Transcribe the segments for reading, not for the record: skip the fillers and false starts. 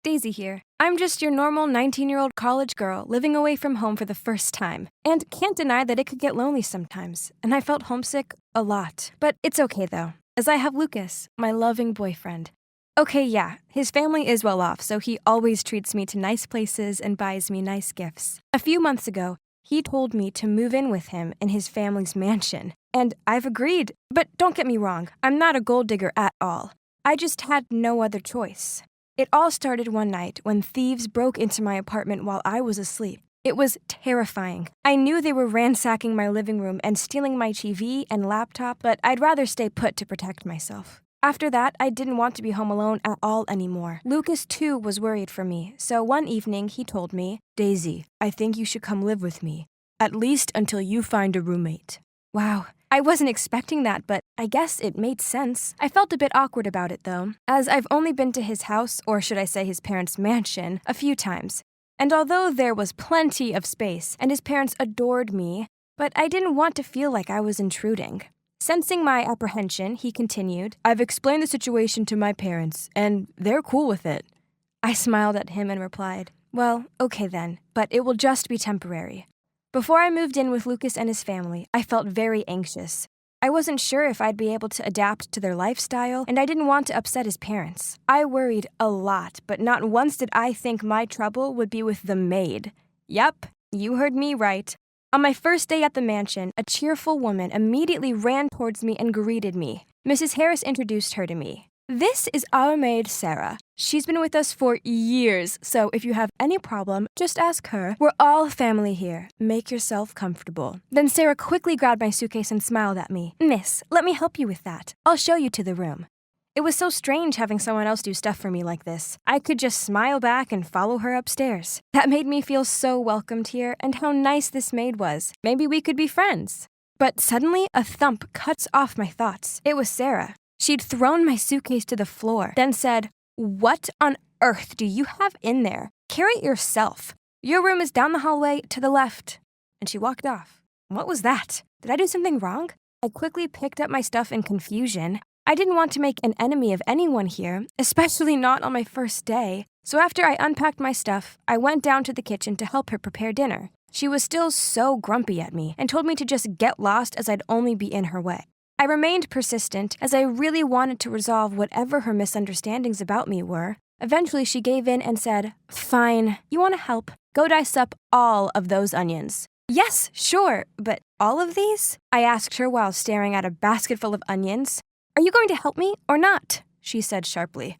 Daisy here. I'm just your normal 19-year-old college girl living away from home for the first time. And can't deny that it could get lonely sometimes, and I felt homesick a lot. But it's okay though, as I have Lucas, my loving boyfriend. Okay, yeah, his family is well off, so he always treats me to nice places and buys me nice gifts. A few months ago, he told me to move in with him in his family's mansion, and I've agreed. But don't get me wrong, I'm not a gold digger at all. I just had no other choice. It all started one night when thieves broke into my apartment while I was asleep. It was terrifying. I knew they were ransacking my living room and stealing my TV and laptop, but I'd rather stay put to protect myself. After that, I didn't want to be home alone at all anymore. Lucas, too, was worried for me, so one evening he told me, "Daisy, I think you should come live with me, at least until you find a roommate." Wow, I wasn't expecting that, but I guess it made sense. I felt a bit awkward about it, though, as I've only been to his house, or should I say his parents' mansion, a few times. And although there was plenty of space, and his parents adored me, but I didn't want to feel like I was intruding. Sensing my apprehension, he continued, "I've explained the situation to my parents, and they're cool with it." I smiled at him and replied, "Well, okay then, but it will just be temporary." Before I moved in with Lucas and his family, I felt very anxious. I wasn't sure if I'd be able to adapt to their lifestyle, and I didn't want to upset his parents. I worried a lot, but not once did I think my trouble would be with the maid. Yep, you heard me right. On my first day at the mansion, a cheerful woman immediately ran towards me and greeted me. Mrs. Harris introduced her to me. "This is our maid, Sarah. She's been with us for years, so if you have any problem, just ask her. We're all family here. Make yourself comfortable." Then Sarah quickly grabbed my suitcase and smiled at me. "Miss, let me help you with that. I'll show you to the room." It was so strange having someone else do stuff for me like this. I could just smile back and follow her upstairs. That made me feel so welcomed here, and how nice this maid was. Maybe we could be friends. But suddenly, a thump cuts off my thoughts. It was Sarah. She'd thrown my suitcase to the floor, then said, "What on earth do you have in there? Carry it yourself. Your room is down the hallway to the left." And she walked off. What was that? Did I do something wrong? I quickly picked up my stuff in confusion. I didn't want to make an enemy of anyone here, especially not on my first day. So after I unpacked my stuff, I went down to the kitchen to help her prepare dinner. She was still so grumpy at me and told me to just get lost as I'd only be in her way. I remained persistent as I really wanted to resolve whatever her misunderstandings about me were. Eventually, she gave in and said, "Fine, you want to help? Go dice up all of those onions." "Yes, sure, but all of these?" I asked her while staring at a basket full of onions. "Are you going to help me or not?" she said sharply.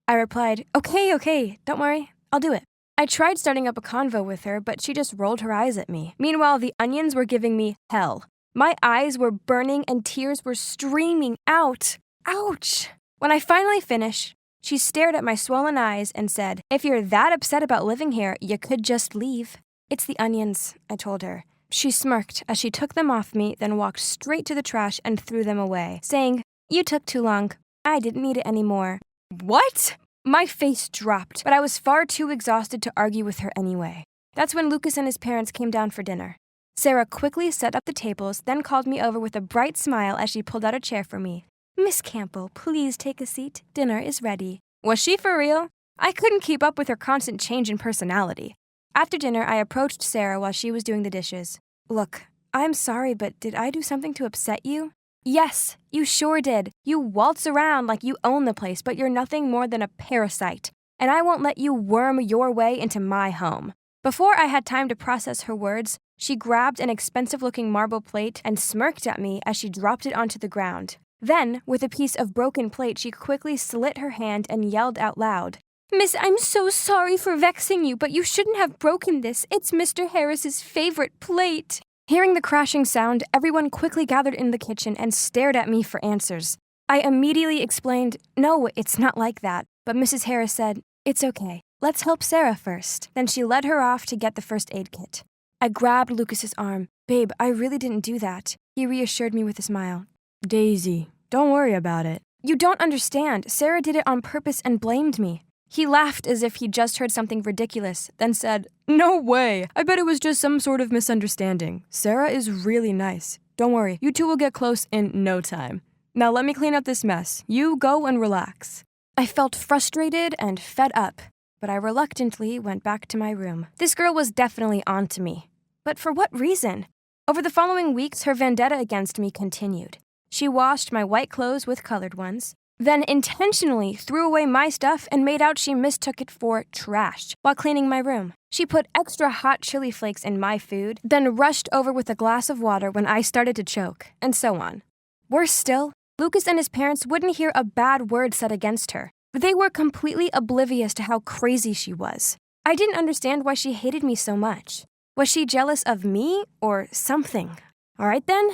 I replied, Okay, don't worry, I'll do it." I tried starting up a convo with her, but she just rolled her eyes at me. Meanwhile, the onions were giving me hell. My eyes were burning and tears were streaming out. Ouch! When I finally finished, she stared at my swollen eyes and said, "If you're that upset about living here, you could just leave." "It's the onions," I told her. She smirked as she took them off me, then walked straight to the trash and threw them away, saying, "You took too long. I didn't need it anymore." What? My face dropped, but I was far too exhausted to argue with her anyway. That's when Lucas and his parents came down for dinner. Sarah quickly set up the tables, then called me over with a bright smile as she pulled out a chair for me. "Miss Campbell, please take a seat. Dinner is ready." Was she for real? I couldn't keep up with her constant change in personality. After dinner, I approached Sarah while she was doing the dishes. "Look, I'm sorry, but did I do something to upset you?" "Yes, you sure did. You waltz around like you own the place, but you're nothing more than a parasite. And I won't let you worm your way into my home." Before I had time to process her words, she grabbed an expensive-looking marble plate and smirked at me as she dropped it onto the ground. Then, with a piece of broken plate, she quickly slit her hand and yelled out loud, "Miss, I'm so sorry for vexing you, but you shouldn't have broken this. It's Mr. Harris's favorite plate." Hearing the crashing sound, everyone quickly gathered in the kitchen and stared at me for answers. I immediately explained, "No, it's not like that." But Mrs. Harris said, "It's okay. Let's help Sarah first." Then she led her off to get the first aid kit. I grabbed Lucas's arm. "Babe, I really didn't do that." He reassured me with a smile. "Daisy, don't worry about it." "You don't understand. Sarah did it on purpose and blamed me." He laughed as if he'd just heard something ridiculous, then said, "No way. I bet it was just some sort of misunderstanding. Sarah is really nice. Don't worry, you two will get close in no time. Now let me clean up this mess. You go and relax." I felt frustrated and fed up. but I reluctantly went back to my room. This girl was definitely on to me. But for what reason? Over the following weeks, her vendetta against me continued. She washed my white clothes with colored ones, then intentionally threw away my stuff and made out she mistook it for trash while cleaning my room. She put extra hot chili flakes in my food, then rushed over with a glass of water when I started to choke, and so on. Worse still, Lucas and his parents wouldn't hear a bad word said against her. They were completely oblivious to how crazy she was. I didn't understand why she hated me so much. Was she jealous of me or something? All right then.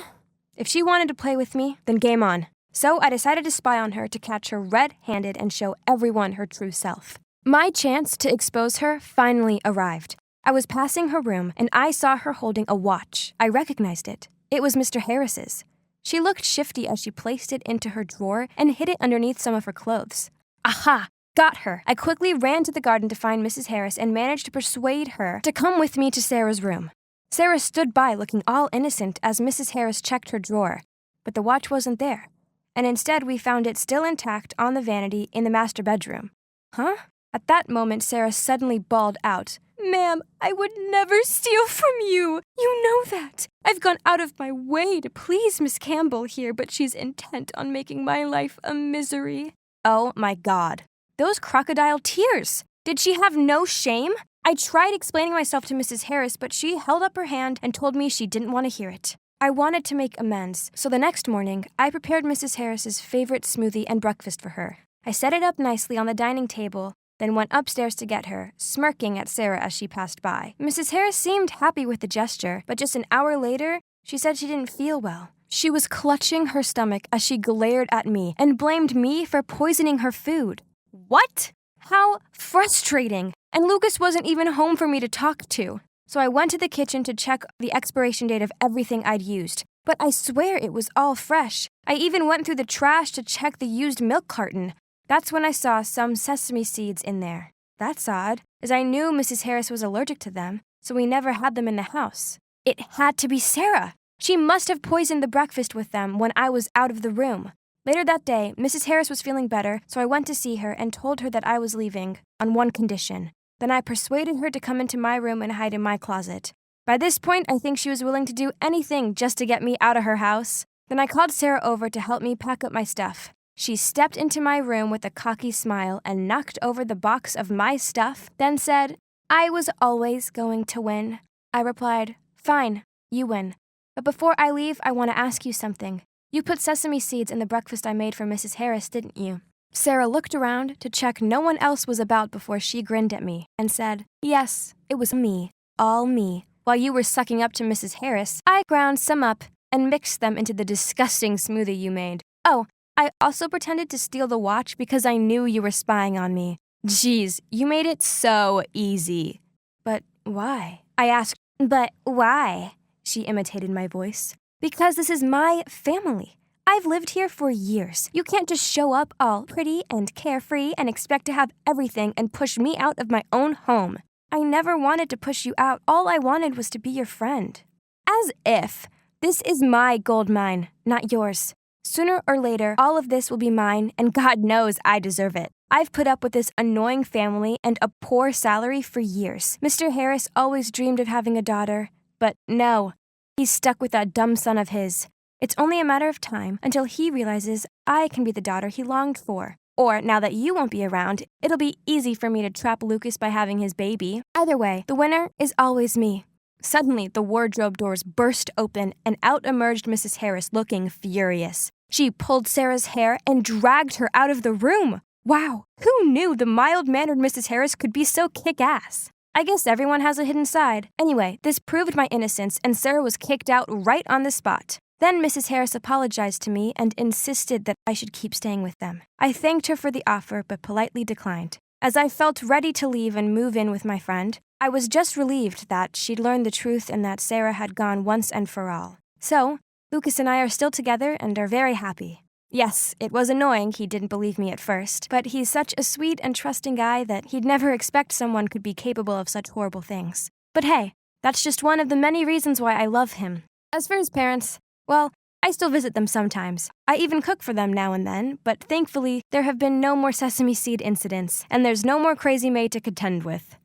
If she wanted to play with me, then game on. So I decided to spy on her to catch her red-handed and show everyone her true self. My chance to expose her finally arrived. I was passing her room and I saw her holding a watch. I recognized it. It was Mr. Harris's. She looked shifty as she placed it into her drawer and hid it underneath some of her clothes. Aha! Got her. I quickly ran to the garden to find Mrs. Harris and managed to persuade her to come with me to Sarah's room. Sarah stood by looking all innocent as Mrs. Harris checked her drawer, but the watch wasn't there. And instead we found it still intact on the vanity in the master bedroom. Huh? At that moment, Sarah suddenly bawled out, "Ma'am, I would never steal from you. You know that. I've gone out of my way to please Miss Campbell here, but she's intent on making my life a misery." Oh my God. Those crocodile tears. Did she have no shame? I tried explaining myself to Mrs. Harris, but she held up her hand and told me she didn't want to hear it. I wanted to make amends, so the next morning, I prepared Mrs. Harris's favorite smoothie and breakfast for her. I set it up nicely on the dining table, then went upstairs to get her, smirking at Sarah as she passed by. Mrs. Harris seemed happy with the gesture, but just an hour later, she said she didn't feel well. She was clutching her stomach as she glared at me and blamed me for poisoning her food. What? How frustrating! And Lucas wasn't even home for me to talk to. So I went to the kitchen to check the expiration date of everything I'd used. But I swear it was all fresh. I even went through the trash to check the used milk carton. That's when I saw some sesame seeds in there. That's odd, as I knew Mrs. Harris was allergic to them, so we never had them in the house. It had to be Sarah. She must have poisoned the breakfast with them when I was out of the room. Later that day, Mrs. Harris was feeling better, so I went to see her and told her that I was leaving, on one condition. Then I persuaded her to come into my room and hide in my closet. By this point, I think she was willing to do anything just to get me out of her house. Then I called Sarah over to help me pack up my stuff. She stepped into my room with a cocky smile and knocked over the box of my stuff, then said, "I was always going to win." I replied, "Fine, you win. But before I leave, I want to ask you something. You put sesame seeds in the breakfast I made for Mrs. Harris, didn't you?" Sarah looked around to check no one else was about before she grinned at me and said, "Yes, it was me, all me. While you were sucking up to Mrs. Harris, I ground some up and mixed them into the disgusting smoothie you made. Oh, I also pretended to steal the watch because I knew you were spying on me. Geez, you made it so easy." "But why?" I asked. "But why?" She imitated my voice. "Because this is my family. I've lived here for years. You can't just show up all pretty and carefree and expect to have everything and push me out of my own home. I never wanted to push you out. All I wanted was to be your friend." As if. This is my gold mine, not yours. Sooner or later, all of this will be mine, and God knows I deserve it. I've put up with this annoying family and a poor salary for years. Mr. Harris always dreamed of having a daughter, but no, he's stuck with that dumb son of his. It's only a matter of time until he realizes I can be the daughter he longed for. Or, now that you won't be around, it'll be easy for me to trap Lucas by having his baby. Either way, the winner is always me. Suddenly, the wardrobe doors burst open and out emerged Mrs. Harris looking furious. She pulled Sarah's hair and dragged her out of the room. Wow, who knew the mild-mannered Mrs. Harris could be so kick-ass? I guess everyone has a hidden side. Anyway, this proved my innocence and Sarah was kicked out right on the spot. Then Mrs. Harris apologized to me and insisted that I should keep staying with them. I thanked her for the offer but politely declined. As I felt ready to leave and move in with my friend, I was just relieved that she'd learned the truth and that Sarah had gone once and for all. So, Lucas and I are still together and are very happy. Yes, it was annoying he didn't believe me at first, but he's such a sweet and trusting guy that he'd never expect someone could be capable of such horrible things. But hey, that's just one of the many reasons why I love him. As for his parents, well, I still visit them sometimes. I even cook for them now and then, but thankfully, there have been no more sesame seed incidents, and there's no more crazy maid to contend with.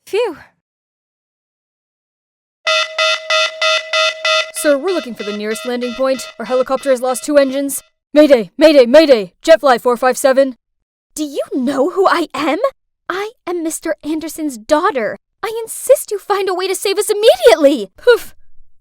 Phew. Sir, we're looking for the nearest landing point. Our helicopter has lost 2 engines. Mayday! Mayday! Mayday! Jetfly 457! Do you know who I am? I am Mr. Anderson's daughter. I insist you find a way to save us immediately! Poof!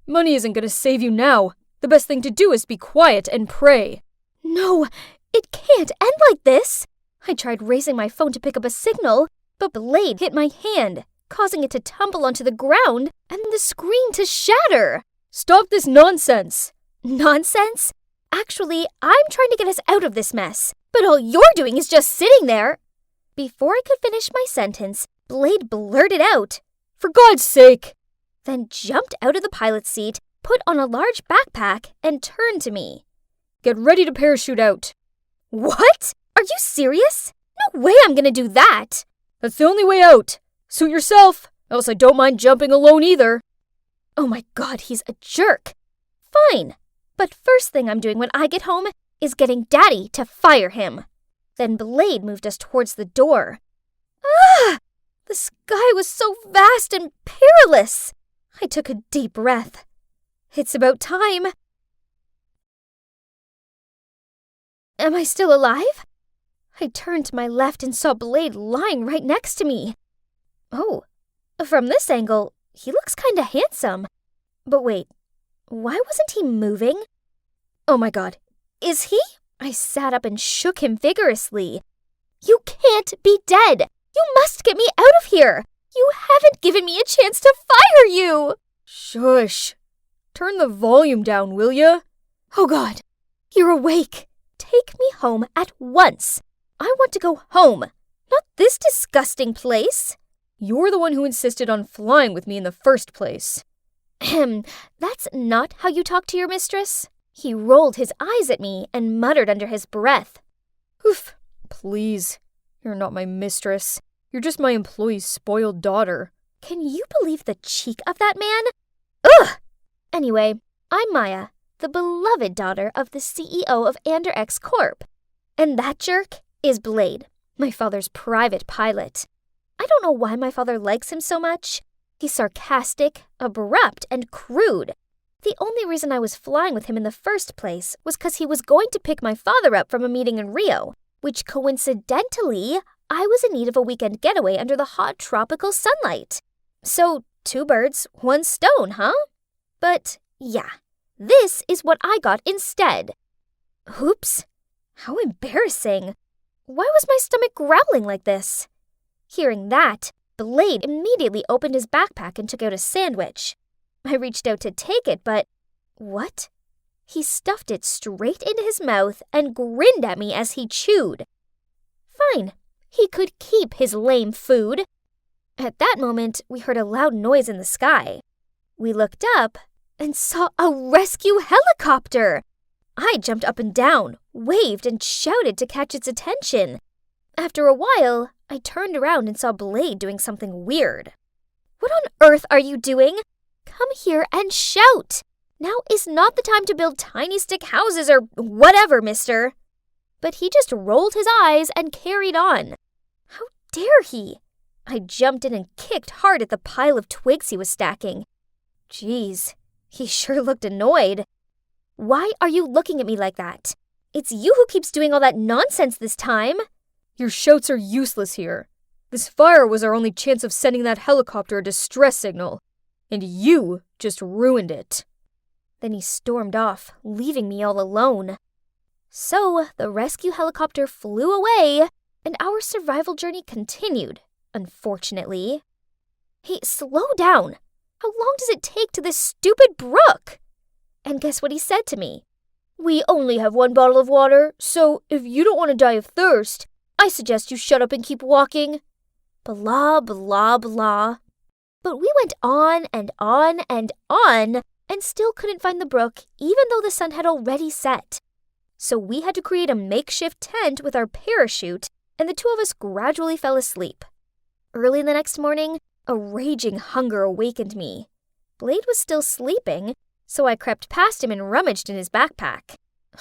Money isn't gonna save you now. The best thing to do is be quiet and pray. No, it can't end like this. I tried raising my phone to pick up a signal, but Blade hit my hand, causing it to tumble onto the ground and the screen to shatter. Stop this nonsense! Nonsense? Actually, I'm trying to get us out of this mess, but all you're doing is just sitting there. Before I could finish my sentence, Blade blurted out, "For God's sake!" then jumped out of the pilot's seat, put on a large backpack, and turned to me. "Get ready to parachute out." What? Are you serious? No way I'm gonna do that. That's the only way out. Suit yourself, else I don't mind jumping alone either. Oh my God, he's a jerk. Fine. But first thing I'm doing when I get home is getting Daddy to fire him. Then Blade moved us towards the door. Ah! The sky was so vast and perilous. I took a deep breath. It's about time. Am I still alive? I turned to my left and saw Blade lying right next to me. Oh, from this angle, he looks kinda handsome. But wait, why wasn't he moving? Oh my God, is he? I sat up and shook him vigorously. You can't be dead! You must get me out of here! You haven't given me a chance to fire you! Shush. Turn the volume down, will ya? Oh God, you're awake. Take me home at once. I want to go home, not this disgusting place. You're the one who insisted on flying with me in the first place. That's not how you talk to your mistress. He rolled his eyes at me and muttered under his breath. Oof, please. You're not my mistress. You're just my employee's spoiled daughter. Can you believe the cheek of that man? Ugh! Anyway, I'm Maya, the beloved daughter of the CEO of Anderx Corp. And that jerk is Blade, my father's private pilot. I don't know why my father likes him so much. He's sarcastic, abrupt, and crude. The only reason I was flying with him in the first place was because he was going to pick my father up from a meeting in Rio, which coincidentally, I was in need of a weekend getaway under the hot tropical sunlight. So, 2 birds, 1 stone, huh? But, yeah, this is what I got instead. Oops, how embarrassing. Why was my stomach growling like this? Hearing that, Blade immediately opened his backpack and took out a sandwich. I reached out to take it, but what? He stuffed it straight into his mouth and grinned at me as he chewed. Fine, he could keep his lame food. At that moment, we heard a loud noise in the sky. We looked up and saw a rescue helicopter. I jumped up and down, waved, and shouted to catch its attention. After a while, I turned around and saw Blade doing something weird. What on earth are you doing? Come here and shout! Now is not the time to build tiny stick houses or whatever, mister. But he just rolled his eyes and carried on. How dare he? I jumped in and kicked hard at the pile of twigs he was stacking. Geez, he sure looked annoyed. Why are you looking at me like that? It's you who keeps doing all that nonsense this time. Your shouts are useless here. This fire was our only chance of sending that helicopter a distress signal, and you just ruined it. Then he stormed off, leaving me all alone. So the rescue helicopter flew away, and our survival journey continued, unfortunately. Hey, slow down. How long does it take to this stupid brook? And guess what he said to me? We only have 1 bottle of water, so if you don't want to die of thirst, I suggest you shut up and keep walking. Blah, blah, blah. But we went on and on and on, and still couldn't find the brook, even though the sun had already set. So we had to create a makeshift tent with our parachute, and the 2 of us gradually fell asleep. Early the next morning, a raging hunger awakened me. Blade was still sleeping, so I crept past him and rummaged in his backpack.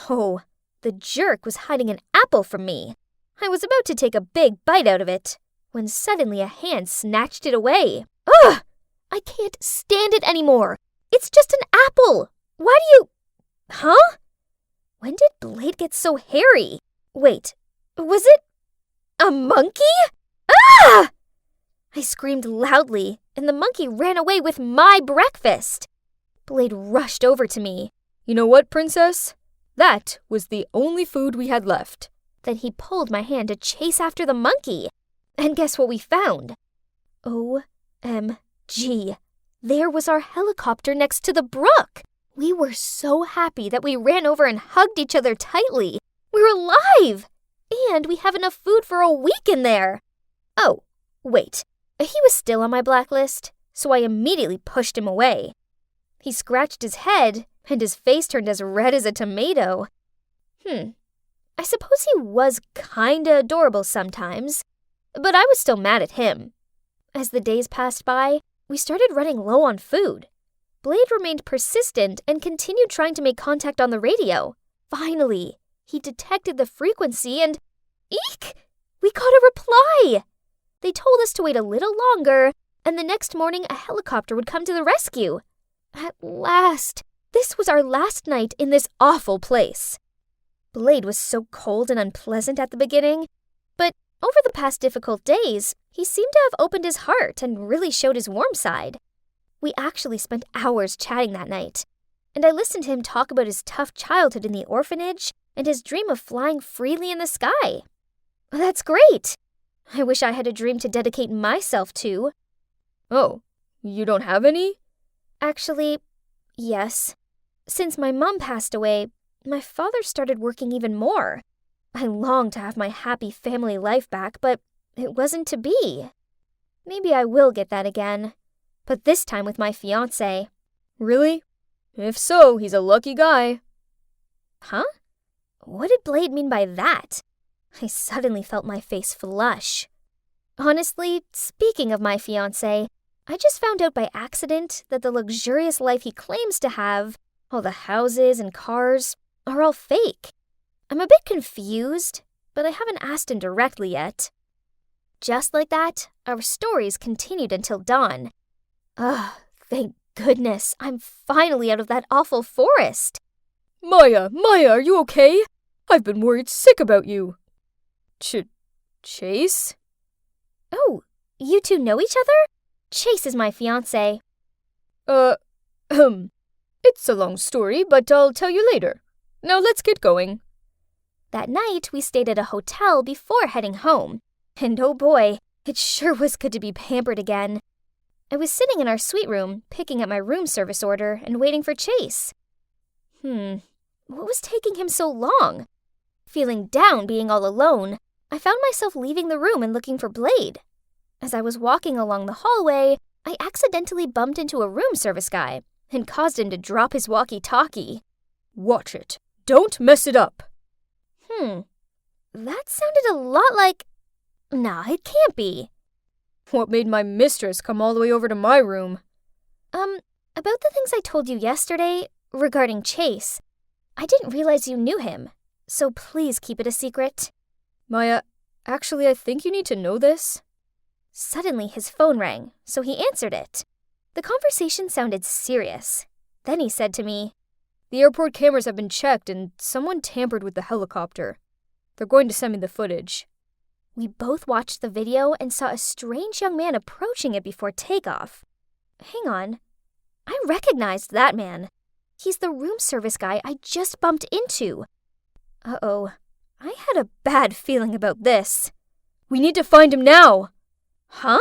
Oh, the jerk was hiding an apple from me. I was about to take a big bite out of it, when suddenly a hand snatched it away. Ugh! I can't stand it anymore. It's just an apple. Why do you... Huh? When did Blade get so hairy? Wait, was it a monkey? Ah! I screamed loudly, and the monkey ran away with my breakfast. Blade rushed over to me. You know what, princess? That was the only food we had left. Then he pulled my hand to chase after the monkey. And guess what we found? OMG. There was our helicopter next to the brook. We were so happy that we ran over and hugged each other tightly. We're alive! And we have enough food for a week in there. Oh, wait. He was still on my blacklist, so I immediately pushed him away. He scratched his head, and his face turned as red as a tomato. I suppose he was kinda adorable sometimes, but I was still mad at him. As the days passed by, we started running low on food. Blade remained persistent and continued trying to make contact on the radio. Finally, he detected the frequency and... Eek! We got a reply! They told us to wait a little longer, and the next morning a helicopter would come to the rescue. At last! This was our last night in this awful place. Blade was so cold and unpleasant at the beginning, but over the past difficult days, he seemed to have opened his heart and really showed his warm side. We actually spent hours chatting that night, and I listened to him talk about his tough childhood in the orphanage and his dream of flying freely in the sky. That's great! I wish I had a dream to dedicate myself to. Oh, you don't have any? Actually, yes. Since my mom passed away, my father started working even more. I longed to have my happy family life back, but it wasn't to be. Maybe I will get that again, but this time with my fiancé. Really? If so, he's a lucky guy. Huh? What did Blade mean by that? I suddenly felt my face flush. Honestly, speaking of my fiancé, I just found out by accident that the luxurious life he claims to have, all the houses and cars, are all fake. I'm a bit confused, but I haven't asked him directly yet. Just like that, our stories continued until dawn. Ugh, thank goodness, I'm finally out of that awful forest. Maya, are you okay? I've been worried sick about you. Chase? Oh, you two know each other? Chase is my fiancé. It's a long story, but I'll tell you later. Now let's get going. That night, we stayed at a hotel before heading home. And oh boy, it sure was good to be pampered again. I was sitting in our suite room, picking up my room service order and waiting for Chase. What was taking him so long? Feeling down being all alone, I found myself leaving the room and looking for Blade. As I was walking along the hallway, I accidentally bumped into a room service guy and caused him to drop his walkie-talkie. Watch it. Don't mess it up. That sounded a lot like... Nah, it can't be. What made my mistress come all the way over to my room? About the things I told you yesterday regarding Chase, I didn't realize you knew him, so please keep it a secret. Maya, actually, I think you need to know this. Suddenly, his phone rang, so he answered it. The conversation sounded serious. Then he said to me, The airport cameras have been checked and someone tampered with the helicopter. They're going to send me the footage. We both watched the video and saw a strange young man approaching it before takeoff. Hang on. I recognized that man. He's the room service guy I just bumped into. Uh-oh. I had a bad feeling about this. We need to find him now. Huh?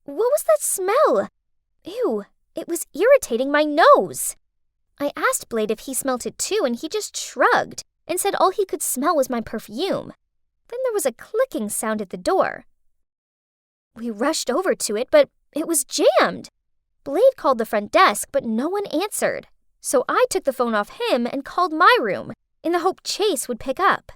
What was that smell? Ew, it was irritating my nose. I asked Blade if he smelt it too, and he just shrugged and said all he could smell was my perfume. Then there was a clicking sound at the door. We rushed over to it, but it was jammed. Blade called the front desk, but no one answered. So I took the phone off him and called my room, in the hope Chase would pick up.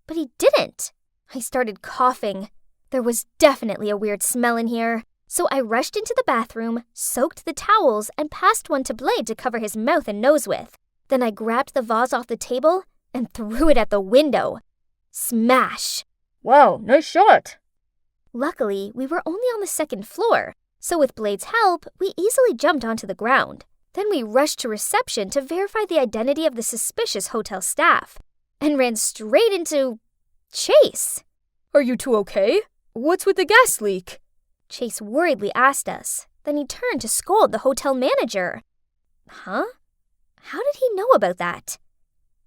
But he didn't. I started coughing. There was definitely a weird smell in here, So I rushed into the bathroom, soaked the towels, and passed one to Blade to cover his mouth and nose with. Then I grabbed the vase off the table and threw it at the window. Smash! Wow, nice shot. Luckily, we were only on the second floor, so with Blade's help, we easily jumped onto the ground. Then we rushed to reception to verify the identity of the suspicious hotel staff, and ran straight into Chase. Are you two okay? What's with the gas leak? Chase worriedly asked us. Then he turned to scold the hotel manager. Huh? How did he know about that?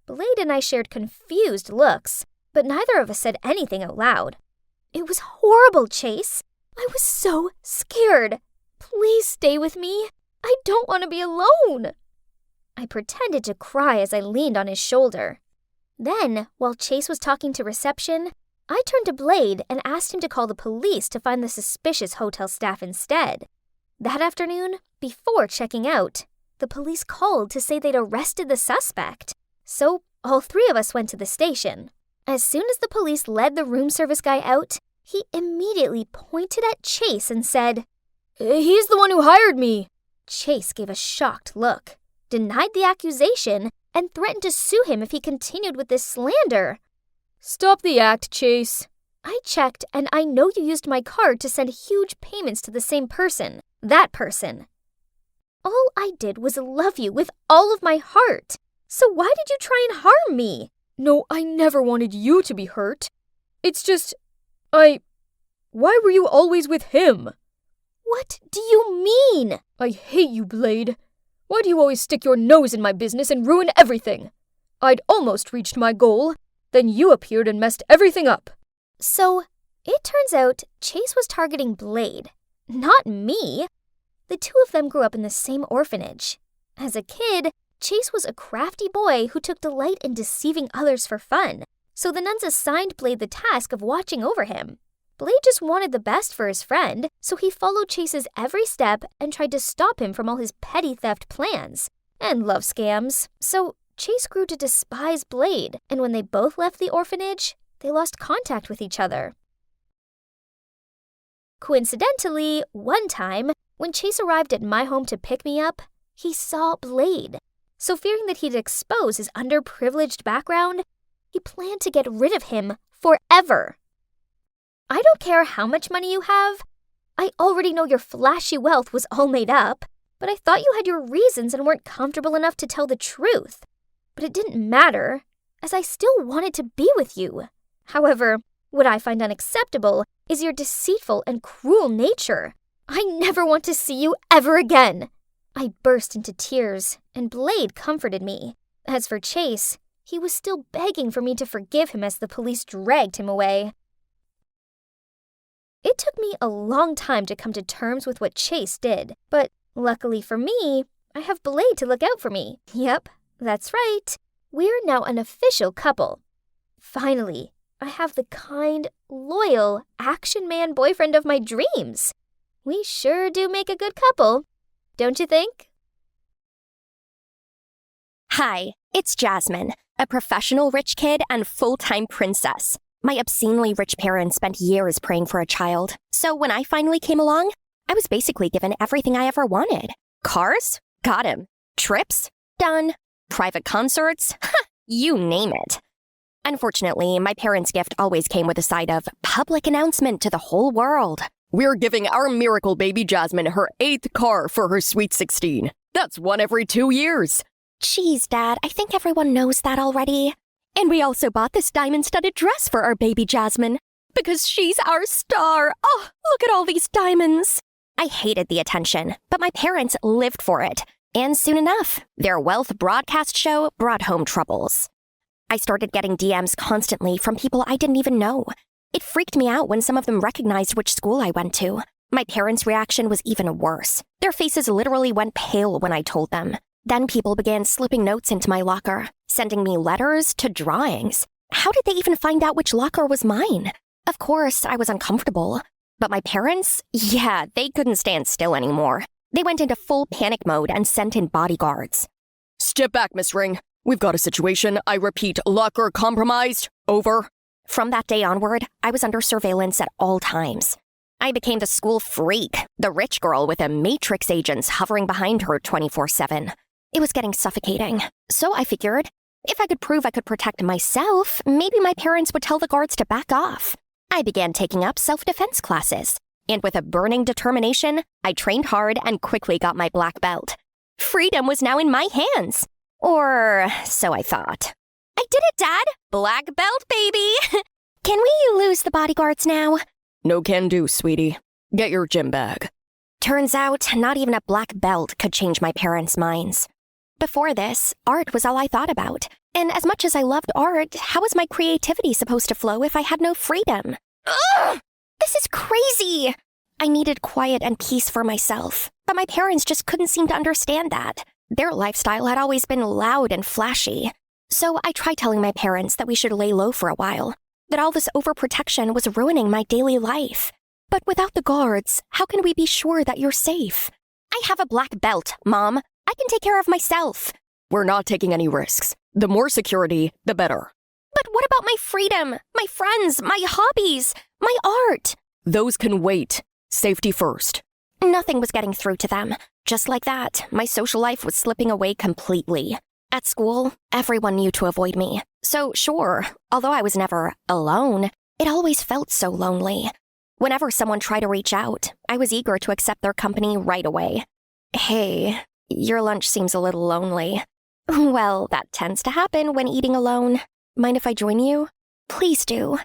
Blade and I shared confused looks, but neither of us said anything out loud. It was horrible, Chase. I was so scared. Please stay with me. I don't want to be alone. I pretended to cry as I leaned on his shoulder. Then, while Chase was talking to reception, I turned to Blade and asked him to call the police to find the suspicious hotel staff instead. That afternoon, before checking out, the police called to say they'd arrested the suspect. So all three of us went to the station. As soon as the police led the room service guy out, he immediately pointed at Chase and said, He's the one who hired me. Chase gave a shocked look, denied the accusation, and threatened to sue him if he continued with this slander. Stop the act, Chase. I checked, and I know you used my card to send huge payments to the same person. That person. All I did was love you with all of my heart. So why did you try and harm me? No, I never wanted you to be hurt. It's just, why were you always with him? What do you mean? I hate you, Blade. Why do you always stick your nose in my business and ruin everything? I'd almost reached my goal. Then you appeared and messed everything up. So, it turns out Chase was targeting Blade, not me. The two of them grew up in the same orphanage. As a kid, Chase was a crafty boy who took delight in deceiving others for fun, so the nuns assigned Blade the task of watching over him. Blade just wanted the best for his friend, so he followed Chase's every step and tried to stop him from all his petty theft plans and love scams. So Chase grew to despise Blade, and when they both left the orphanage, they lost contact with each other. Coincidentally, one time, when Chase arrived at my home to pick me up, he saw Blade. So fearing that he'd expose his underprivileged background, he planned to get rid of him forever. I don't care how much money you have. I already know your flashy wealth was all made up, but I thought you had your reasons and weren't comfortable enough to tell the truth. But it didn't matter, as I still wanted to be with you. However, what I find unacceptable is your deceitful and cruel nature. I never want to see you ever again. I burst into tears, and Blade comforted me. As for Chase, he was still begging for me to forgive him as the police dragged him away. It took me a long time to come to terms with what Chase did, but luckily for me, I have Blade to look out for me. Yep, that's right. We're now an official couple. Finally, I have the kind, loyal, action man boyfriend of my dreams. We sure do make a good couple, don't you think? Hi, it's Jasmine, a professional rich kid and full-time princess. My obscenely rich parents spent years praying for a child, so when I finally came along, I was basically given everything I ever wanted. Cars? Got 'em. Trips? Done. Private concerts? You name it. Unfortunately, my parents' gift always came with a side of public announcement to the whole world. We're giving our miracle baby Jasmine her 8th car for her sweet 16. That's one every 2 years. Geez, Dad, I think everyone knows that already. And we also bought this diamond-studded dress for our baby Jasmine, because she's our star. Oh, look at all these diamonds. I hated the attention, but my parents lived for it. And soon enough, their wealth broadcast show brought home troubles. I started getting DMs constantly from people I didn't even know. It freaked me out when some of them recognized which school I went to. My parents' reaction was even worse. Their faces literally went pale when I told them. Then people began slipping notes into my locker, sending me letters to drawings. How did they even find out which locker was mine? Of course, I was uncomfortable. But my parents? Yeah, they couldn't stand still anymore. They went into full panic mode and sent in bodyguards. Step back, Miss Ring. We've got a situation. I repeat, locker compromised. Over. From that day onward, I was under surveillance at all times. I became the school freak, the rich girl with a matrix agents hovering behind her 24/7. It was getting suffocating, so I figured if I could prove I could protect myself, maybe my parents would tell the guards to back off. I began taking up self-defense classes, and with a burning determination, I trained hard and quickly got my black belt. Freedom was now in my hands. Or so I thought. I did it, Dad! Black belt, baby! Can we lose the bodyguards now? No can do, sweetie. Get your gym bag. Turns out, not even a black belt could change my parents' minds. Before this, art was all I thought about. And as much as I loved art, how was my creativity supposed to flow if I had no freedom? Ugh! This is crazy! I needed quiet and peace for myself, but my parents just couldn't seem to understand that. Their lifestyle had always been loud and flashy. So I tried telling my parents that we should lay low for a while, that all this overprotection was ruining my daily life. But without the guards, how can we be sure that you're safe? I have a black belt, Mom. I can take care of myself. We're not taking any risks. The more security, the better. But what about my freedom, my friends, my hobbies, my art? Those can wait. Safety first. Nothing was getting through to them. Just like that, my social life was slipping away completely. At school, everyone knew to avoid me. So sure, although I was never alone, it always felt so lonely. Whenever someone tried to reach out, I was eager to accept their company right away. Hey, your lunch seems a little lonely. Well, that tends to happen when eating alone. Mind if I join you? Please do.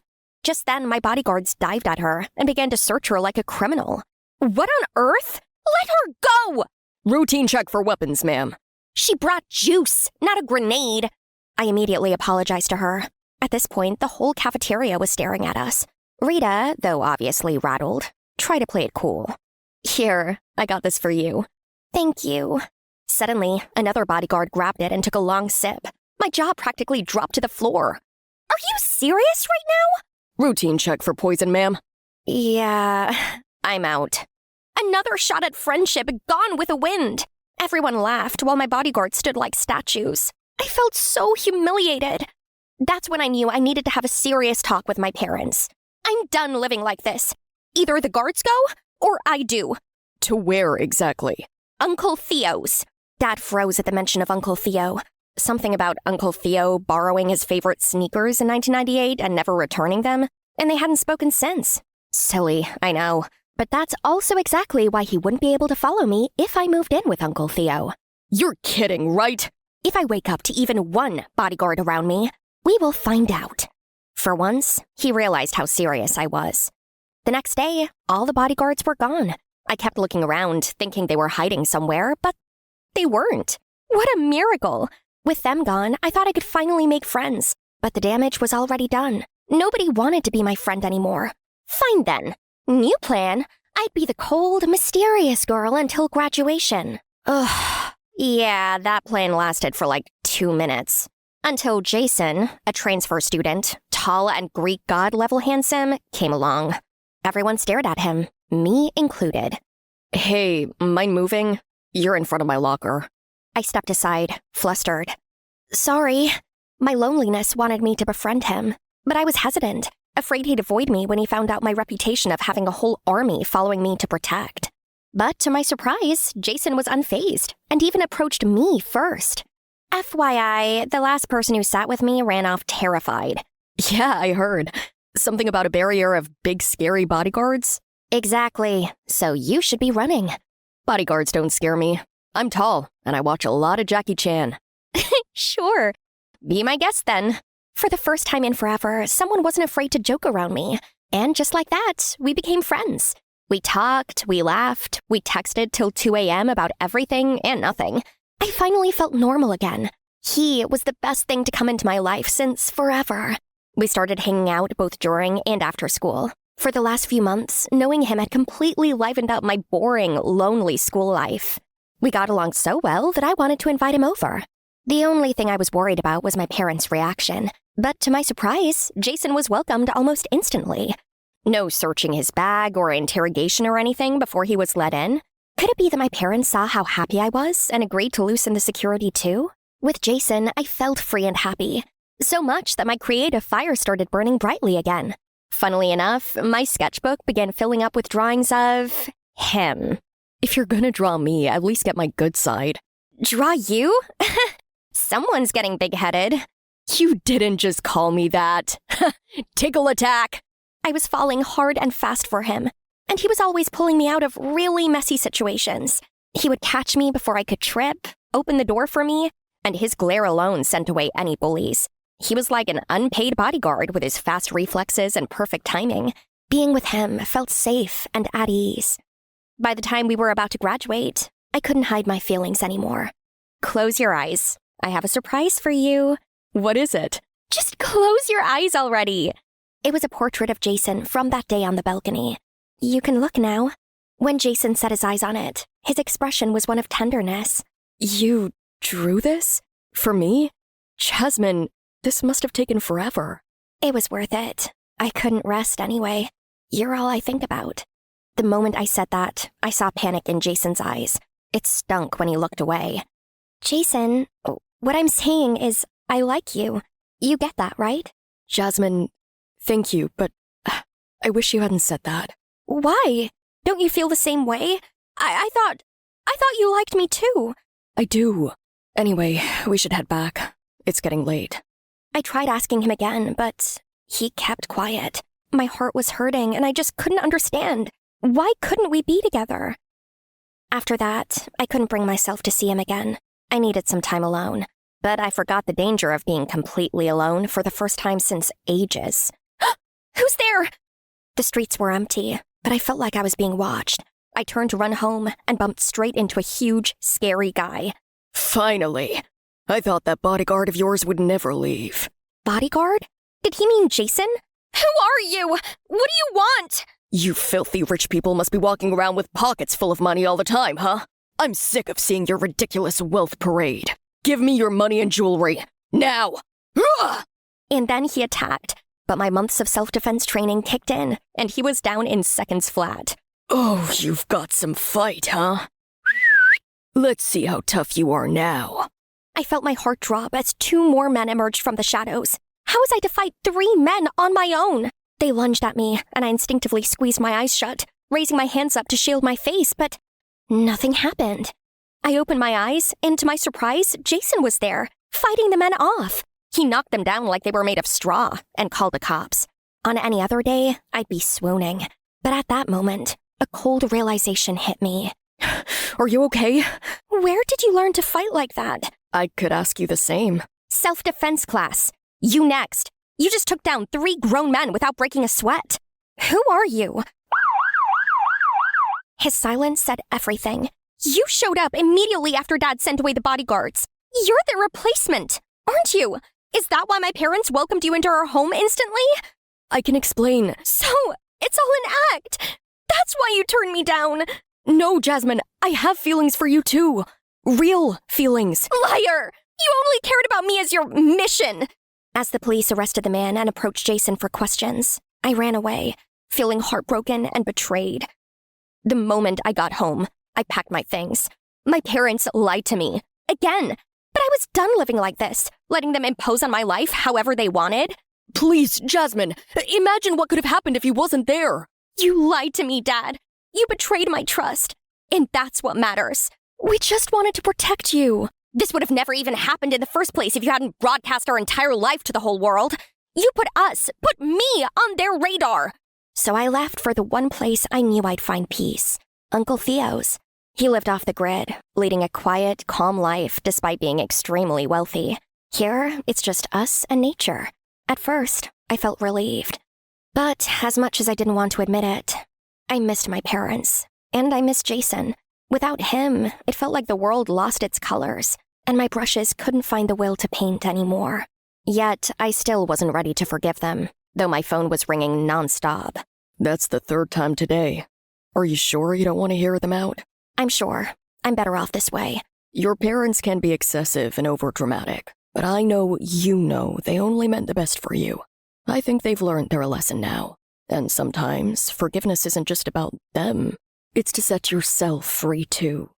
Just then, my bodyguards dived at her and began to search her like a criminal. What on earth? Let her go! Routine check for weapons, ma'am. She brought juice, not a grenade. I immediately apologized to her. At this point, the whole cafeteria was staring at us. Rita, though obviously rattled, tried to play it cool. Here, I got this for you. Thank you. Suddenly, another bodyguard grabbed it and took a long sip. My jaw practically dropped to the floor. Are you serious right now? Routine check for poison, ma'am. Yeah, I'm out. Another shot at friendship gone with the wind. Everyone laughed while my bodyguards stood like statues. I felt so humiliated. That's when I knew I needed to have a serious talk with my parents. I'm done living like this. Either the guards go, or I do. To where exactly? Uncle Theo's. Dad froze at the mention of Uncle Theo. Something about Uncle Theo borrowing his favorite sneakers in 1998 and never returning them, and they hadn't spoken since. Silly, I know. But that's also exactly why he wouldn't be able to follow me if I moved in with Uncle Theo. You're kidding, right? If I wake up to even one bodyguard around me, we will find out. For once, he realized how serious I was. The next day, all the bodyguards were gone. I kept looking around, thinking they were hiding somewhere, but they weren't. What a miracle! With them gone, I thought I could finally make friends, but the damage was already done. Nobody wanted to be my friend anymore. Fine then. New plan. I'd be the cold, mysterious girl until graduation. Ugh. Yeah, that plan lasted for like 2 minutes. Until Jason, a transfer student, tall and Greek god level handsome, came along. Everyone stared at him, me included. Hey, mind moving? You're in front of my locker. I stepped aside, flustered. Sorry. My loneliness wanted me to befriend him, but I was hesitant, afraid he'd avoid me when he found out my reputation of having a whole army following me to protect. But to my surprise, Jason was unfazed and even approached me first. FYI, the last person who sat with me ran off terrified. Yeah, I heard. Something about a barrier of big, scary bodyguards? Exactly. So you should be running. Bodyguards don't scare me. I'm tall, and I watch a lot of Jackie Chan. Sure. Be my guest then. For the first time in forever, someone wasn't afraid to joke around me. And just like that, we became friends. We talked, we laughed, we texted till 2 a.m. about everything and nothing. I finally felt normal again. He was the best thing to come into my life since forever. We started hanging out both during and after school. For the last few months, knowing him had completely livened up my boring, lonely school life. We got along so well that I wanted to invite him over. The only thing I was worried about was my parents' reaction. But to my surprise, Jason was welcomed almost instantly. No searching his bag or interrogation or anything before he was let in. Could it be that my parents saw how happy I was and agreed to loosen the security too? With Jason, I felt free and happy. So much that my creative fire started burning brightly again. Funnily enough, my sketchbook began filling up with drawings of him. If you're gonna draw me, at least get my good side. Draw you? Someone's getting big-headed. You didn't just call me that. Tickle attack! I was falling hard and fast for him, and he was always pulling me out of really messy situations. He would catch me before I could trip, open the door for me, and his glare alone sent away any bullies. He was like an unpaid bodyguard with his fast reflexes and perfect timing. Being with him felt safe and at ease. By the time we were about to graduate, I couldn't hide my feelings anymore. Close your eyes. I have a surprise for you. What is it? Just close your eyes already. It was a portrait of Jason from that day on the balcony. You can look now. When Jason set his eyes on it, his expression was one of tenderness. You drew this? For me? Jasmine, this must have taken forever. It was worth it. I couldn't rest anyway. You're all I think about. The moment I said that, I saw panic in Jason's eyes. It stunk when he looked away. Jason, what I'm saying is I like you. You get that, right? Jasmine, thank you, but I wish you hadn't said that. Why? Don't you feel the same way? I thought you liked me too. I do. Anyway, we should head back. It's getting late. I tried asking him again, but he kept quiet. My heart was hurting, and I just couldn't understand. Why couldn't we be together? After that, I couldn't bring myself to see him again. I needed some time alone, but I forgot the danger of being completely alone for the first time since ages. Who's there? The streets were empty, but I felt like I was being watched. I turned to run home and bumped straight into a huge, scary guy. Finally! I thought that bodyguard of yours would never leave. Bodyguard? Did he mean Jason? Who are you? What do you want? You filthy rich people must be walking around with pockets full of money all the time, huh? I'm sick of seeing your ridiculous wealth parade. Give me your money and jewelry. Now! Ugh! And then he attacked, but my months of self-defense training kicked in, and he was down in seconds flat. Oh, you've got some fight, huh? Let's see how tough you are now. I felt my heart drop as two more men emerged from the shadows. How was I to fight 3 men on my own? They lunged at me, and I instinctively squeezed my eyes shut, raising my hands up to shield my face, but nothing happened. I opened my eyes, and to my surprise, Jason was there, fighting the men off. He knocked them down like they were made of straw and called the cops. On any other day, I'd be swooning. But at that moment, a cold realization hit me. Are you okay? Where did you learn to fight like that? I could ask you the same. Self-defense class. You next. You just took down 3 grown men without breaking a sweat. Who are you? His silence said everything. You showed up immediately after Dad sent away the bodyguards. You're their replacement, aren't you? Is that why my parents welcomed you into our home instantly? I can explain. So, it's all an act. That's why you turned me down. No, Jasmine, I have feelings for you too. Real feelings. Liar! You only cared about me as your mission. As the police arrested the man and approached Jason for questions, I ran away, feeling heartbroken and betrayed. The moment I got home, I packed my things. My parents lied to me. Again. But I was done living like this, letting them impose on my life however they wanted. Please, Jasmine, imagine what could have happened if he wasn't there. You lied to me, Dad. You betrayed my trust. And that's what matters. We just wanted to protect you. This would have never even happened in the first place if you hadn't broadcast our entire life to the whole world. You put me on their radar. So I left for the one place I knew I'd find peace. Uncle Theo's. He lived off the grid, leading a quiet, calm life despite being extremely wealthy. Here, it's just us and nature. At first, I felt relieved. But as much as I didn't want to admit it, I missed my parents. And I missed Jason. Without him, it felt like the world lost its colors, and my brushes couldn't find the will to paint anymore. Yet, I still wasn't ready to forgive them, though my phone was ringing nonstop. That's the 3rd time today. Are you sure you don't want to hear them out? I'm sure. I'm better off this way. Your parents can be excessive and overdramatic, but I know you know they only meant the best for you. I think they've learned their lesson now. And sometimes, forgiveness isn't just about them. It's to set yourself free too.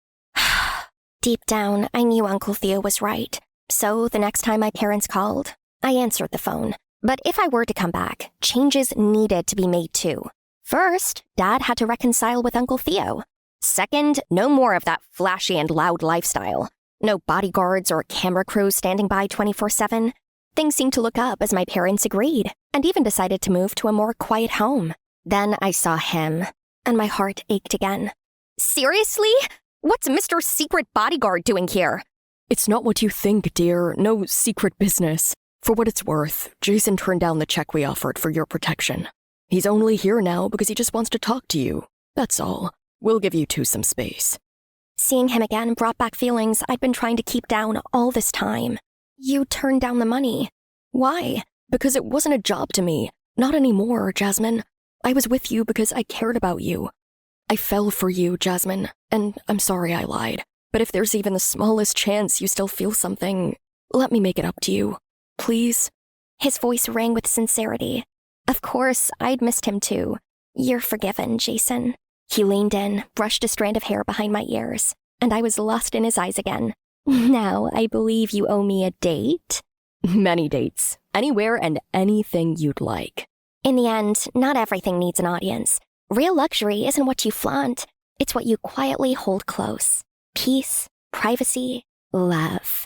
Deep down, I knew Uncle Theo was right. So the next time my parents called, I answered the phone, But if I were to come back, changes needed to be made too. First, Dad had to reconcile with Uncle Theo. Second, no more of that flashy and loud lifestyle. No bodyguards or camera crews standing by 24/7. Things seemed to look up as my parents agreed, and even decided to move to a more quiet home. Then I saw him, and my heart ached again. Seriously? What's Mr. Secret Bodyguard doing here? It's not what you think, dear. No secret business. For what it's worth, Jason turned down the check we offered for your protection. He's only here now because he just wants to talk to you. That's all. We'll give you two some space. Seeing him again brought back feelings I'd been trying to keep down all this time. You turned down the money. Why? Because it wasn't a job to me. Not anymore, Jasmine. I was with you because I cared about you. I fell for you, Jasmine, and I'm sorry I lied. But if there's even the smallest chance you still feel something, let me make it up to you. Please? His voice rang with sincerity. Of course, I'd missed him too. You're forgiven, Jason. He leaned in, brushed a strand of hair behind my ears, and I was lost in his eyes again. Now, I believe you owe me a date? Many dates. Anywhere and anything you'd like. In the end, not everything needs an audience. Real luxury isn't what you flaunt. It's what you quietly hold close. Peace, privacy, love.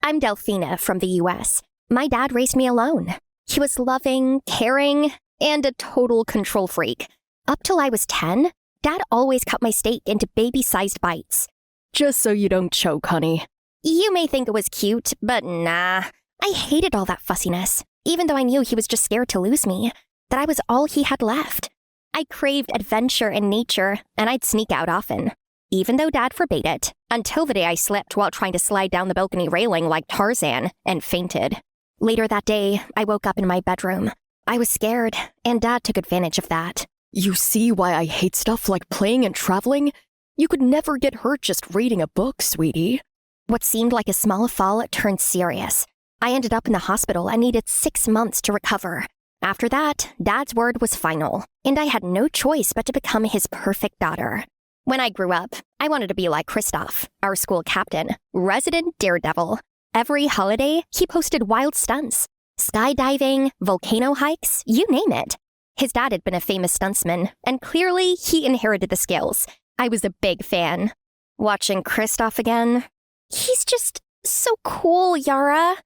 I'm Delphina from the US. My dad raised me alone. He was loving, caring, and a total control freak. Up till I was 10, Dad always cut my steak into baby-sized bites. Just so you don't choke, honey. You may think it was cute, but nah. I hated all that fussiness, even though I knew he was just scared to lose me, that I was all he had left. I craved adventure and nature, and I'd sneak out often, even though Dad forbade it, until the day I slipped while trying to slide down the balcony railing like Tarzan and fainted. Later that day, I woke up in my bedroom. I was scared, and Dad took advantage of that. You see why I hate stuff like playing and traveling? You could never get hurt just reading a book, sweetie. What seemed like a small fall turned serious. I ended up in the hospital and needed 6 months to recover. After that, Dad's word was final, and I had no choice but to become his perfect daughter. When I grew up, I wanted to be like Kristoff, our school captain, resident daredevil. Every holiday, he posted wild stunts. Skydiving, volcano hikes, you name it. His dad had been a famous stuntsman, and clearly he inherited the skills. I was a big fan. Watching Kristoff again, he's just so cool, Yara.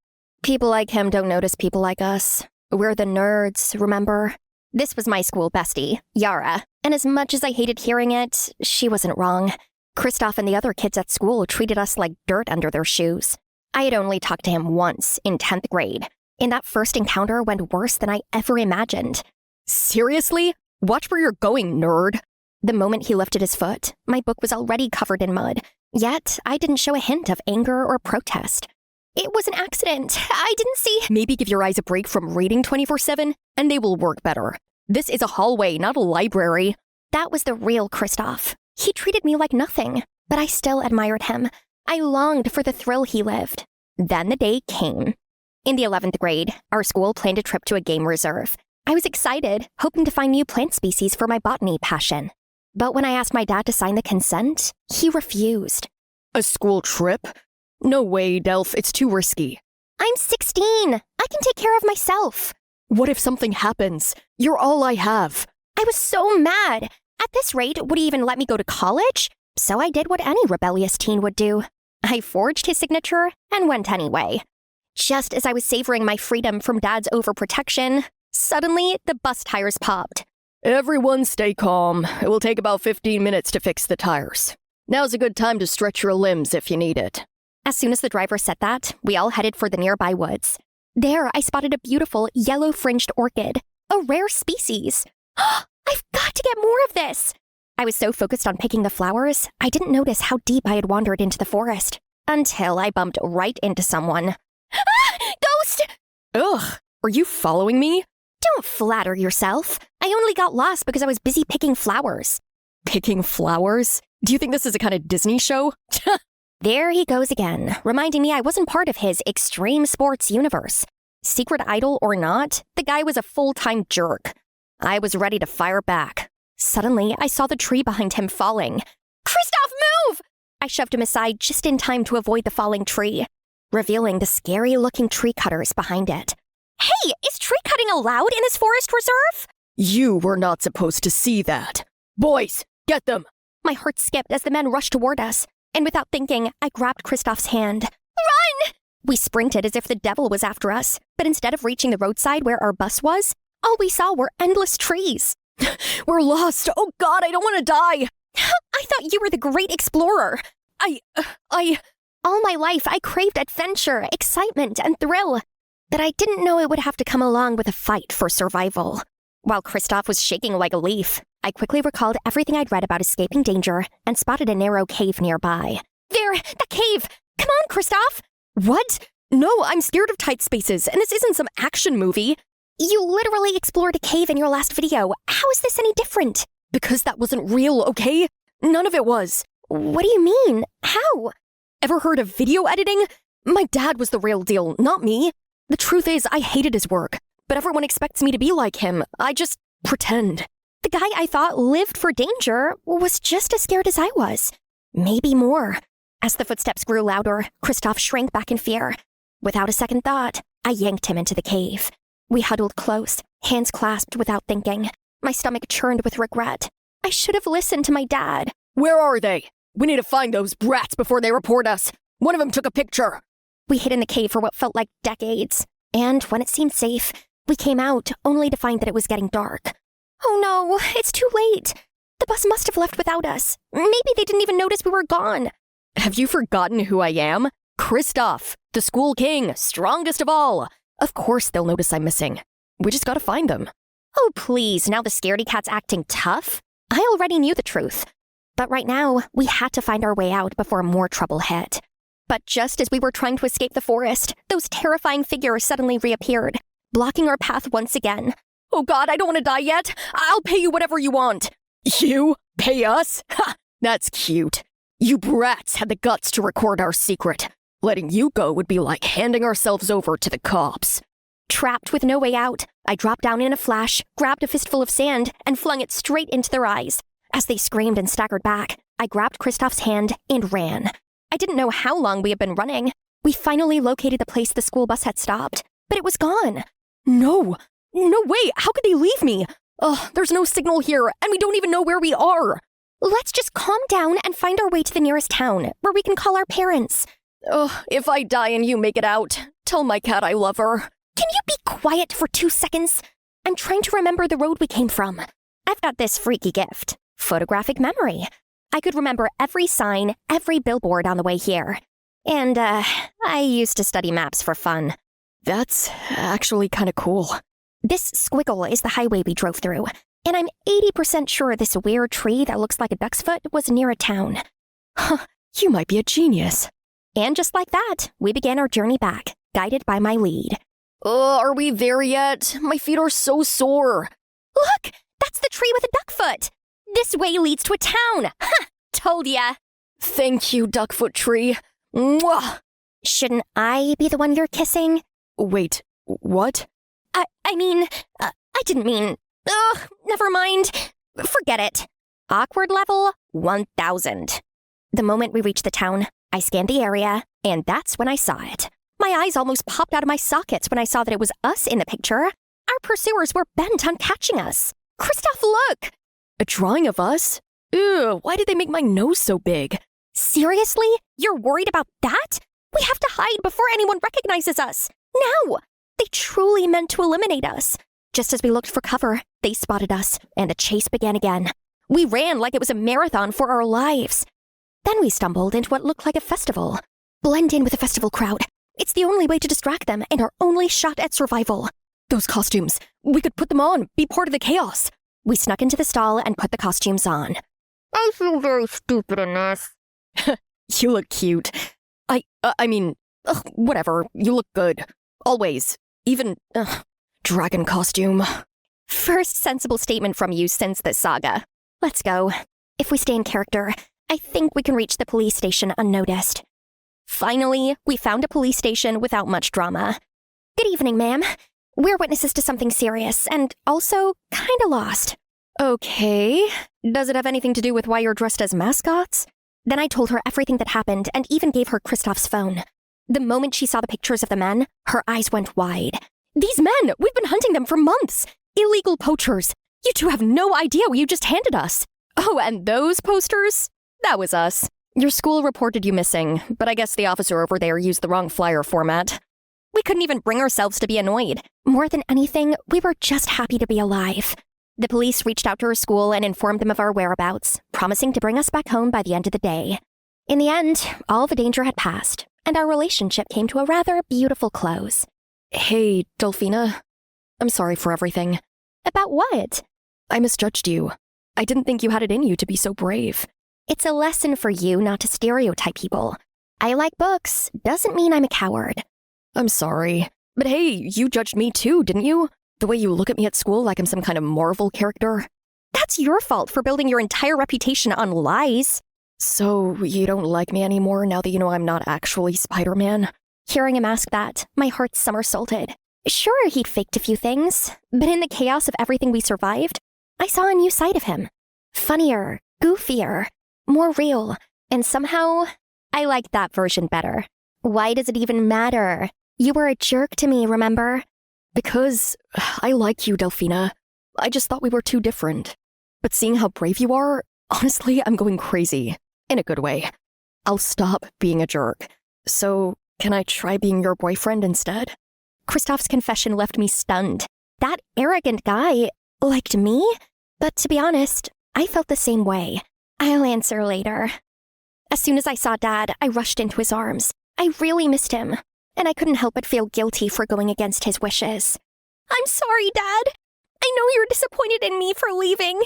People like him don't notice people like us. We're the nerds, remember? This was my school bestie, Yara, and as much as I hated hearing it, she wasn't wrong. Kristoff and the other kids at school treated us like dirt under their shoes. I had only talked to him once in 10th grade, and that first encounter went worse than I ever imagined. Seriously? Watch where you're going, nerd. The moment he lifted his foot, my book was already covered in mud, yet I didn't show a hint of anger or protest. It was an accident. I didn't see. Maybe give your eyes a break from reading 24/7, and they will work better. This is a hallway, not a library. That was the real Kristoff. He treated me like nothing, but I still admired him. I longed for the thrill he lived. Then the day came. In the 11th grade, our school planned a trip to a game reserve. I was excited, hoping to find new plant species for my botany passion. But when I asked my dad to sign the consent, he refused. A school trip? No way, Delph, it's too risky. I'm 16. I can take care of myself. What if something happens? You're all I have. I was so mad. At this rate, would he even let me go to college? So I did what any rebellious teen would do. I forged his signature and went anyway. Just as I was savoring my freedom from Dad's overprotection, suddenly the bus tires popped. Everyone stay calm. It will take about 15 minutes to fix the tires. Now's a good time to stretch your limbs if you need it. As soon as the driver said that, we all headed for the nearby woods. There, I spotted a beautiful yellow-fringed orchid, a rare species. I've got to get more of this! I was so focused on picking the flowers, I didn't notice how deep I had wandered into the forest, until I bumped right into someone. Ah! Ghost! Ugh, are you following me? Don't flatter yourself. I only got lost because I was busy picking flowers. Picking flowers? Do you think this is a kind of Disney show? There he goes again, reminding me I wasn't part of his extreme sports universe. Secret idol or not, the guy was a full-time jerk. I was ready to fire back. Suddenly, I saw the tree behind him falling. Kristoff, move! I shoved him aside just in time to avoid the falling tree, revealing the scary-looking tree cutters behind it. Hey, is tree cutting allowed in this forest reserve? You were not supposed to see that. Boys, get them! My heart skipped as the men rushed toward us, and without thinking, I grabbed Kristoff's hand. Run! We sprinted as if the devil was after us, but instead of reaching the roadside where our bus was, all we saw were endless trees. We're lost! Oh God, I don't want to die! I thought you were the great explorer. All my life, I craved adventure, excitement, and thrill. But I didn't know it would have to come along with a fight for survival. While Kristoff was shaking like a leaf, I quickly recalled everything I'd read about escaping danger and spotted a narrow cave nearby. There, that cave! Come on, Kristoff! What? No, I'm scared of tight spaces, and this isn't some action movie. You literally explored a cave in your last video. How is this any different? Because that wasn't real, okay? None of it was. What do you mean? How? Ever heard of video editing? My dad was the real deal, not me. The truth is, I hated his work, but everyone expects me to be like him. I just pretend. The guy I thought lived for danger was just as scared as I was. Maybe more. As the footsteps grew louder, Kristoff shrank back in fear. Without a second thought, I yanked him into the cave. We huddled close, hands clasped without thinking. My stomach churned with regret. I should have listened to my dad. Where are they? We need to find those brats before they report us. One of them took a picture. We hid in the cave for what felt like decades. And when it seemed safe, we came out only to find that it was getting dark. Oh no, it's too late. The bus must have left without us. Maybe they didn't even notice we were gone. Have you forgotten who I am? Kristoff, the school king, strongest of all. Of course they'll notice I'm missing. We just gotta find them. Oh please, now the scaredy cat's acting tough? I already knew the truth. But right now, we had to find our way out before more trouble hit. But just as we were trying to escape the forest, those terrifying figures suddenly reappeared, blocking our path once again. Oh God, I don't want to die yet. I'll pay you whatever you want. You? Pay us? Ha! That's cute. You brats had the guts to record our secret. Letting you go would be like handing ourselves over to the cops. Trapped with no way out, I dropped down in a flash, grabbed a fistful of sand, and flung it straight into their eyes. As they screamed and staggered back, I grabbed Kristoff's hand and ran. I didn't know how long we had been running. We finally located the place the school bus had stopped, but it was gone. No way, how could they leave me? There's no signal here, and we don't even know where we are. Let's just calm down and find our way to the nearest town, where we can call our parents. If I die and you make it out, tell my cat I love her. Can you be quiet for 2 seconds? I'm trying to remember the road we came from. I've got this freaky gift. Photographic memory. I could remember every sign, every billboard on the way here. And, I used to study maps for fun. That's actually kind of cool. This squiggle is the highway we drove through, and I'm 80% sure this weird tree that looks like a duck's foot was near a town. Huh, you might be a genius. And just like that, we began our journey back, guided by my lead. Are we there yet? My feet are so sore. Look! That's the tree with a duck foot! This way leads to a town! Ha! Told ya! Thank you, Duckfoot Tree. Mwah! Shouldn't I be the one you're kissing? Wait, what? I mean, I didn't mean... Ugh, never mind. Forget it. Awkward level 1000. The moment we reached the town, I scanned the area, and that's when I saw it. My eyes almost popped out of my sockets when I saw that it was us in the picture. Our pursuers were bent on catching us. Kristoff, look! A drawing of us? Ew, why did they make my nose so big? Seriously? You're worried about that? We have to hide before anyone recognizes us. Now! They truly meant to eliminate us. Just as we looked for cover, they spotted us, and the chase began again. We ran like it was a marathon for our lives. Then we stumbled into what looked like a festival. Blend in with the festival crowd. It's the only way to distract them and our only shot at survival. Those costumes. We could put them on, be part of the chaos. We snuck into the stall and put the costumes on. I feel very stupid in this. You look cute. I mean, whatever. You look good. Always. Even, dragon costume. First sensible statement from you since this saga. Let's go. If we stay in character, I think we can reach the police station unnoticed. Finally, we found a police station without much drama. Good evening, ma'am. We're witnesses to something serious, and also kinda lost. Okay. Does it have anything to do with why you're dressed as mascots? Then I told her everything that happened and even gave her Kristoff's phone. The moment she saw the pictures of the men, her eyes went wide. These men, we've been hunting them for months. Illegal poachers. You two have no idea what you just handed us. Oh, and those posters? That was us. Your school reported you missing, but I guess the officer over there used the wrong flyer format. We couldn't even bring ourselves to be annoyed. More than anything, we were just happy to be alive. The police reached out to our school and informed them of our whereabouts, promising to bring us back home by the end of the day. In the end, all the danger had passed, and our relationship came to a rather beautiful close. Hey, Delphina. I'm sorry for everything. About what? I misjudged you. I didn't think you had it in you to be so brave. It's a lesson for you not to stereotype people. I like books, doesn't mean I'm a coward. I'm sorry. But hey, you judged me too, didn't you? The way you look at me at school like I'm some kind of Marvel character. That's your fault for building your entire reputation on lies. So, you don't like me anymore now that you know I'm not actually Spider-Man? Hearing him ask that, my heart somersaulted. Sure, he'd faked a few things, but in the chaos of everything we survived, I saw a new side of him. Funnier, goofier, more real, and somehow, I liked that version better. Why does it even matter? You were a jerk to me, remember? Because I like you, Delphina. I just thought we were too different. But seeing how brave you are, honestly, I'm going crazy. In a good way. I'll stop being a jerk. So, can I try being your boyfriend instead? Kristoff's confession left me stunned. That arrogant guy liked me? But to be honest, I felt the same way. I'll answer later. As soon as I saw Dad, I rushed into his arms. I really missed him, and I couldn't help but feel guilty for going against his wishes. I'm sorry, Dad. I know you're disappointed in me for leaving.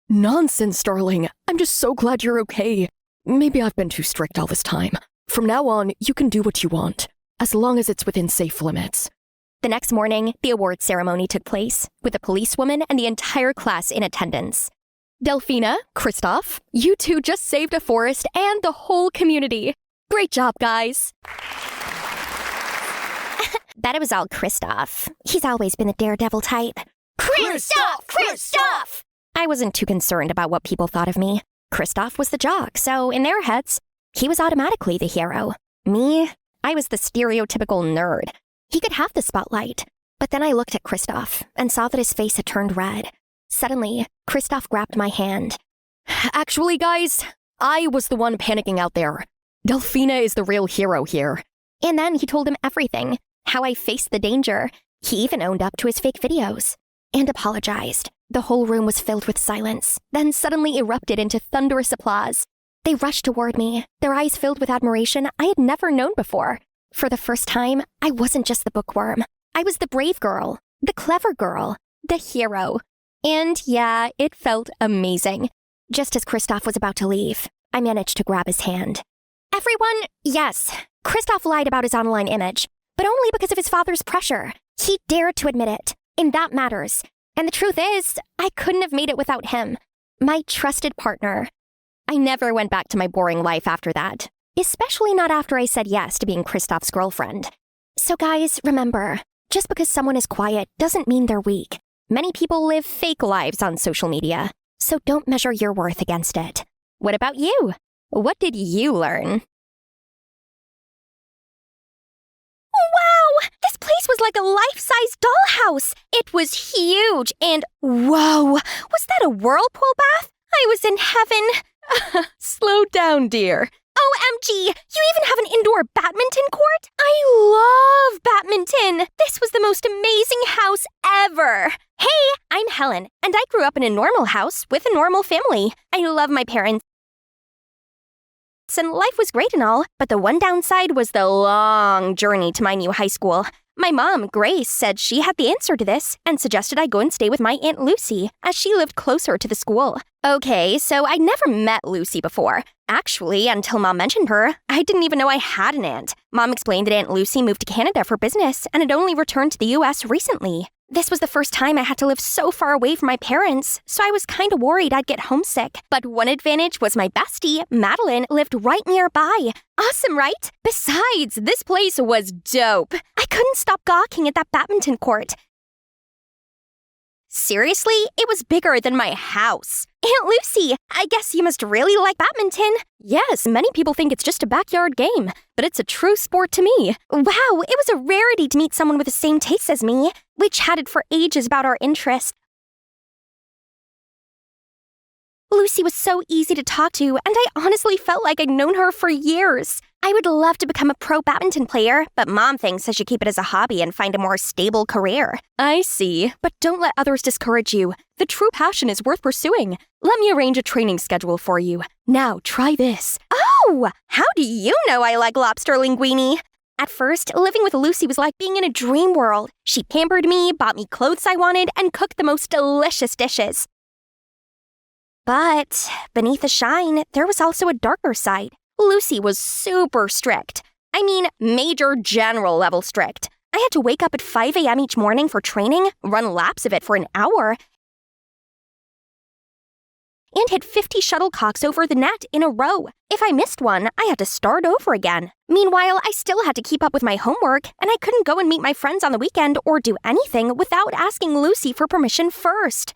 Nonsense, darling. I'm just so glad you're okay. Maybe I've been too strict all this time. From now on, you can do what you want, as long as it's within safe limits. The next morning, the award ceremony took place, with a policewoman and the entire class in attendance. Delphina, Kristoff, you two just saved a forest and the whole community. Great job, guys. Bet it was all Kristoff. He's always been the daredevil type. Kristoff! Kristoff! I wasn't too concerned about what people thought of me. Kristoff was the jock, so in their heads, he was automatically the hero. Me, I was the stereotypical nerd. He could have the spotlight. But then I looked at Kristoff and saw that his face had turned red. Suddenly, Kristoff grabbed my hand. Actually, guys, I was the one panicking out there. Delphina is the real hero here. And then he told him everything, how I faced the danger. He even owned up to his fake videos. And apologized. The whole room was filled with silence, then suddenly erupted into thunderous applause. They rushed toward me, their eyes filled with admiration I had never known before. For the first time, I wasn't just the bookworm. I was the brave girl, the clever girl, the hero. And yeah, it felt amazing. Just as Kristoff was about to leave, I managed to grab his hand. Everyone, yes, Kristoff lied about his online image, but only because of his father's pressure. He dared to admit it, and that matters. And the truth is, I couldn't have made it without him. My trusted partner. I never went back to my boring life after that. Especially not after I said yes to being Kristoff's girlfriend. So guys, remember, just because someone is quiet doesn't mean they're weak. Many people live fake lives on social media, so don't measure your worth against it. What about you? What did you learn? Wow! This place was like a life-size dollhouse! It was huge and whoa! Was that a whirlpool bath? I was in heaven. Slow down, dear. OMG! You even have an indoor badminton court? I love badminton! This was the most amazing house ever! Hey, I'm Helen, and I grew up in a normal house with a normal family. I love my parents, and life was great and all, but the one downside was the long journey to my new high school. My mom, Grace, said she had the answer to this and suggested I go and stay with my Aunt Lucy, as she lived closer to the school. Okay, so I'd never met Lucy before. Actually, until Mom mentioned her, I didn't even know I had an aunt. Mom explained that Aunt Lucy moved to Canada for business and had only returned to the US recently. This was the first time I had to live so far away from my parents, so I was kind of worried I'd get homesick. But one advantage was my bestie, Madeline, lived right nearby. Awesome, right? Besides, this place was dope. I couldn't stop gawking at that badminton court. Seriously, it was bigger than my house. Aunt Lucy, I guess you must really like badminton. Yes, many people think it's just a backyard game, but it's a true sport to me. Wow, it was a rarity to meet someone with the same tastes as me. We chatted for ages about our interests. Lucy was so easy to talk to, and I honestly felt like I'd known her for years. I would love to become a pro badminton player, but Mom thinks I should keep it as a hobby and find a more stable career. I see, but don't let others discourage you. The true passion is worth pursuing. Let me arrange a training schedule for you. Now, try this. Oh, how do you know I like lobster linguine? At first, living with Lucy was like being in a dream world. She pampered me, bought me clothes I wanted, and cooked the most delicious dishes. But beneath the shine, there was also a darker side. Lucy was super strict. I mean, major general level strict. I had to wake up at 5 a.m. each morning for training, run laps of it for an hour, and hit 50 shuttlecocks over the net in a row. If I missed one, I had to start over again. Meanwhile, I still had to keep up with my homework, and I couldn't go and meet my friends on the weekend or do anything without asking Lucy for permission first.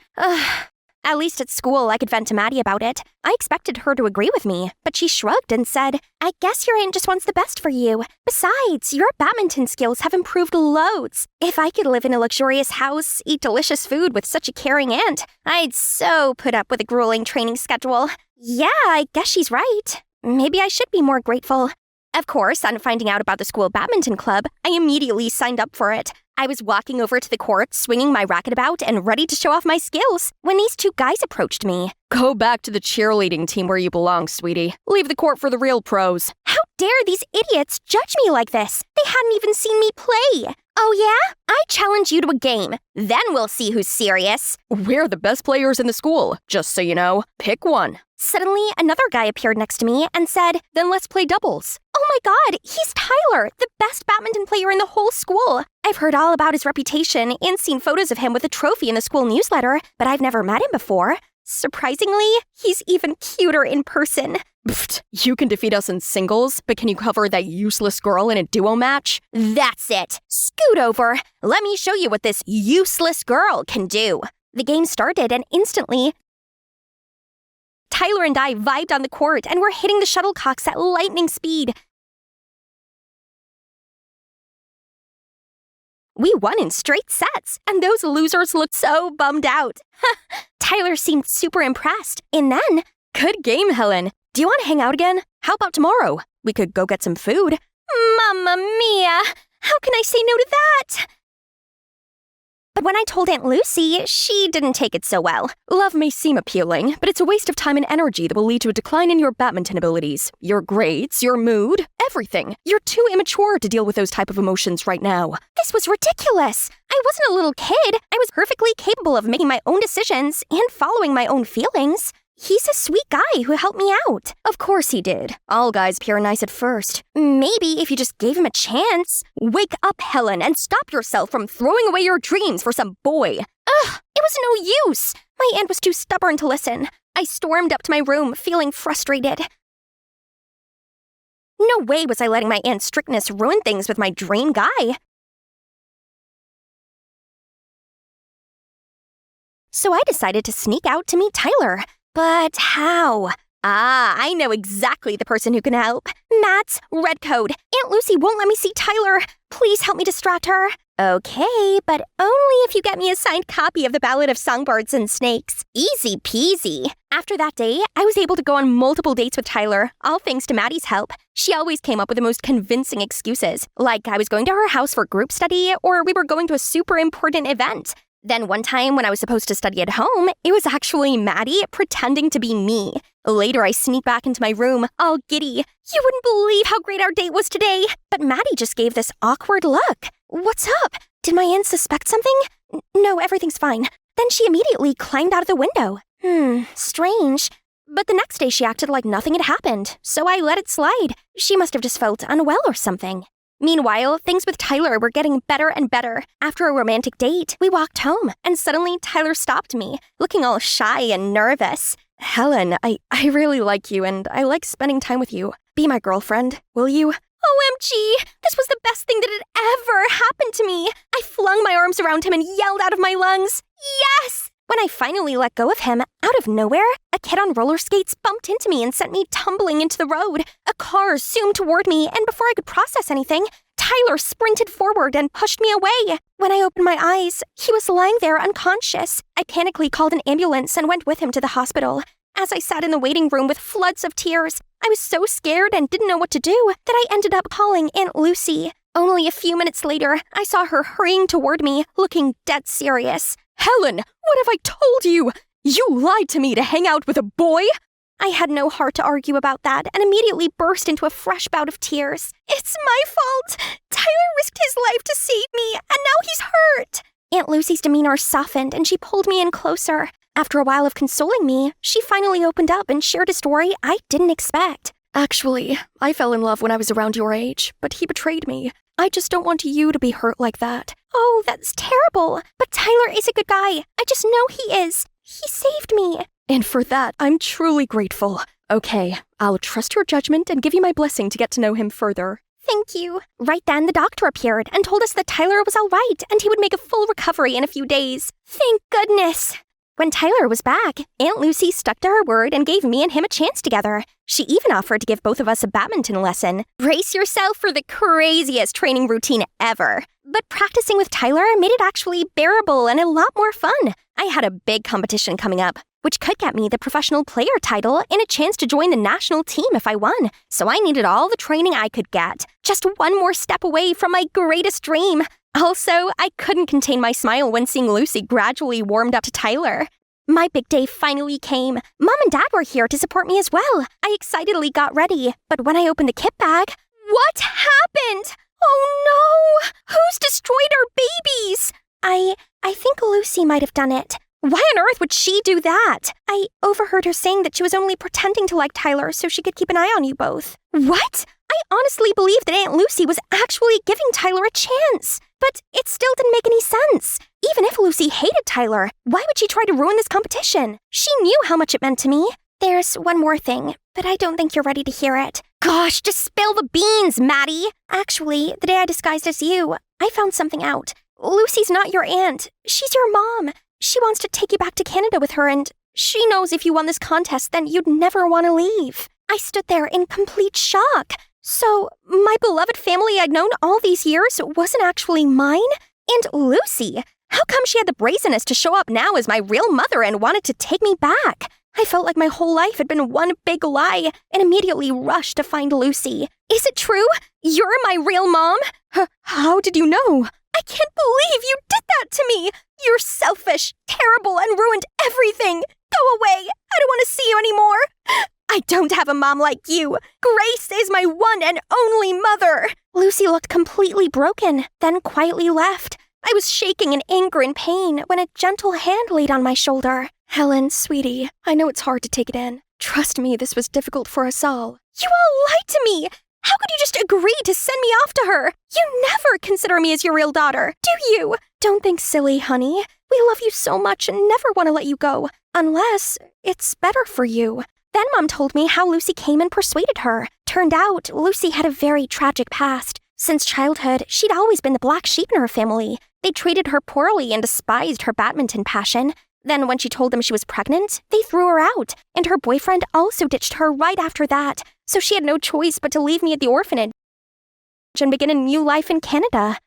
At least at school, I could vent to Maddie about it. I expected her to agree with me, but she shrugged and said, I guess your aunt just wants the best for you. Besides, your badminton skills have improved loads. If I could live in a luxurious house, eat delicious food with such a caring aunt, I'd so put up with a grueling training schedule. Yeah, I guess she's right. Maybe I should be more grateful. Of course, on finding out about the school badminton club, I immediately signed up for it. I was walking over to the court, swinging my racket about, and ready to show off my skills, when these two guys approached me. Go back to the cheerleading team where you belong, sweetie. Leave the court for the real pros. How dare these idiots judge me like this? They hadn't even seen me play. Oh yeah? I challenge you to a game. Then we'll see who's serious. We're the best players in the school, just so you know. Pick one. Suddenly, another guy appeared next to me and said, then let's play doubles. Oh my god, he's Tyler, the best badminton player in the whole school. I've heard all about his reputation and seen photos of him with a trophy in the school newsletter, but I've never met him before. Surprisingly, he's even cuter in person. Pfft, you can defeat us in singles, but can you cover that useless girl in a duo match? That's it. Scoot over. Let me show you what this useless girl can do. The game started and instantly, Tyler and I vibed on the court and were hitting the shuttlecocks at lightning speed. We won in straight sets, and those losers looked so bummed out. Tyler seemed super impressed, and then, good game, Helen. Do you want to hang out again? How about tomorrow? We could go get some food. Mamma mia! How can I say no to that? But when I told Aunt Lucy, she didn't take it so well. Love may seem appealing, but it's a waste of time and energy that will lead to a decline in your badminton abilities, your grades, your mood, everything. You're too immature to deal with those type of emotions right now. This was ridiculous. I wasn't a little kid. I was perfectly capable of making my own decisions and following my own feelings. He's a sweet guy who helped me out. Of course he did. All guys appear nice at first. Maybe if you just gave him a chance. Wake up, Helen, and stop yourself from throwing away your dreams for some boy. Ugh, it was no use. My aunt was too stubborn to listen. I stormed up to my room, feeling frustrated. No way was I letting my aunt's strictness ruin things with my dream guy. So I decided to sneak out to meet Tyler. But how? I know exactly the person who can help. Matt's red code. Aunt Lucy won't let me see Tyler. Please help me distract her. Okay, but only if you get me a signed copy of the Ballad of Songbirds and Snakes. Easy peasy. After that day, I was able to go on multiple dates with Tyler, all thanks to Maddie's help. She always came up with the most convincing excuses, like I was going to her house for group study or we were going to a super important event. Then one time when I was supposed to study at home, it was actually Maddie pretending to be me. Later, I sneaked back into my room, all giddy. You wouldn't believe how great our date was today. But Maddie just gave this awkward look. What's up? Did my aunt suspect something? No, everything's fine. Then she immediately climbed out of the window. Strange. But the next day she acted like nothing had happened, so I let it slide. She must have just felt unwell or something. Meanwhile, things with Tyler were getting better and better. After a romantic date, we walked home, and suddenly Tyler stopped me, looking all shy and nervous. Helen, I really like you, and I like spending time with you. Be my girlfriend, will you? OMG! This was the best thing that had ever happened to me! I flung my arms around him and yelled out of my lungs, yes! When I finally let go of him, out of nowhere, a kid on roller skates bumped into me and sent me tumbling into the road. A car zoomed toward me, and before I could process anything, Tyler sprinted forward and pushed me away. When I opened my eyes, he was lying there unconscious. I panically called an ambulance and went with him to the hospital. As I sat in the waiting room with floods of tears, I was so scared and didn't know what to do that I ended up calling Aunt Lucy. Only a few minutes later, I saw her hurrying toward me, looking dead serious. Helen, what have I told you? You lied to me to hang out with a boy? I had no heart to argue about that and immediately burst into a fresh bout of tears. It's my fault. Tyler risked his life to save me, and now he's hurt. Aunt Lucy's demeanor softened, and she pulled me in closer. After a while of consoling me, she finally opened up and shared a story I didn't expect. Actually, I fell in love when I was around your age, but he betrayed me. I just don't want you to be hurt like that. Oh, that's terrible. But Tyler is a good guy. I just know he is. He saved me. And for that, I'm truly grateful. Okay, I'll trust your judgment and give you my blessing to get to know him further. Thank you. Right then, the doctor appeared and told us that Tyler was all right and he would make a full recovery in a few days. Thank goodness. When Tyler was back, Aunt Lucy stuck to her word and gave me and him a chance together. She even offered to give both of us a badminton lesson. Brace yourself for the craziest training routine ever. But practicing with Tyler made it actually bearable and a lot more fun. I had a big competition coming up, which could get me the professional player title and a chance to join the national team if I won. So I needed all the training I could get. Just one more step away from my greatest dream. Also, I couldn't contain my smile when seeing Lucy gradually warmed up to Tyler. My big day finally came. Mom and Dad were here to support me as well. I excitedly got ready, but when I opened the kit bag, what happened? Oh no! Who's destroyed our babies? I think Lucy might have done it. Why on earth would she do that? I overheard her saying that she was only pretending to like Tyler so she could keep an eye on you both. What? I honestly believed that Aunt Lucy was actually giving Tyler a chance. But it still didn't make any sense. Even if Lucy hated Tyler, why would she try to ruin this competition? She knew how much it meant to me. There's one more thing, but I don't think you're ready to hear it. Gosh, just spill the beans, Maddie. Actually, the day I disguised as you, I found something out. Lucy's not your aunt. She's your mom. She wants to take you back to Canada with her, and she knows if you won this contest, then you'd never want to leave. I stood there in complete shock. So, my beloved family I'd known all these years wasn't actually mine? And Lucy, how come she had the brazenness to show up now as my real mother and wanted to take me back? I felt like my whole life had been one big lie and immediately rushed to find Lucy. Is it true? You're my real mom? How did you know? I can't believe you did that to me! You're selfish, terrible, and ruined everything! Go away! I don't want to see you anymore! I don't have a mom like you! Grace is my one and only mother! Lucy looked completely broken, then quietly left. I was shaking in anger and pain when a gentle hand laid on my shoulder. Helen, sweetie, I know it's hard to take it in. Trust me, this was difficult for us all. You all lied to me! How could you just agree to send me off to her? You never consider me as your real daughter, do you? Don't think silly, honey. We love you so much and never want to let you go, unless it's better for you. Then Mom told me how Lucy came and persuaded her. Turned out, Lucy had a very tragic past. Since childhood, she'd always been the black sheep in her family. They treated her poorly and despised her badminton passion. Then when she told them she was pregnant, they threw her out, and her boyfriend also ditched her right after that. So she had no choice but to leave me at the orphanage and begin a new life in Canada.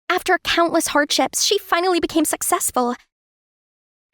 After countless hardships, she finally became successful,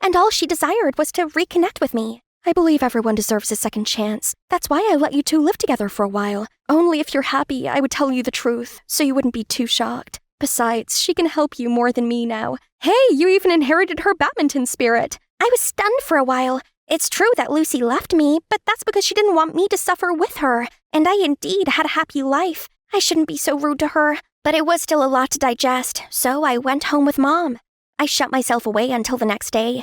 and all she desired was to reconnect with me. I believe everyone deserves a second chance. That's why I let you two live together for a while. Only if you're happy, I would tell you the truth, so you wouldn't be too shocked. Besides, she can help you more than me now. Hey, you even inherited her badminton spirit. I was stunned for a while. It's true that Lucy left me, but that's because she didn't want me to suffer with her. And I indeed had a happy life. I shouldn't be so rude to her. But it was still a lot to digest, so I went home with Mom. I shut myself away until the next day.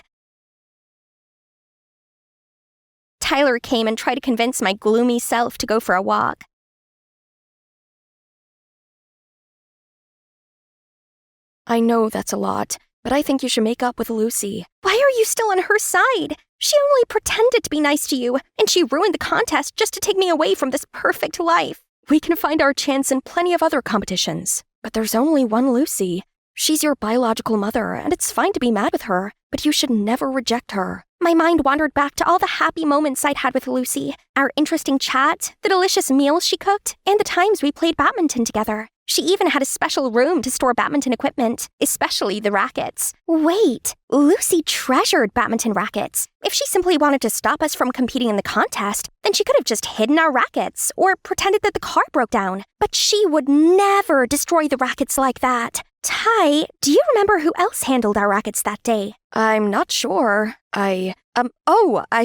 Tyler came and tried to convince my gloomy self to go for a walk. I know that's a lot, but I think you should make up with Lucy. Why are you still on her side? She only pretended to be nice to you, and she ruined the contest just to take me away from this perfect life. We can find our chance in plenty of other competitions. But there's only one Lucy. She's your biological mother, and it's fine to be mad with her, but you should never reject her. My mind wandered back to all the happy moments I'd had with Lucy, our interesting chat, the delicious meals she cooked, and the times we played badminton together. She even had a special room to store badminton equipment, especially the rackets. Wait, Lucy treasured badminton rackets. If she simply wanted to stop us from competing in the contest, then she could have just hidden our rackets or pretended that the car broke down. But she would never destroy the rackets like that. Ty, do you remember who else handled our rackets that day? I'm not sure. I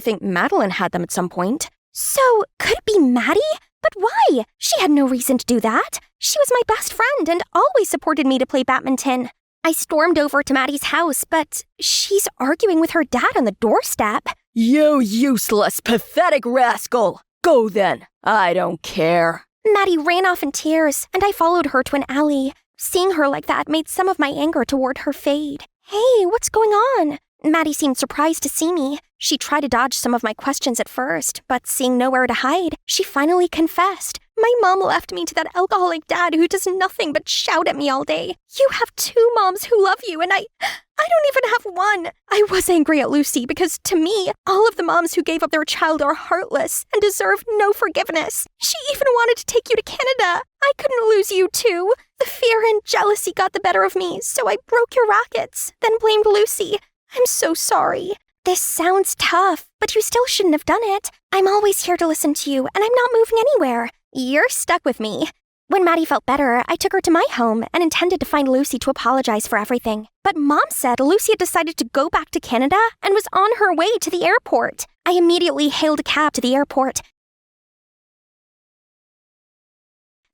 think Madeline had them at some point. So, could it be Maddie? But why? She had no reason to do that. She was my best friend and always supported me to play badminton. I stormed over to Maddie's house, but she's arguing with her dad on the doorstep. You useless, pathetic rascal! Go then. I don't care. Maddie ran off in tears, and I followed her to an alley. Seeing her like that made some of my anger toward her fade. Hey, what's going on? Maddie seemed surprised to see me. She tried to dodge some of my questions at first, but seeing nowhere to hide, she finally confessed. My mom left me to that alcoholic dad who does nothing but shout at me all day. You have 2 moms who love you, and I don't even have one. I was angry at Lucy because, to me, all of the moms who gave up their child are heartless and deserve no forgiveness. She even wanted to take you to Canada. I couldn't lose you too. The fear and jealousy got the better of me, so I broke your rackets, then blamed Lucy. I'm so sorry. This sounds tough, but you still shouldn't have done it. I'm always here to listen to you, and I'm not moving anywhere. You're stuck with me. When Maddie felt better, I took her to my home and intended to find Lucy to apologize for everything. But Mom said Lucy had decided to go back to Canada and was on her way to the airport. I immediately hailed a cab to the airport,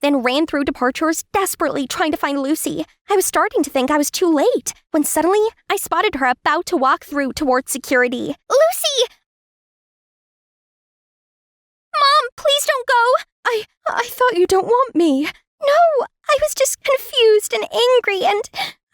then ran through departures desperately trying to find Lucy. I was starting to think I was too late, when suddenly I spotted her about to walk through towards security. Lucy! Mom, please don't go! I thought you don't want me. No, I was just confused and angry, and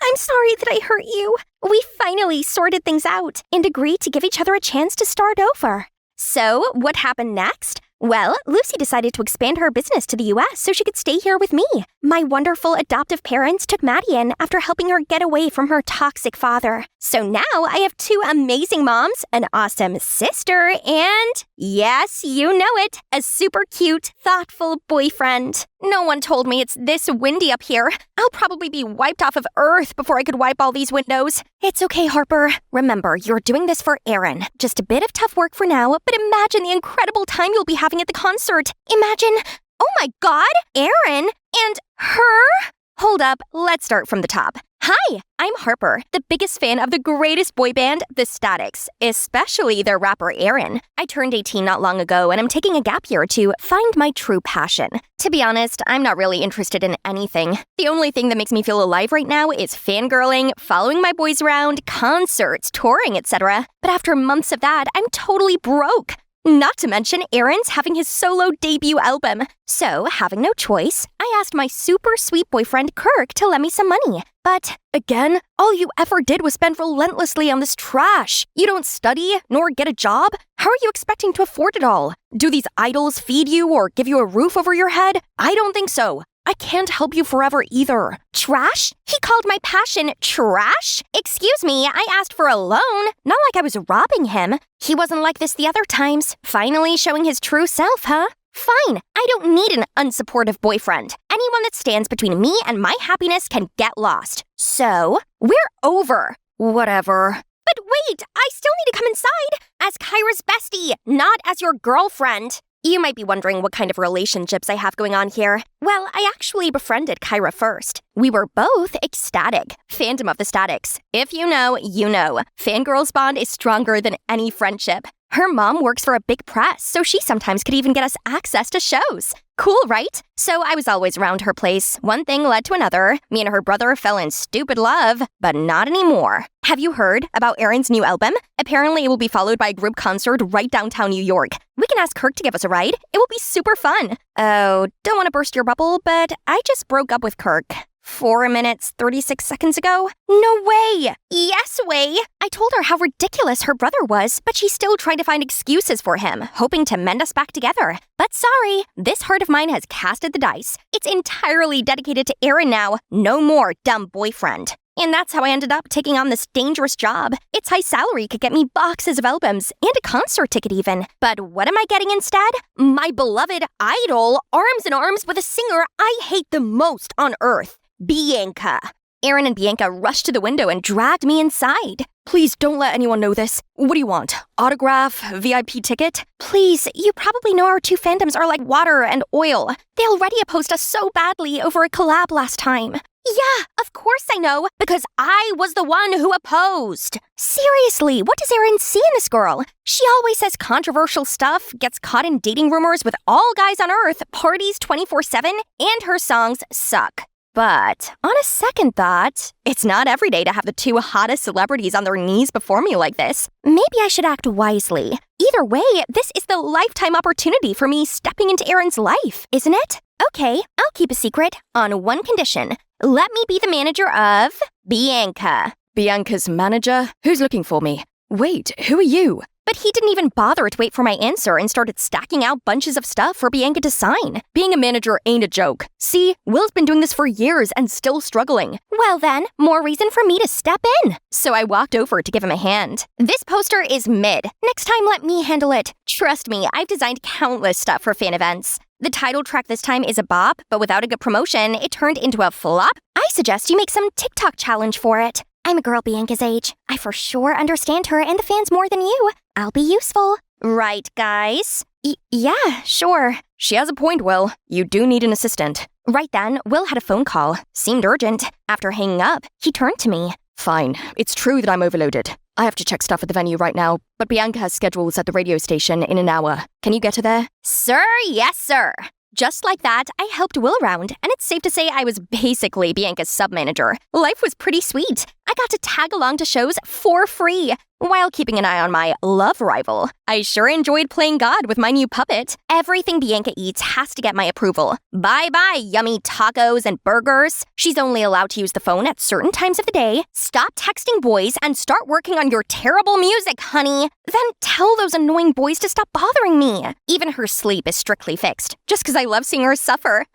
I'm sorry that I hurt you. We finally sorted things out and agreed to give each other a chance to start over. So, what happened next? Well, Lucy decided to expand her business to the US so she could stay here with me. My wonderful adoptive parents took Maddie in after helping her get away from her toxic father. So now I have 2 amazing moms, an awesome sister, and, yes, you know it, a super cute, thoughtful boyfriend. No one told me it's this windy up here. I'll probably be wiped off of Earth before I could wipe all these windows. It's okay, Harper. Remember, you're doing this for Aaron. Just a bit of tough work for now, but imagine the incredible time you'll be having at the concert. Imagine, oh my God, Aaron and her? Hold up, let's start from the top. Hi, I'm Harper, the biggest fan of the greatest boy band, The Statics, especially their rapper Aaron. I turned 18 not long ago and I'm taking a gap year to find my true passion. To be honest, I'm not really interested in anything. The only thing that makes me feel alive right now is fangirling, following my boys around, concerts, touring, etc. But after months of that, I'm totally broke. Not to mention, Aaron's having his solo debut album. So, having no choice, I asked my super sweet boyfriend Kirk to lend me some money. But, again, all you ever did was spend relentlessly on this trash. You don't study, nor get a job. How are you expecting to afford it all? Do these idols feed you or give you a roof over your head? I don't think so. I can't help you forever either. Trash? He called my passion trash? Excuse me, I asked for a loan, not like I was robbing him. He wasn't like this the other times. Finally showing his true self, huh? Fine, I don't need an unsupportive boyfriend. Anyone that stands between me and my happiness can get lost. So, we're over. Whatever. But wait, I still need to come inside as Kyra's bestie, not as your girlfriend. You might be wondering what kind of relationships I have going on here. Well, I actually befriended Kyra first. We were both ecstatic. Fandom of the Statics. If you know, you know. Fangirls bond is stronger than any friendship. Her mom works for a big press, so she sometimes could even get us access to shows. Cool, right? So I was always around her place. One thing led to another. Me and her brother fell in stupid love, but not anymore. Have you heard about Aaron's new album? Apparently it will be followed by a group concert right downtown New York. We can ask Kirk to give us a ride. It will be super fun. Oh, don't want to burst your bubble, but I just broke up with Kirk. 4 minutes, 36 seconds ago? No way! Yes way! I told her how ridiculous her brother was, but she still tried to find excuses for him, hoping to mend us back together. But sorry, this heart of mine has casted the dice. It's entirely dedicated to Aaron now. No more dumb boyfriend. And that's how I ended up taking on this dangerous job. Its high salary could get me boxes of albums and a concert ticket even. But what am I getting instead? My beloved idol, arms in arms with a singer I hate the most on earth, Bianca. Aaron and Bianca rushed to the window and dragged me inside. Please don't let anyone know this. What do you want? Autograph? VIP ticket? Please, you probably know our two fandoms are like water and oil. They already opposed us so badly over a collab last time. Yeah, of course I know, because I was the one who opposed. Seriously, what does Aaron see in this girl? She always says controversial stuff, gets caught in dating rumors with all guys on Earth, parties 24/7, and her songs suck. But on a second thought, it's not every day to have the two hottest celebrities on their knees before me like this. Maybe I should act wisely. Either way, this is the lifetime opportunity for me stepping into Aaron's life, isn't it? Okay, I'll keep a secret on one condition. Let me be the manager of Bianca. Bianca's manager? Who's looking for me? Wait, who are you? But he didn't even bother to wait for my answer and started stacking out bunches of stuff for Bianca to sign. Being a manager ain't a joke. See, Will's been doing this for years and still struggling. Well then, more reason for me to step in. So I walked over to give him a hand. This poster is mid. Next time, let me handle it. Trust me, I've designed countless stuff for fan events. The title track this time is a bop, but without a good promotion, it turned into a flop. I suggest you make some TikTok challenge for it. I'm a girl Bianca's age. I for sure understand her and the fans more than you. I'll be useful. Right, guys? Yeah, sure. She has a point, Will. You do need an assistant. Right then, Will had a phone call. Seemed urgent. After hanging up, he turned to me. Fine. It's true that I'm overloaded. I have to check stuff at the venue right now, but Bianca has schedules at the radio station in an hour. Can you get her there? Sir, yes, sir. Just like that, I helped Will around, and it's safe to say I was basically Bianca's sub-manager. Life was pretty sweet. I got to tag along to shows for free, while keeping an eye on my love rival. I sure enjoyed playing God with my new puppet. Everything Bianca eats has to get my approval. Bye-bye, yummy tacos and burgers. She's only allowed to use the phone at certain times of the day. Stop texting boys and start working on your terrible music, honey. Then tell those annoying boys to stop bothering me. Even her sleep is strictly fixed, just because I love seeing her suffer.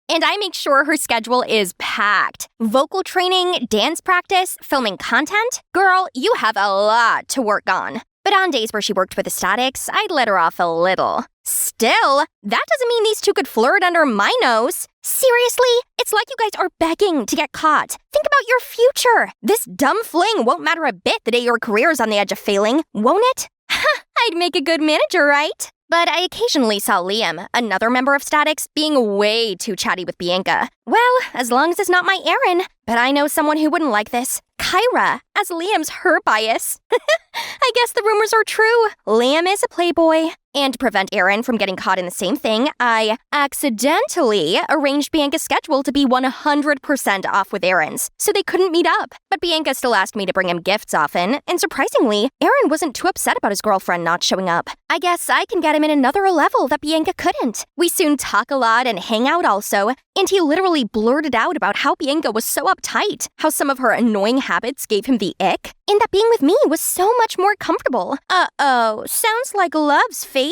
And I make sure her schedule is packed. Vocal training, dance practice, filming content. Girl, you have a lot to work on. But on days where she worked with the statics, I'd let her off a little. Still, that doesn't mean these two could flirt under my nose. Seriously? It's like you guys are begging to get caught. Think about your future. This dumb fling won't matter a bit the day your career's on the edge of failing, won't it? I'd make a good manager, right? But I occasionally saw Liam, another member of Statics, being way too chatty with Bianca. Well, as long as it's not my Aaron. But I know someone who wouldn't like this. Kyra, as Liam's her bias. I guess the rumors are true. Liam is a playboy. And to prevent Aaron from getting caught in the same thing, I accidentally arranged Bianca's schedule to be 100% off with Aaron's, so they couldn't meet up. But Bianca still asked me to bring him gifts often, and surprisingly, Aaron wasn't too upset about his girlfriend not showing up. I guess I can get him in another level that Bianca couldn't. We soon talk a lot and hang out also, and he literally blurted out about how Bianca was so uptight, how some of her annoying habits gave him the ick, and that being with me was so much more comfortable. Uh-oh, sounds like love's fading.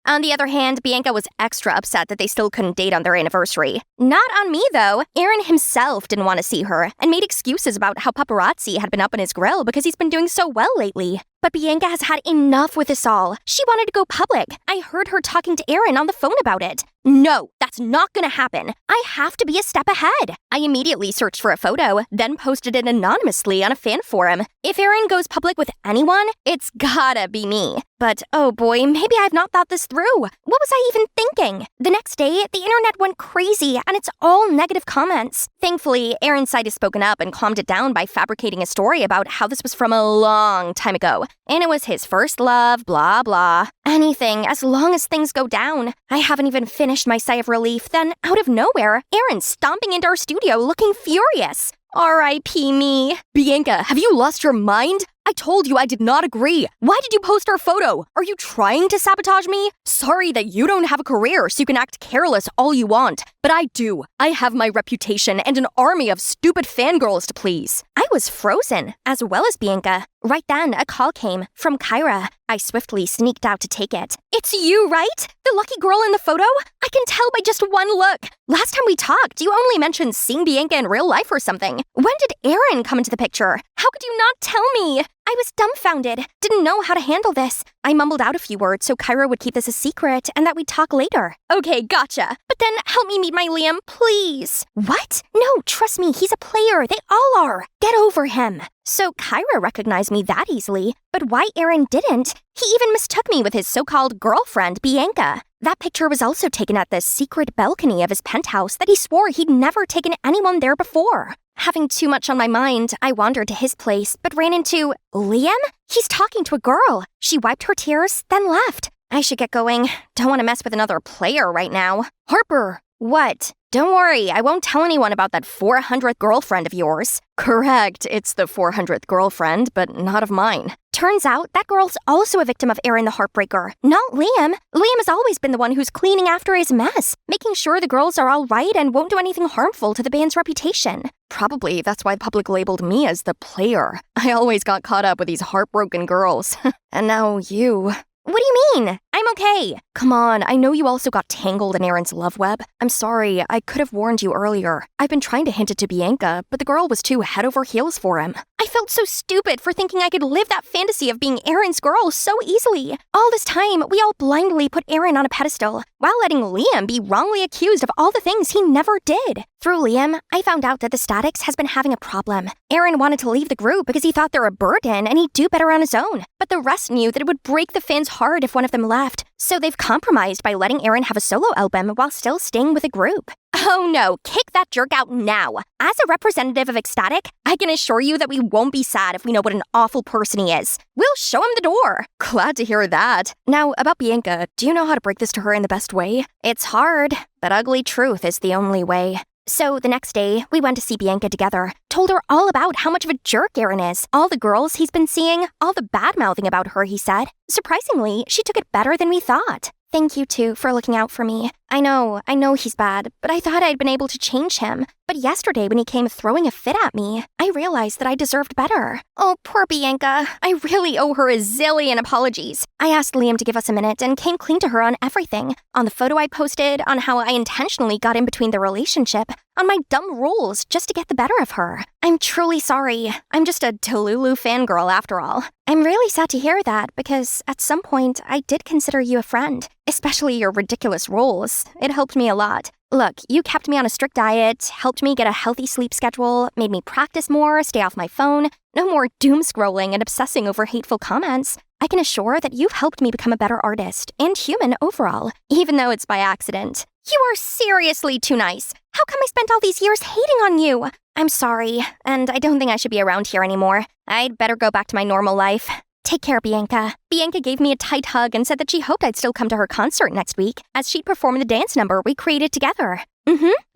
On the other hand, Bianca was extra upset that they still couldn't date on their anniversary. Not on me, though. Aaron himself didn't want to see her and made excuses about how paparazzi had been up on his grill because he's been doing so well lately. But Bianca has had enough with this all. She wanted to go public. I heard her talking to Aaron on the phone about it. No, that's not gonna happen. I have to be a step ahead. I immediately searched for a photo, then posted it anonymously on a fan forum. If Aaron goes public with anyone, it's gotta be me. But oh boy, maybe I've not thought this through. What was I even thinking? The next day, the internet went crazy and it's all negative comments. Thankfully, Aaron's side has spoken up and calmed it down by fabricating a story about how this was from a long time ago. And it was his first love, blah, blah. Anything, as long as things go down. I haven't even finished my sigh of relief, then out of nowhere, Aaron's stomping into our studio looking furious. R.I.P. me. Bianca, have you lost your mind? I told you I did not agree. Why did you post our photo? Are you trying to sabotage me? Sorry that you don't have a career so you can act careless all you want. But I do. I have my reputation and an army of stupid fangirls to please. I was frozen, as well as Bianca. Right then, a call came from Kyra. I swiftly sneaked out to take it. It's you, right? The lucky girl in the photo? I can tell by just one look. Last time we talked, you only mentioned seeing Bianca in real life or something. When did Aaron come into the picture? How could you not tell me? I was dumbfounded. Didn't know how to handle this. I mumbled out a few words so Kyra would keep this a secret and that we'd talk later. Okay, gotcha. But then help me meet my Liam, please. What? No, trust me, he's a player. They all are. Get over him. So Kyra recognized me that easily, but why Aaron didn't? He even mistook me with his so-called girlfriend, Bianca. That picture was also taken at the secret balcony of his penthouse that he swore he'd never taken anyone there before. Having too much on my mind, I wandered to his place, but ran into Liam? He's talking to a girl. She wiped her tears, then left. I should get going. Don't want to mess with another player right now. Harper. What? Don't worry, I won't tell anyone about that 400th girlfriend of yours. Correct, it's the 400th girlfriend, but not of mine. Turns out that girl's also a victim of Aaron the Heartbreaker, not Liam. Liam has always been the one who's cleaning after his mess, making sure the girls are all right and won't do anything harmful to the band's reputation. Probably that's why the public labeled me as the player. I always got caught up with these heartbroken girls. And now you... What do you mean? I'm okay. Come on, I know you also got tangled in Aaron's love web. I'm sorry, I could have warned you earlier. I've been trying to hint it to Bianca, but the girl was too head over heels for him. I felt so stupid for thinking I could live that fantasy of being Aaron's girl so easily. All this time, we all blindly put Aaron on a pedestal, while letting Liam be wrongly accused of all the things he never did. Through Liam, I found out that the Statics has been having a problem. Aaron wanted to leave the group because he thought they're a burden and he'd do better on his own. But the rest knew that it would break the fans' heart if one of them left. So they've compromised by letting Aaron have a solo album while still staying with the group. Oh no, kick that jerk out now. As a representative of Ecstatic, I can assure you that we won't be sad if we know what an awful person he is. We'll show him the door. Glad to hear that. Now, about Bianca, do you know how to break this to her in the best way? It's hard, but ugly truth is the only way. So the next day, we went to see Bianca together, told her all about how much of a jerk Aaron is, all the girls he's been seeing, all the bad-mouthing about her, he said. Surprisingly, she took it better than we thought. Thank you, too, for looking out for me. I know he's bad, but I thought I'd been able to change him. But yesterday when he came throwing a fit at me, I realized that I deserved better. Oh, poor Bianca. I really owe her a zillion apologies. I asked Liam to give us a minute and came clean to her on everything. On the photo I posted, on how I intentionally got in between the relationship, on my dumb rules just to get the better of her. I'm truly sorry. I'm just a Delulu fangirl after all. I'm really sad to hear that because at some point I did consider you a friend, especially your ridiculous rules. It helped me a lot. Look, you kept me on a strict diet, helped me get a healthy sleep schedule, made me practice more, stay off my phone, no more doom scrolling and obsessing over hateful comments. I can assure that you've helped me become a better artist and human overall, even though it's by accident. You are seriously too nice. How come I spent all these years hating on you? I'm sorry, and I don't think I should be around here anymore. I'd better go back to my normal life. Take care, Bianca. Bianca gave me a tight hug and said that she hoped I'd still come to her concert next week, as she'd perform the dance number we created together.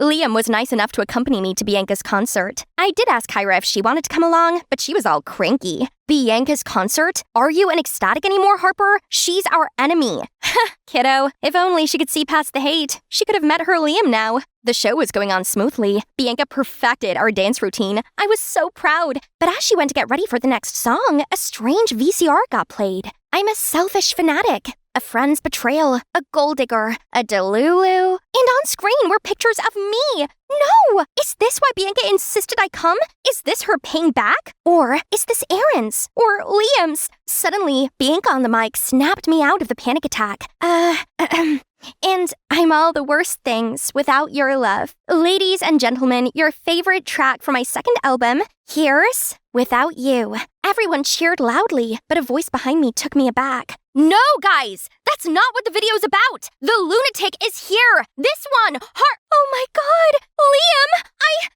Liam was nice enough to accompany me to Bianca's concert. I did ask Kyra if she wanted to come along, but she was all cranky. Bianca's concert? Are you an Ecstatic anymore, Harper? She's our enemy. Kiddo, if only she could see past the hate. She could have met her Liam now. The show was going on smoothly. Bianca perfected our dance routine. I was so proud. But as she went to get ready for the next song, a strange VCR got played. I'm a selfish fanatic, a friend's betrayal, a gold digger, a Delulu, and on screen were pictures of me. No! Is this why Bianca insisted I come? Is this her paying back? Or is this Aaron's? Or Liam's? Suddenly, Bianca on the mic snapped me out of the panic attack. And I'm all the worst things without your love. Ladies and gentlemen, your favorite track from my second album, here's Without You. Everyone cheered loudly, but a voice behind me took me aback. No, guys! That's not what the video's about! The lunatic is here! This one! Oh my god! Liam!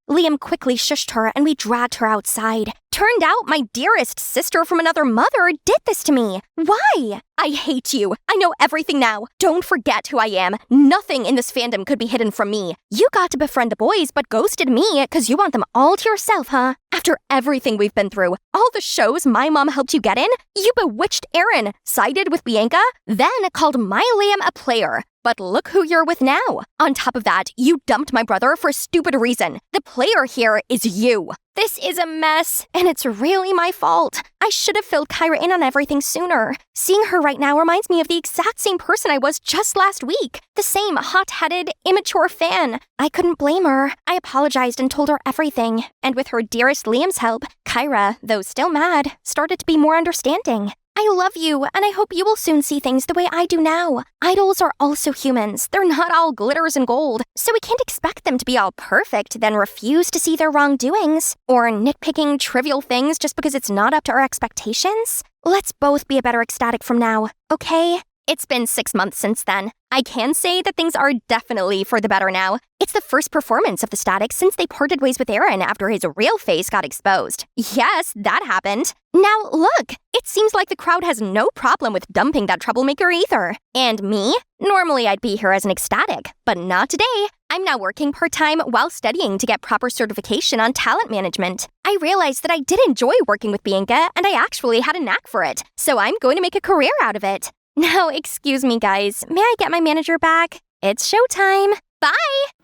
Liam quickly shushed her and we dragged her outside. Turned out my dearest sister from another mother did this to me. Why? I hate you. I know everything now. Don't forget who I am. Nothing in this fandom could be hidden from me. You got to befriend the boys but ghosted me because you want them all to yourself, huh? After everything we've been through, all the shows my mom helped you get in, you bewitched Aaron, sided with Bianca, then called my Liam a player. But look who you're with now. On top of that, you dumped my brother for a stupid reason. The player here is you. This is a mess, and it's really my fault. I should have filled Kyra in on everything sooner. Seeing her right now reminds me of the exact same person I was just last week. The same hot-headed, immature fan. I couldn't blame her. I apologized and told her everything. And with her dearest Liam's help, Kyra, though still mad, started to be more understanding. I love you, and I hope you will soon see things the way I do now. Idols are also humans. They're not all glitters and gold, so we can't expect them to be all perfect, then refuse to see their wrongdoings, or nitpicking trivial things just because it's not up to our expectations. Let's both be a better ecstatic from now, okay? It's been 6 months since then. I can say that things are definitely for the better now. It's the first performance of the Static since they parted ways with Aaron after his real face got exposed. Yes, that happened. Now look, it seems like the crowd has no problem with dumping that troublemaker either. And me? Normally I'd be here as an ecstatic, but not today. I'm now working part-time while studying to get proper certification on talent management. I realized that I did enjoy working with Bianca and I actually had a knack for it, so I'm going to make a career out of it. Now, excuse me, guys. May I get my manager back? It's showtime. Bye!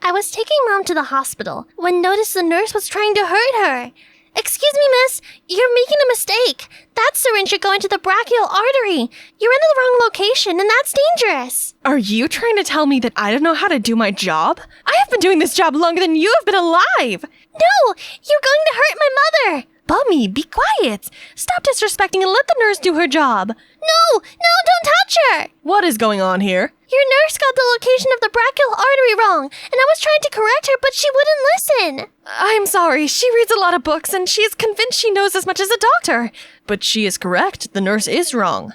I was taking Mom to the hospital when noticed the nurse was trying to hurt her. Excuse me, miss. You're making a mistake. That syringe should go into the brachial artery. You're in the wrong location, and that's dangerous. Are you trying to tell me that I don't know how to do my job? I have been doing this job longer than you have been alive! No! You're going to hurt my mother! Bummy, be quiet! Stop disrespecting and let the nurse do her job! No, don't touch her! What is going on here? Your nurse got the location of the brachial artery wrong, and I was trying to correct her, but she wouldn't listen. I'm sorry, she reads a lot of books and she is convinced she knows as much as a doctor. But she is correct, the nurse is wrong.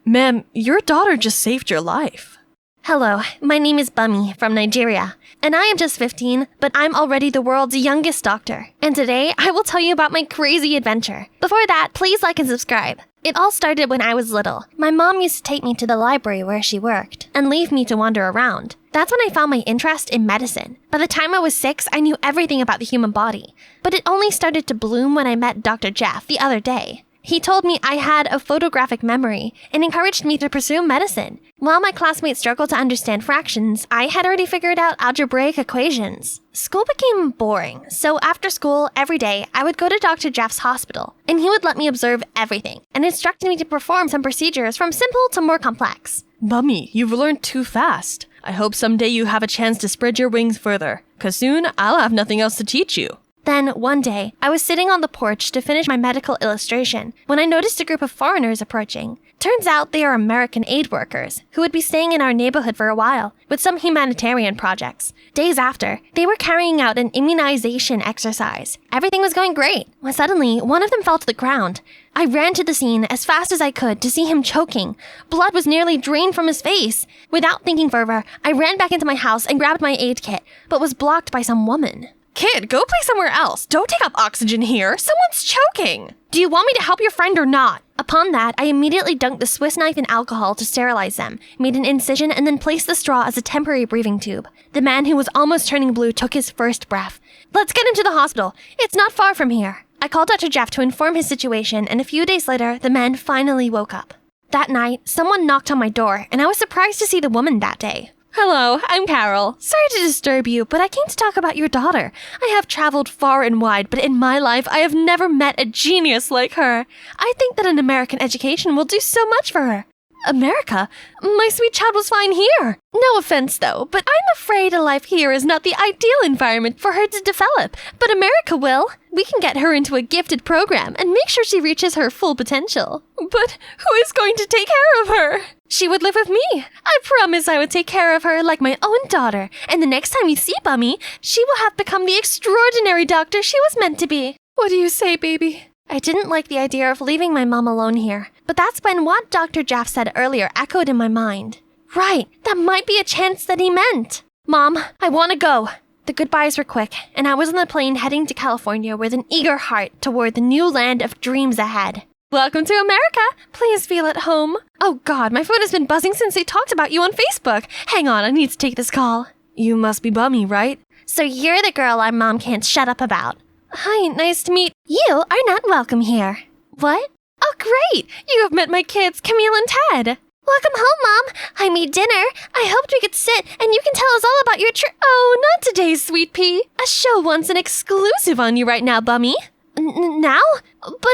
Ma'am, your daughter just saved your life. Hello, my name is Bummy from Nigeria, and I am just 15, but I'm already the world's youngest doctor. And today, I will tell you about my crazy adventure. Before that, please like and subscribe. It all started when I was little. My mom used to take me to the library where she worked and leave me to wander around. That's when I found my interest in medicine. By the time I was 6, I knew everything about the human body. But it only started to bloom when I met Dr. Jeff the other day. He told me I had a photographic memory and encouraged me to pursue medicine. While my classmates struggled to understand fractions, I had already figured out algebraic equations. School became boring, so after school, every day, I would go to Dr. Jeff's hospital, and he would let me observe everything and instructed me to perform some procedures from simple to more complex. Bummy, you've learned too fast. I hope someday you have a chance to spread your wings further, 'cause soon I'll have nothing else to teach you. Then, one day, I was sitting on the porch to finish my medical illustration when I noticed a group of foreigners approaching. Turns out they are American aid workers who would be staying in our neighborhood for a while with some humanitarian projects. Days after, they were carrying out an immunization exercise. Everything was going great when suddenly one of them fell to the ground. I ran to the scene as fast as I could to see him choking. Blood was nearly drained from his face. Without thinking further, I ran back into my house and grabbed my aid kit, but was blocked by some woman. Kid, go play somewhere else. Don't take up oxygen here. Someone's choking. Do you want me to help your friend or not? Upon that, I immediately dunked the Swiss knife in alcohol to sterilize them, made an incision, and then placed the straw as a temporary breathing tube. The man who was almost turning blue took his first breath. Let's get him to the hospital. It's not far from here. I called Dr. Jeff to inform his situation, and a few days later, the man finally woke up. That night, someone knocked on my door, and I was surprised to see the woman that day. Hello, I'm Carol. Sorry to disturb you, but I came to talk about your daughter. I have traveled far and wide, but in my life, I have never met a genius like her. I think that an American education will do so much for her. America? My sweet child was fine here. No offense, though, but I'm afraid a life here is not the ideal environment for her to develop. But America will. We can get her into a gifted program and make sure she reaches her full potential. But who is going to take care of her? She would live with me. I promise I would take care of her like my own daughter. And the next time you see Bummy, she will have become the extraordinary doctor she was meant to be. What do you say, baby? I didn't like the idea of leaving my mom alone here, But that's when what Dr. Jaff said earlier echoed in my mind. Right, that might be a chance that he meant. Mom, I want to go. The goodbyes were quick, and I was on the plane heading to California with an eager heart toward the new land of dreams ahead. Welcome to America. Please feel at home. Oh God, my phone has been buzzing since they talked about you on Facebook. Hang on, I need to take this call. You must be Bummy, right? So you're the girl our mom can't shut up about. Hi, nice to meet you. Are not welcome here. What? Oh, great. You have met my kids, Camille and Ted. Welcome home, Mom. I made dinner. I hoped we could sit and you can tell us all about your Oh, not today, sweet pea. A show wants an exclusive on you right now, Bummy. Now? But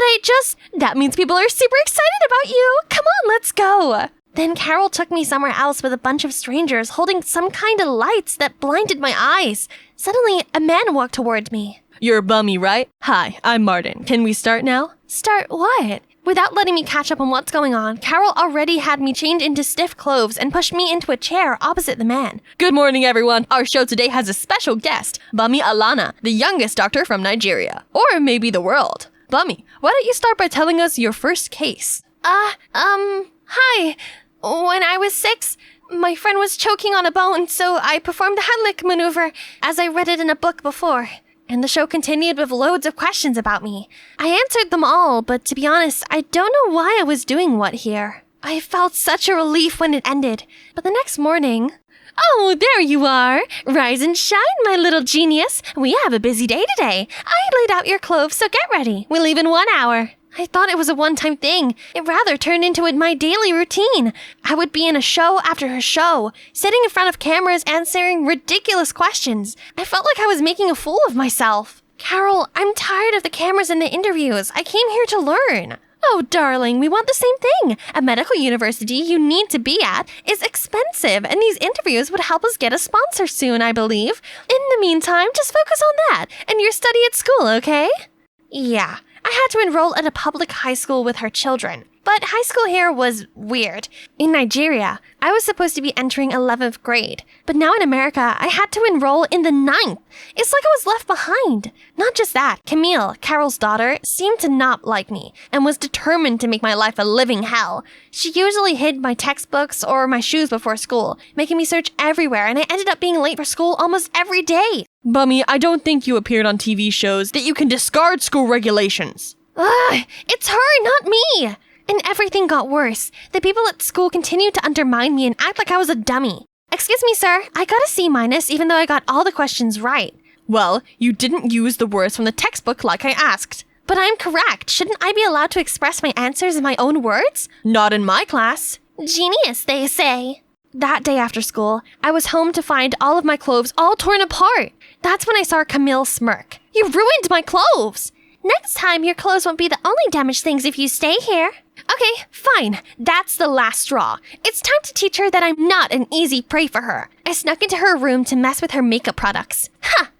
that means people are super excited about you. Come on, let's go. Then Carol took me somewhere else with a bunch of strangers holding some kind of lights that blinded my eyes. Suddenly, a man walked toward me. You're Bummy, right? Hi, I'm Martin. Can we start now? Start what? Without letting me catch up on what's going on, Carol already had me chained into stiff clothes and pushed me into a chair opposite the man. Good morning, everyone. Our show today has a special guest, Bummy Alana, the youngest doctor from Nigeria. Or maybe the world. Bummy, why don't you start by telling us your first case? Hi. When I was 6, my friend was choking on a bone, so I performed the Heimlich maneuver, as I read it in a book before. And the show continued with loads of questions about me. I answered them all, but to be honest, I don't know why I was doing what here. I felt such a relief when it ended. But the next morning... Oh, there you are! Rise and shine, my little genius! We have a busy day today. I laid out your clothes, so get ready. We leave in 1 hour. I thought it was a one-time thing. It rather turned into my daily routine. I would be in a show after a show, sitting in front of cameras answering ridiculous questions. I felt like I was making a fool of myself. Carol, I'm tired of the cameras and the interviews. I came here to learn. Oh, darling, we want the same thing. A medical university you need to be at is expensive, and these interviews would help us get a sponsor soon, I believe. In the meantime, just focus on that and your study at school, okay? Yeah. I had to enroll at a public high school with her children. But high school here was weird. In Nigeria, I was supposed to be entering 11th grade. But now in America, I had to enroll in the 9th. It's like I was left behind. Not just that, Camille, Carol's daughter, seemed to not like me and was determined to make my life a living hell. She usually hid my textbooks or my shoes before school, making me search everywhere, and I ended up being late for school almost every day. Bummy, I don't think you appeared on TV shows that you can discard school regulations. Ugh, it's her, not me. And everything got worse. The people at school continued to undermine me and act like I was a dummy. Excuse me, sir, I got a C- even though I got all the questions right. Well, you didn't use the words from the textbook like I asked. But I'm correct. Shouldn't I be allowed to express my answers in my own words? Not in my class. Genius, they say. That day after school, I was home to find all of my clothes all torn apart. That's when I saw Camille smirk. You ruined my clothes! Next time, your clothes won't be the only damaged things if you stay here. Okay, fine. That's the last straw. It's time to teach her that I'm not an easy prey for her. I snuck into her room to mess with her makeup products.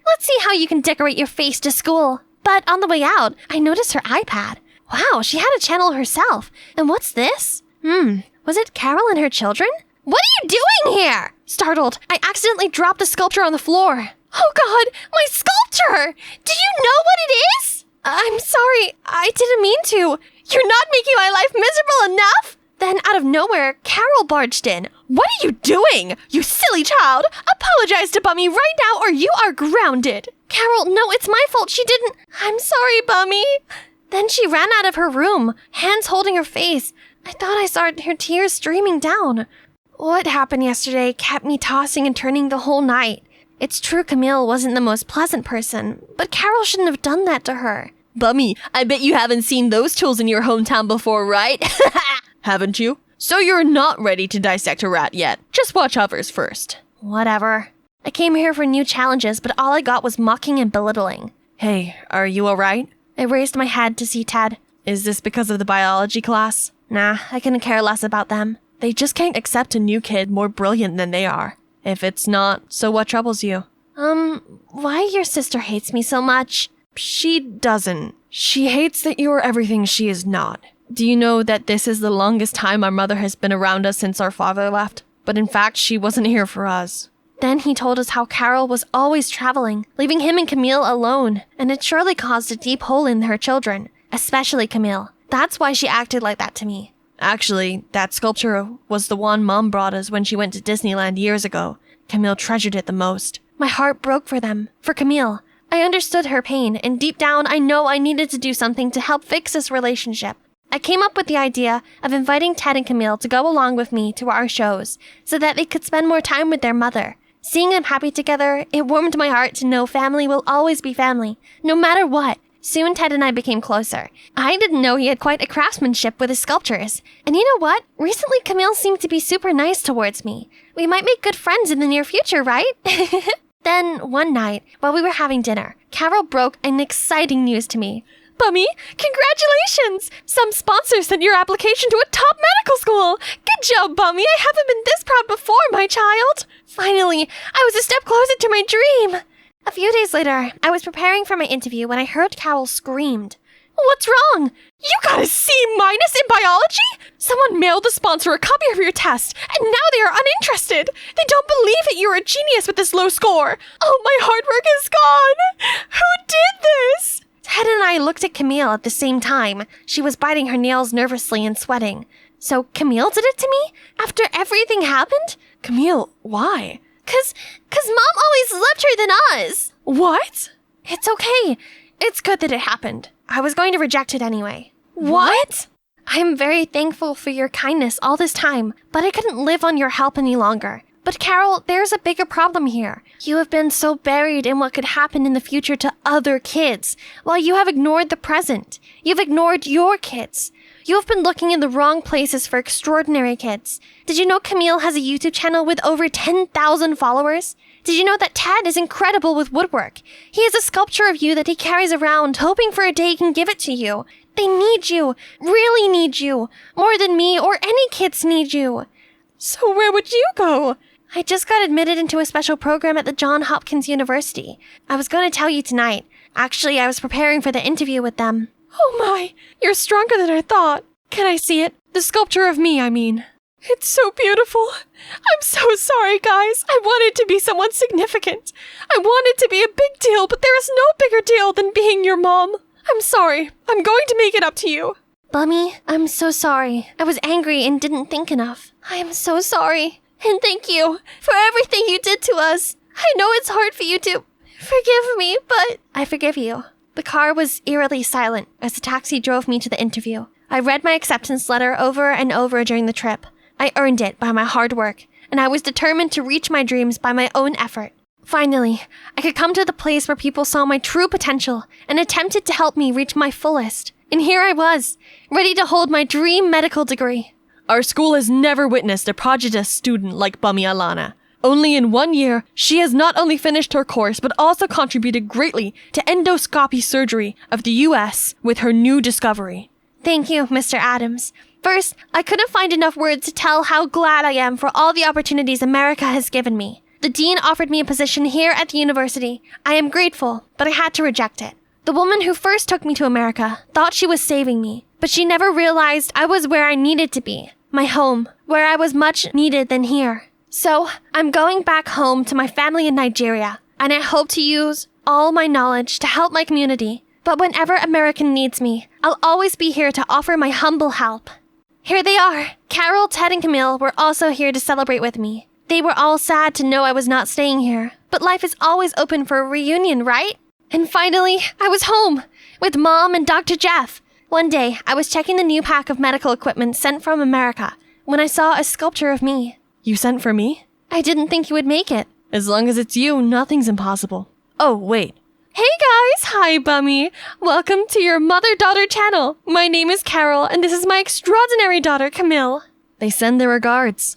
Let's see how you can decorate your face to school. But on the way out, I noticed her iPad. Wow, she had a channel herself. And what's this? Was it Carol and her children? What are you doing here? Startled, I accidentally dropped the sculpture on the floor. Oh God, my sculpture! Do you know what it is? I'm sorry, I didn't mean to. You're not making my life miserable enough? Then out of nowhere, Carol barged in. What are you doing? You silly child! Apologize to Bummy right now or you are grounded. Carol, no, it's my fault. She didn't. I'm sorry, Bummy. Then she ran out of her room, hands holding her face. I thought I saw her tears streaming down. What happened yesterday kept me tossing and turning the whole night. It's true Camille wasn't the most pleasant person, but Carol shouldn't have done that to her. Bummy, I bet you haven't seen those tools in your hometown before, right? Haven't you? So you're not ready to dissect a rat yet. Just watch others first. Whatever. I came here for new challenges, but all I got was mocking and belittling. Hey, are you alright? I raised my head to see Ted. Is this because of the biology class? Nah, I couldn't care less about them. They just can't accept a new kid more brilliant than they are. If it's not, so what troubles you? Why your sister hates me so much? She doesn't. She hates that you're everything she is not. Do you know that this is the longest time our mother has been around us since our father left? But in fact, she wasn't here for us. Then he told us how Carol was always traveling, leaving him and Camille alone, and it surely caused a deep hole in her children, especially Camille. That's why she acted like that to me. Actually, that sculpture was the one Mom brought us when she went to Disneyland years ago. Camille treasured it the most. My heart broke for them, for Camille. I understood her pain, and deep down I know I needed to do something to help fix this relationship. I came up with the idea of inviting Ted and Camille to go along with me to our shows so that they could spend more time with their mother. Seeing them happy together, it warmed my heart to know family will always be family, no matter what. Soon Ted and I became closer. I didn't know he had quite a craftsmanship with his sculptures. And you know what? Recently Camille seemed to be super nice towards me. We might make good friends in the near future, right? Then, one night, while we were having dinner, Carol broke an exciting news to me. Bummy, congratulations! Some sponsor sent your application to a top medical school! Good job, Bummy! I haven't been this proud before, my child! Finally, I was a step closer to my dream! A few days later, I was preparing for my interview when I heard Carol screamed. What's wrong? You got a C- in biology? Someone mailed the sponsor a copy of your test, and now they are uninterested. They don't believe that you're a genius with this low score. Oh, my hard work is gone. Who did this? Ted and I looked at Camille at the same time. She was biting her nails nervously and sweating. So Camille did it to me? After everything happened? Camille, why? Cause Mom always loved her than us. What? It's okay. It's good that it happened. I was going to reject it anyway. What? I'm very thankful for your kindness all this time, but I couldn't live on your help any longer. But Carol, there's a bigger problem here. You have been so buried in what could happen in the future to other kids, while you have ignored the present. You've ignored your kids. You have been looking in the wrong places for extraordinary kids. Did you know Camille has a YouTube channel with over 10,000 followers? Did you know that Ted is incredible with woodwork? He has a sculpture of you that he carries around, hoping for a day he can give it to you. They need you, really need you, more than me or any kids need you. So where would you go? I just got admitted into a special program at the Johns Hopkins University. I was going to tell you tonight. Actually, I was preparing for the interview with them. Oh my, you're stronger than I thought. Can I see it? The sculpture of me, I mean. It's so beautiful. I'm so sorry, guys. I wanted to be someone significant. I wanted to be a big deal, but there is no bigger deal than being your mom. I'm sorry. I'm going to make it up to you. Bummy, I'm so sorry. I was angry and didn't think enough. I am so sorry. And thank you for everything you did to us. I know it's hard for you to forgive me, but I forgive you. The car was eerily silent as the taxi drove me to the interview. I read my acceptance letter over and over during the trip. I earned it by my hard work, and I was determined to reach my dreams by my own effort. Finally, I could come to the place where people saw my true potential and attempted to help me reach my fullest. And here I was, ready to hold my dream medical degree. Our school has never witnessed a prodigious student like Bummy Alana. Only in 1 year, she has not only finished her course, but also contributed greatly to endoscopy surgery of the U.S. with her new discovery. Thank you, Mr. Adams. First, I couldn't find enough words to tell how glad I am for all the opportunities America has given me. The dean offered me a position here at the university. I am grateful, but I had to reject it. The woman who first took me to America thought she was saving me, but she never realized I was where I needed to be. My home, where I was much needed than here. So, I'm going back home to my family in Nigeria, and I hope to use all my knowledge to help my community. But whenever America needs me, I'll always be here to offer my humble help. Here they are. Carol, Ted, and Camille were also here to celebrate with me. They were all sad to know I was not staying here, but life is always open for a reunion, right? And finally, I was home, with Mom and Dr. Jeff. One day, I was checking the new pack of medical equipment sent from America when I saw a sculpture of me. You sent for me? I didn't think you would make it. As long as it's you, nothing's impossible. Oh, wait. Hey guys! Hi, Bummy! Welcome to your mother-daughter channel. My name is Carol, and this is my extraordinary daughter, Camille. They send their regards.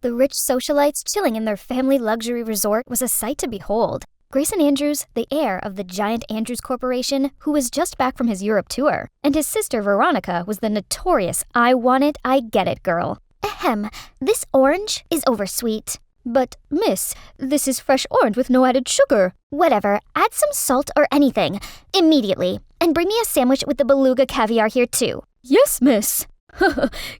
The rich socialites chilling in their family luxury resort was a sight to behold. Grayson Andrews, the heir of the giant Andrews Corporation, who was just back from his Europe tour, and his sister Veronica was the notorious I want it, I get it girl. Ahem, this orange is oversweet. But, miss, this is fresh orange with no added sugar. Whatever, add some salt or anything, immediately. And bring me a sandwich with the beluga caviar here too. Yes, miss.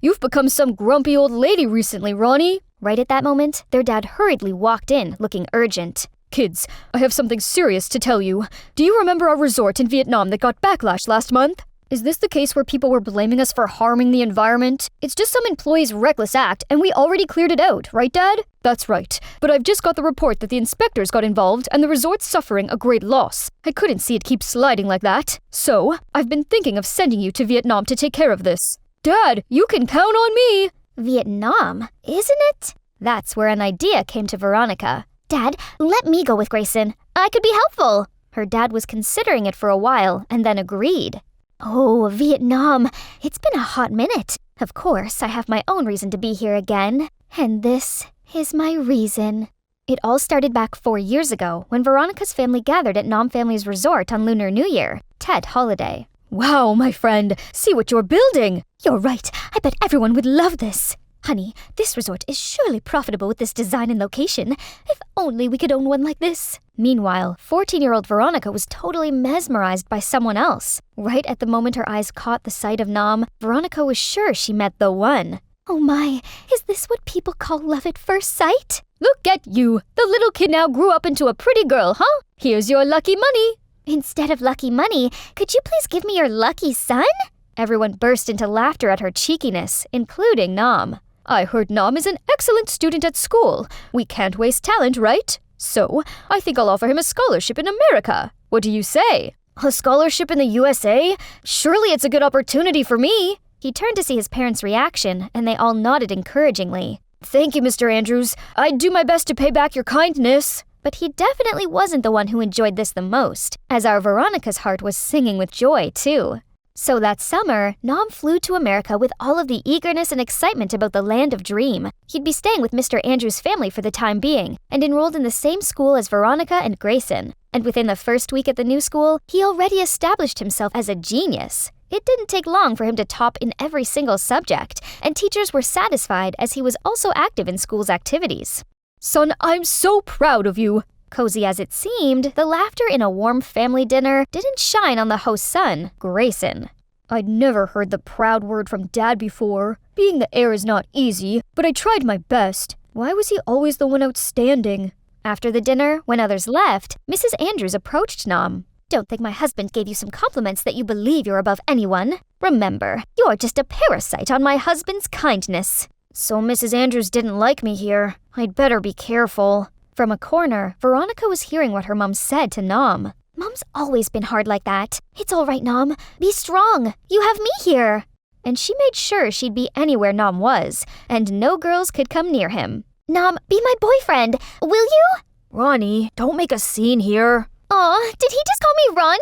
You've become some grumpy old lady recently, Ronnie. Right at that moment, their dad hurriedly walked in, looking urgent. Kids, I have something serious to tell you. Do you remember our resort in Vietnam that got backlash last month? Is this the case where people were blaming us for harming the environment? It's just some employee's reckless act, and we already cleared it out, right, Dad? That's right. But I've just got the report that the inspectors got involved and the resort's suffering a great loss. I couldn't see it keep sliding like that. So, I've been thinking of sending you to Vietnam to take care of this. Dad, you can count on me! Vietnam, isn't it? That's where an idea came to Veronica. Dad, let me go with Grayson. I could be helpful. Her dad was considering it for a while and then agreed. Oh, Vietnam. It's been a hot minute. Of course, I have my own reason to be here again. And this is my reason. It all started back 4 years ago when Veronica's family gathered at Nam Family's resort on Lunar New Year, Tet holiday. Wow, my friend, see what you're building. You're right. I bet everyone would love this. Honey, this resort is surely profitable with this design and location. If only we could own one like this. Meanwhile, 14-year-old Veronica was totally mesmerized by someone else. Right at the moment her eyes caught the sight of Nam, Veronica was sure she met the one. Oh my, is this what people call love at first sight? Look at you. The little kid now grew up into a pretty girl, huh? Here's your lucky money. Instead of lucky money, could you please give me your lucky son? Everyone burst into laughter at her cheekiness, including Nam. I heard Nam is an excellent student at school. We can't waste talent, right? So, I think I'll offer him a scholarship in America. What do you say? A scholarship in the USA? Surely it's a good opportunity for me. He turned to see his parents' reaction, and they all nodded encouragingly. Thank you, Mr. Andrews. I'd do my best to pay back your kindness. But he definitely wasn't the one who enjoyed this the most, as our Veronica's heart was singing with joy, too. So that summer, Nam flew to America with all of the eagerness and excitement about the land of dream. He'd be staying with Mr. Andrews' family for the time being, and enrolled in the same school as Veronica and Grayson. And within the first week at the new school, he already established himself as a genius. It didn't take long for him to top in every single subject, and teachers were satisfied as he was also active in school's activities. Son, I'm so proud of you. Cozy as it seemed, the laughter in a warm family dinner didn't shine on the host's son, Grayson. I'd never heard the proud word from Dad before. Being the heir is not easy, but I tried my best. Why was he always the one outstanding? After the dinner, when others left, Mrs. Andrews approached Nam. Don't think my husband gave you some compliments that you believe you're above anyone. Remember, you're just a parasite on my husband's kindness. So Mrs. Andrews didn't like me here. I'd better be careful. From a corner, Veronica was hearing what her mom said to Nam. Mom's always been hard like that. It's all right, Nam. Be strong. You have me here. And she made sure she'd be anywhere Nam was, and no girls could come near him. Nam, be my boyfriend. Will you? Ronnie, don't make a scene here. Aw, did he just call me Ronnie?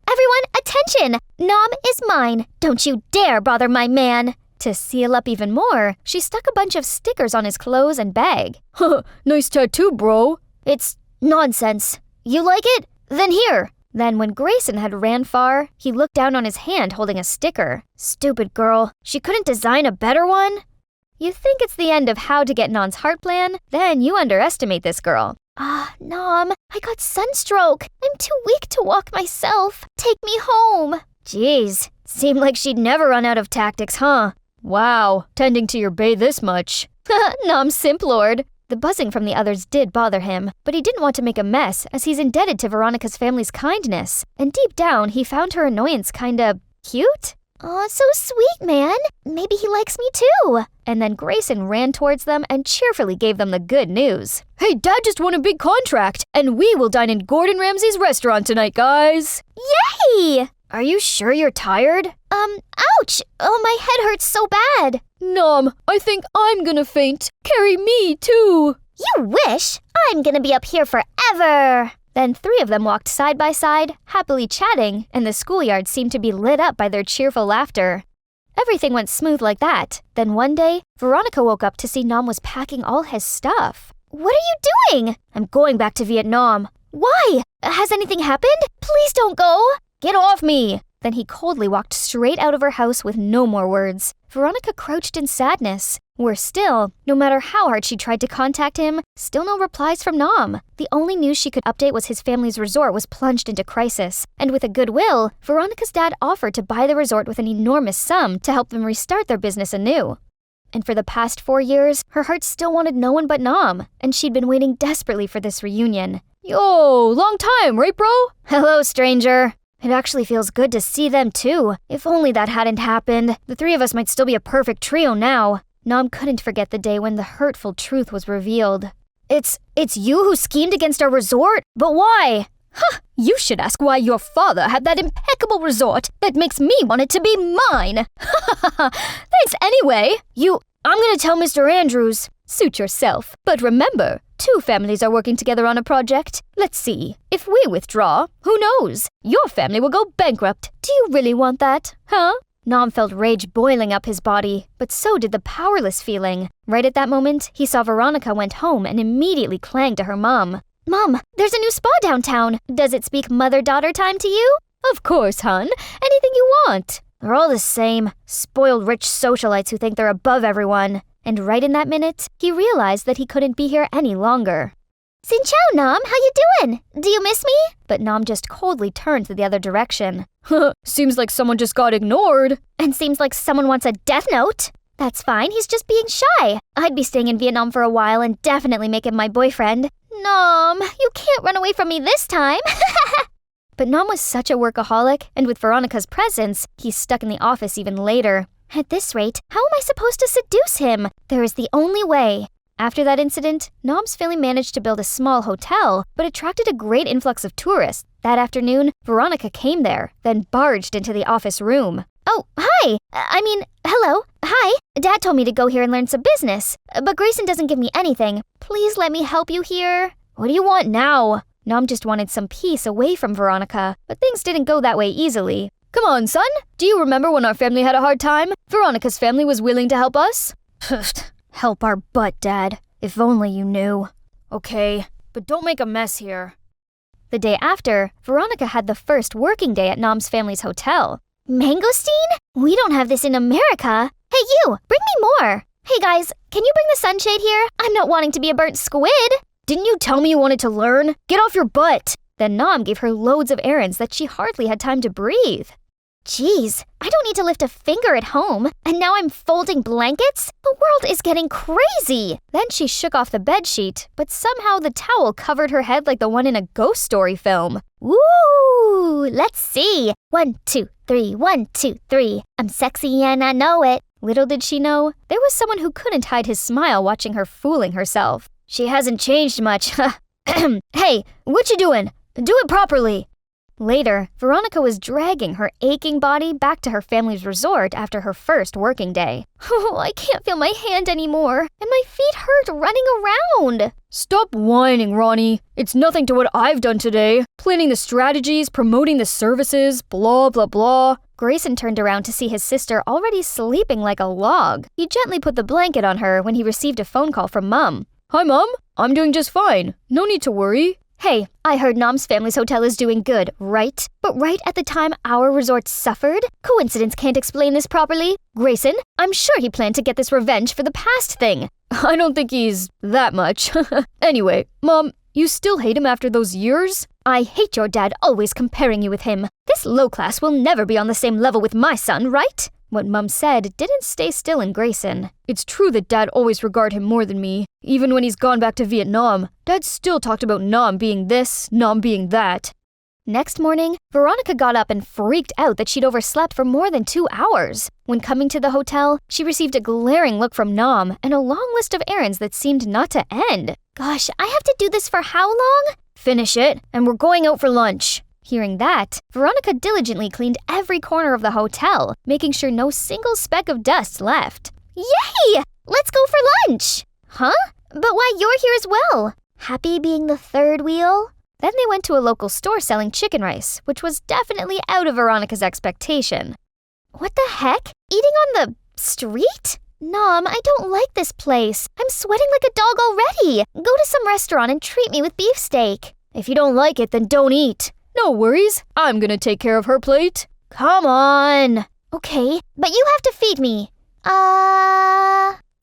Everyone, attention! Nam is mine. Don't you dare bother my man. To seal up even more, she stuck a bunch of stickers on his clothes and bag. Nice tattoo, bro. It's nonsense. You like it? Then here. Then when Grayson had ran far, he looked down on his hand holding a sticker. Stupid girl. She couldn't design a better one? You think it's the end of how to get Nam's heart plan? Then you underestimate this girl. Nam, I got sunstroke. I'm too weak to walk myself. Take me home. Jeez, seemed like she'd never run out of tactics, huh? Wow, tending to your bae this much. Nam Simplord. The buzzing from the others did bother him, but he didn't want to make a mess as he's indebted to Veronica's family's kindness. And deep down, he found her annoyance kinda cute. Aw, so sweet, man. Maybe he likes me too. And then Grayson ran towards them and cheerfully gave them the good news. Hey, Dad just won a big contract, and we will dine in Gordon Ramsay's restaurant tonight, guys. Yay! Are you sure you're tired? Ouch! Oh, my head hurts so bad. Nam, I think I'm gonna faint. Carry me, too. You wish! I'm gonna be up here forever! Then 3 of them walked side by side, happily chatting, and the schoolyard seemed to be lit up by their cheerful laughter. Everything went smooth like that. Then one day, Veronica woke up to see Nam was packing all his stuff. What are you doing? I'm going back to Vietnam. Why? Has anything happened? Please don't go! Get off me! Then he coldly walked straight out of her house with no more words. Veronica crouched in sadness. Worse still, no matter how hard she tried to contact him, still no replies from Nam. The only news she could update was his family's resort was plunged into crisis. And with a goodwill, Veronica's dad offered to buy the resort with an enormous sum to help them restart their business anew. And for the past 4 years, her heart still wanted no one but Nam, and she'd been waiting desperately for this reunion. Yo, long time, right, bro? Hello, stranger. It actually feels good to see them too. If only that hadn't happened, the three of us might still be a perfect trio now. Nam couldn't forget the day when the hurtful truth was revealed. It's you who schemed against our resort? But why? Huh, you should ask why your father had that impeccable resort that makes me want it to be mine. Thanks anyway. I'm gonna tell Mr. Andrews. Suit yourself. But remember, 2 families are working together on a project. Let's see. If we withdraw, who knows? Your family will go bankrupt. Do you really want that? Huh? Nam felt rage boiling up his body, but so did the powerless feeling. Right at that moment, he saw Veronica went home and immediately clanged to her mom. Mom, there's a new spa downtown. Does it speak mother-daughter time to you? Of course, hon. Anything you want. They're all the same. Spoiled rich socialites who think they're above everyone. And right in that minute, he realized that he couldn't be here any longer. Xin chao, Nam. How you doing? Do you miss me? But Nam just coldly turned to the other direction. Seems like someone just got ignored. And seems like someone wants a death note. That's fine, he's just being shy. I'd be staying in Vietnam for a while and definitely make him my boyfriend. Nam, you can't run away from me this time. But Nam was such a workaholic, and with Veronica's presence, he's stuck in the office even later. At this rate, how am I supposed to seduce him? There is the only way. After that incident, Nam's family managed to build a small hotel, but attracted a great influx of tourists. That afternoon, Veronica came there, then barged into the office room. Oh, hi! Hello. Hi. Dad told me to go here and learn some business, but Grayson doesn't give me anything. Please let me help you here. What do you want now? Nam just wanted some peace away from Veronica, but things didn't go that way easily. Come on, son. Do you remember when our family had a hard time? Veronica's family was willing to help us. Help our butt, Dad. If only you knew. Okay, but don't make a mess here. The day after, Veronica had the first working day at Nam's family's hotel. Mangosteen? We don't have this in America. Hey, you, bring me more. Hey guys, can you bring the sunshade here? I'm not wanting to be a burnt squid. Didn't you tell me you wanted to learn? Get off your butt. Then Nam gave her loads of errands that she hardly had time to breathe. Jeez, I don't need to lift a finger at home, and now I'm folding blankets? The world is getting crazy! Then she shook off the bedsheet, but somehow the towel covered her head like the one in a ghost story film. Woo! Let's see. 1, 2, 3, 1, 2, 3. I'm sexy and I know it. Little did she know, there was someone who couldn't hide his smile watching her fooling herself. She hasn't changed much. Hey, what you doing? Do it properly. Later, Veronica was dragging her aching body back to her family's resort after her first working day. Oh, I can't feel my hand anymore, and my feet hurt running around. Stop whining, Ronnie. It's nothing to what I've done today. Planning the strategies, promoting the services, blah, blah, blah. Grayson turned around to see his sister already sleeping like a log. He gently put the blanket on her when he received a phone call from Mom. Hi, Mom. I'm doing just fine. No need to worry. Hey, I heard Nam's family's hotel is doing good, right? But right at the time our resort suffered? Coincidence can't explain this properly. Grayson, I'm sure he planned to get this revenge for the past thing. I don't think he's that much. Anyway, Mom, you still hate him after those years? I hate your dad always comparing you with him. This low class will never be on the same level with my son, right? What Mom said didn't stay still in Grayson. It's true that Dad always regarded him more than me. Even when he's gone back to Vietnam, Dad still talked about Nam being this, Nam being that. Next morning, Veronica got up and freaked out that she'd overslept for more than 2 hours. When coming to the hotel, she received a glaring look from Nam and a long list of errands that seemed not to end. Gosh, I have to do this for how long? Finish it, and we're going out for lunch. Hearing that, Veronica diligently cleaned every corner of the hotel, making sure no single speck of dust left. Yay! Let's go for lunch! Huh? But why you're here as well? Happy being the third wheel? Then they went to a local store selling chicken rice, which was definitely out of Veronica's expectation. What the heck? Eating on the street? Nam, I don't like this place. I'm sweating like a dog already. Go to some restaurant and treat me with beefsteak. If you don't like it, then don't eat. No worries, I'm gonna take care of her plate. Come on! Okay, but you have to feed me.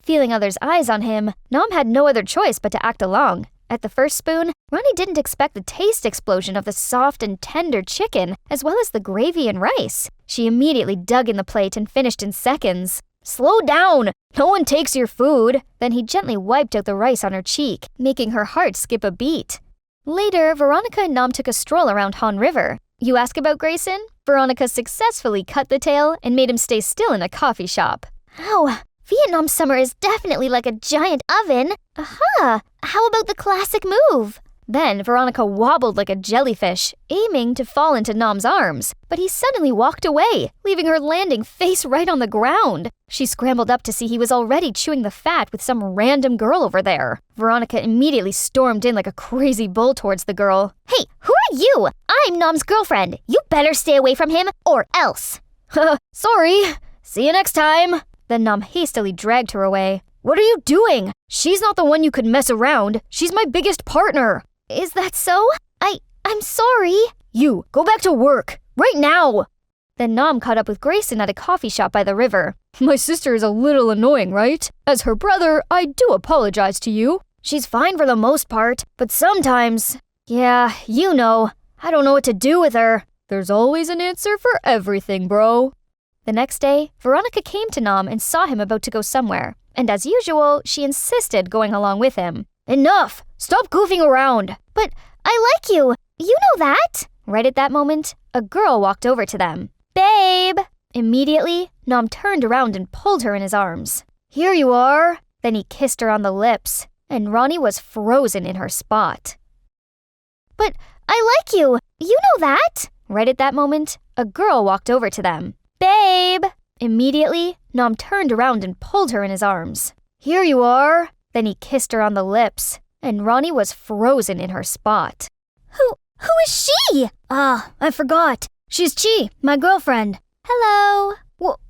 Feeling others' eyes on him, Nam had no other choice but to act along. At the first spoon, Ronnie didn't expect the taste explosion of the soft and tender chicken, as well as the gravy and rice. She immediately dug in the plate and finished in seconds. Slow down! No one takes your food! Then he gently wiped out the rice on her cheek, making her heart skip a beat. Later, Veronica and Nam took a stroll around Han River. You ask about Grayson? Veronica successfully cut the tail and made him stay still in a coffee shop. Oh, Vietnam summer is definitely like a giant oven. Aha! How about the classic move? Then Veronica wobbled like a jellyfish, aiming to fall into Nam's arms, but he suddenly walked away, leaving her landing face right on the ground. She scrambled up to see he was already chewing the fat with some random girl over there. Veronica immediately stormed in like a crazy bull towards the girl. Hey, who are you? I'm Nam's girlfriend. You better stay away from him or else. Sorry. See you next time. Then Nam hastily dragged her away. What are you doing? She's not the one you could mess around. She's my biggest partner. Is that so? I'm sorry. You, go back to work. Right now. Then Nam caught up with Grayson at a coffee shop by the river. My sister is a little annoying, right? As her brother, I do apologize to you. She's fine for the most part, but sometimes... Yeah, you know. I don't know what to do with her. There's always an answer for everything, bro. The next day, Veronica came to Nam and saw him about to go somewhere. And as usual, she insisted going along with him. Enough! Stop goofing around! But I like you. You know that. Right at that moment, a girl walked over to them. Babe! Immediately, Nam turned around and pulled her in his arms. Here you are! Then he kissed her on the lips, and Ronnie was frozen in her spot. But I like you. You know that. Right at that moment, a girl walked over to them. Babe! Immediately, Nam turned around and pulled her in his arms. Here you are! Then he kissed her on the lips, and Ronnie was frozen in her spot. Who is she? I forgot. She's Chi, my girlfriend. Hello.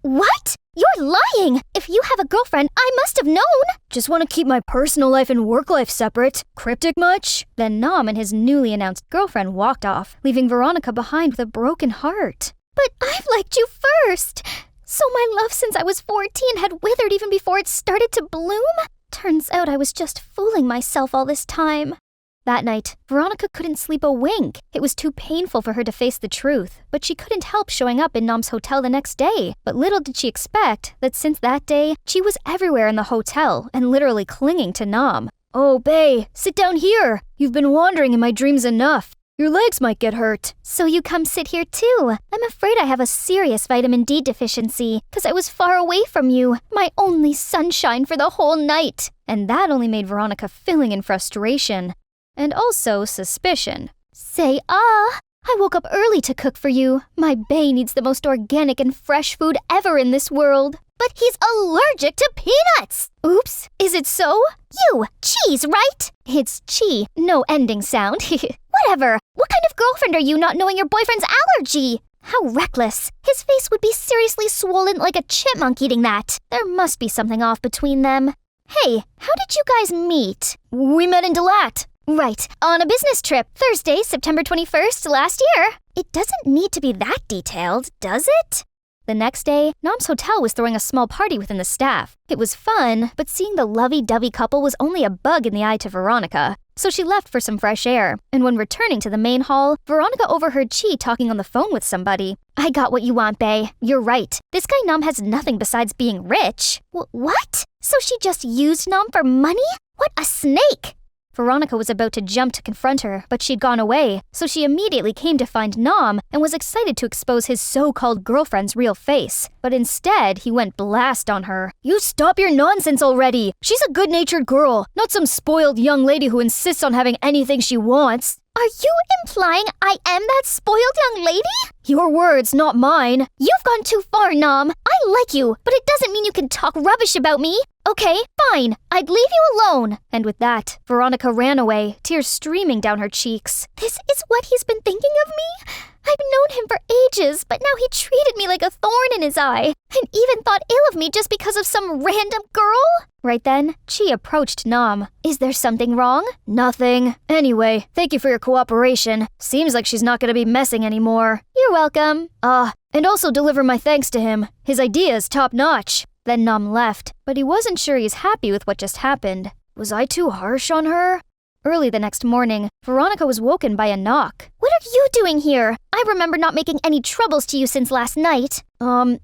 What? You're lying! If you have a girlfriend, I must have known! Just want to keep my personal life and work life separate. Cryptic much? Then Nam and his newly announced girlfriend walked off, leaving Veronica behind with a broken heart. But I've liked you first! So my love since I was 14 had withered even before it started to bloom? Turns out I was just fooling myself all this time. That night, Veronica couldn't sleep a wink. It was too painful for her to face the truth, but she couldn't help showing up in Nam's hotel the next day. But little did she expect that since that day, she was everywhere in the hotel and literally clinging to Nam. Oh, bae, sit down here. You've been wandering in my dreams enough. Your legs might get hurt. So you come sit here too. I'm afraid I have a serious vitamin D deficiency, because I was far away from you, my only sunshine for the whole night. And that only made Veronica filling in frustration. And also suspicion. Say I woke up early to cook for you. My bae needs the most organic and fresh food ever in this world. But he's allergic to peanuts! Oops, is it so? You, cheese, right? It's chi, no ending sound. Whatever. What kind of girlfriend are you not knowing your boyfriend's allergy? How reckless. His face would be seriously swollen like a chipmunk eating that. There must be something off between them. Hey, how did you guys meet? We met in Dalat. Right, on a business trip, Thursday, September 21st, last year. It doesn't need to be that detailed, does it? The next day, Nam's hotel was throwing a small party within the staff. It was fun, but seeing the lovey-dovey couple was only a bug in the eye to Veronica. So she left for some fresh air, and when returning to the main hall, Veronica overheard Chi talking on the phone with somebody. I got what you want, bae. You're right. This guy Nam has nothing besides being rich. What? So she just used Nam for money? What a snake! Veronica was about to jump to confront her, but she'd gone away, so she immediately came to find Nam and was excited to expose his so-called girlfriend's real face. But instead, he went blast on her. You stop your nonsense already! She's a good-natured girl, not some spoiled young lady who insists on having anything she wants. Are you implying I am that spoiled young lady? Your words, not mine. You've gone too far, Nam. I like you, but it doesn't mean you can talk rubbish about me. Okay, fine. I'd leave you alone. And with that, Veronica ran away, tears streaming down her cheeks. This is what he's been thinking of me? I've known him for ages, but now he treated me like a thorn in his eye, and even thought ill of me just because of some random girl? Right then, Chi approached Nam. Is there something wrong? Nothing. Anyway, thank you for your cooperation. Seems like she's not gonna be messing anymore. You're welcome. And also deliver my thanks to him. His idea is top-notch. Then Nam left, but he wasn't sure he's happy with what just happened. Was I too harsh on her? Early the next morning, Veronica was woken by a knock. What are you doing here? I remember not making any troubles to you since last night.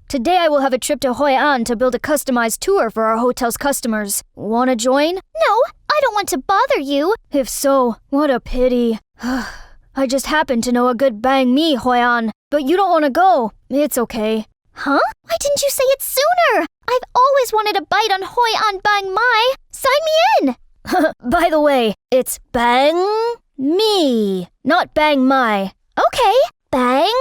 Today I will have a trip to Hoi An to build a customized tour for our hotel's customers. Wanna join? No, I don't want to bother you. If so, what a pity. I just happen to know a good bang me, Hoyan. But you don't want to go. It's okay. Huh? Why didn't you say it sooner? I've always wanted a bite on Hoyan Bang Mai. Sign me in. By the way, it's bang me, not bang my. Okay, bang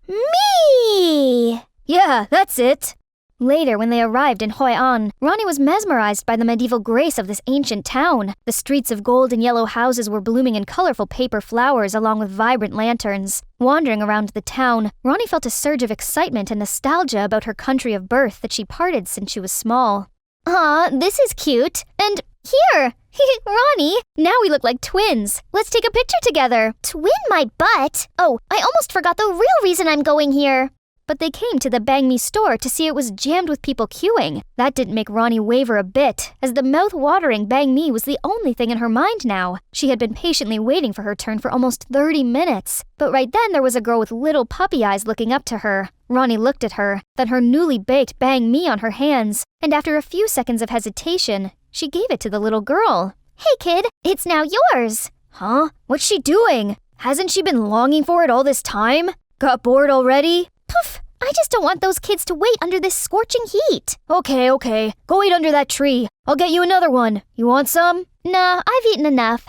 me. Yeah, that's it. Later, when they arrived in Hoi An, Ronnie was mesmerized by the medieval grace of this ancient town. The streets of gold and yellow houses were blooming in colorful paper flowers along with vibrant lanterns. Wandering around the town, Ronnie felt a surge of excitement and nostalgia about her country of birth that she parted since she was small. Aw, this is cute. And here, Ronnie, now we look like twins. Let's take a picture together. Twin my butt. Oh, I almost forgot the real reason I'm going here. But they came to the Bang Me store to see it was jammed with people queuing. That didn't make Ronnie waver a bit, as the mouth-watering Bang Me was the only thing in her mind now. She had been patiently waiting for her turn for almost 30 minutes. But right then there was a girl with little puppy eyes looking up to her. Ronnie looked at her, then her newly baked Bang Me on her hands, and after a few seconds of hesitation, she gave it to the little girl. Hey kid, it's now yours. Huh? What's she doing? Hasn't she been longing for it all this time? Got bored already? Poof, I just don't want those kids to wait under this scorching heat. Okay. Go eat under that tree. I'll get you another one. You want some? Nah, I've eaten enough.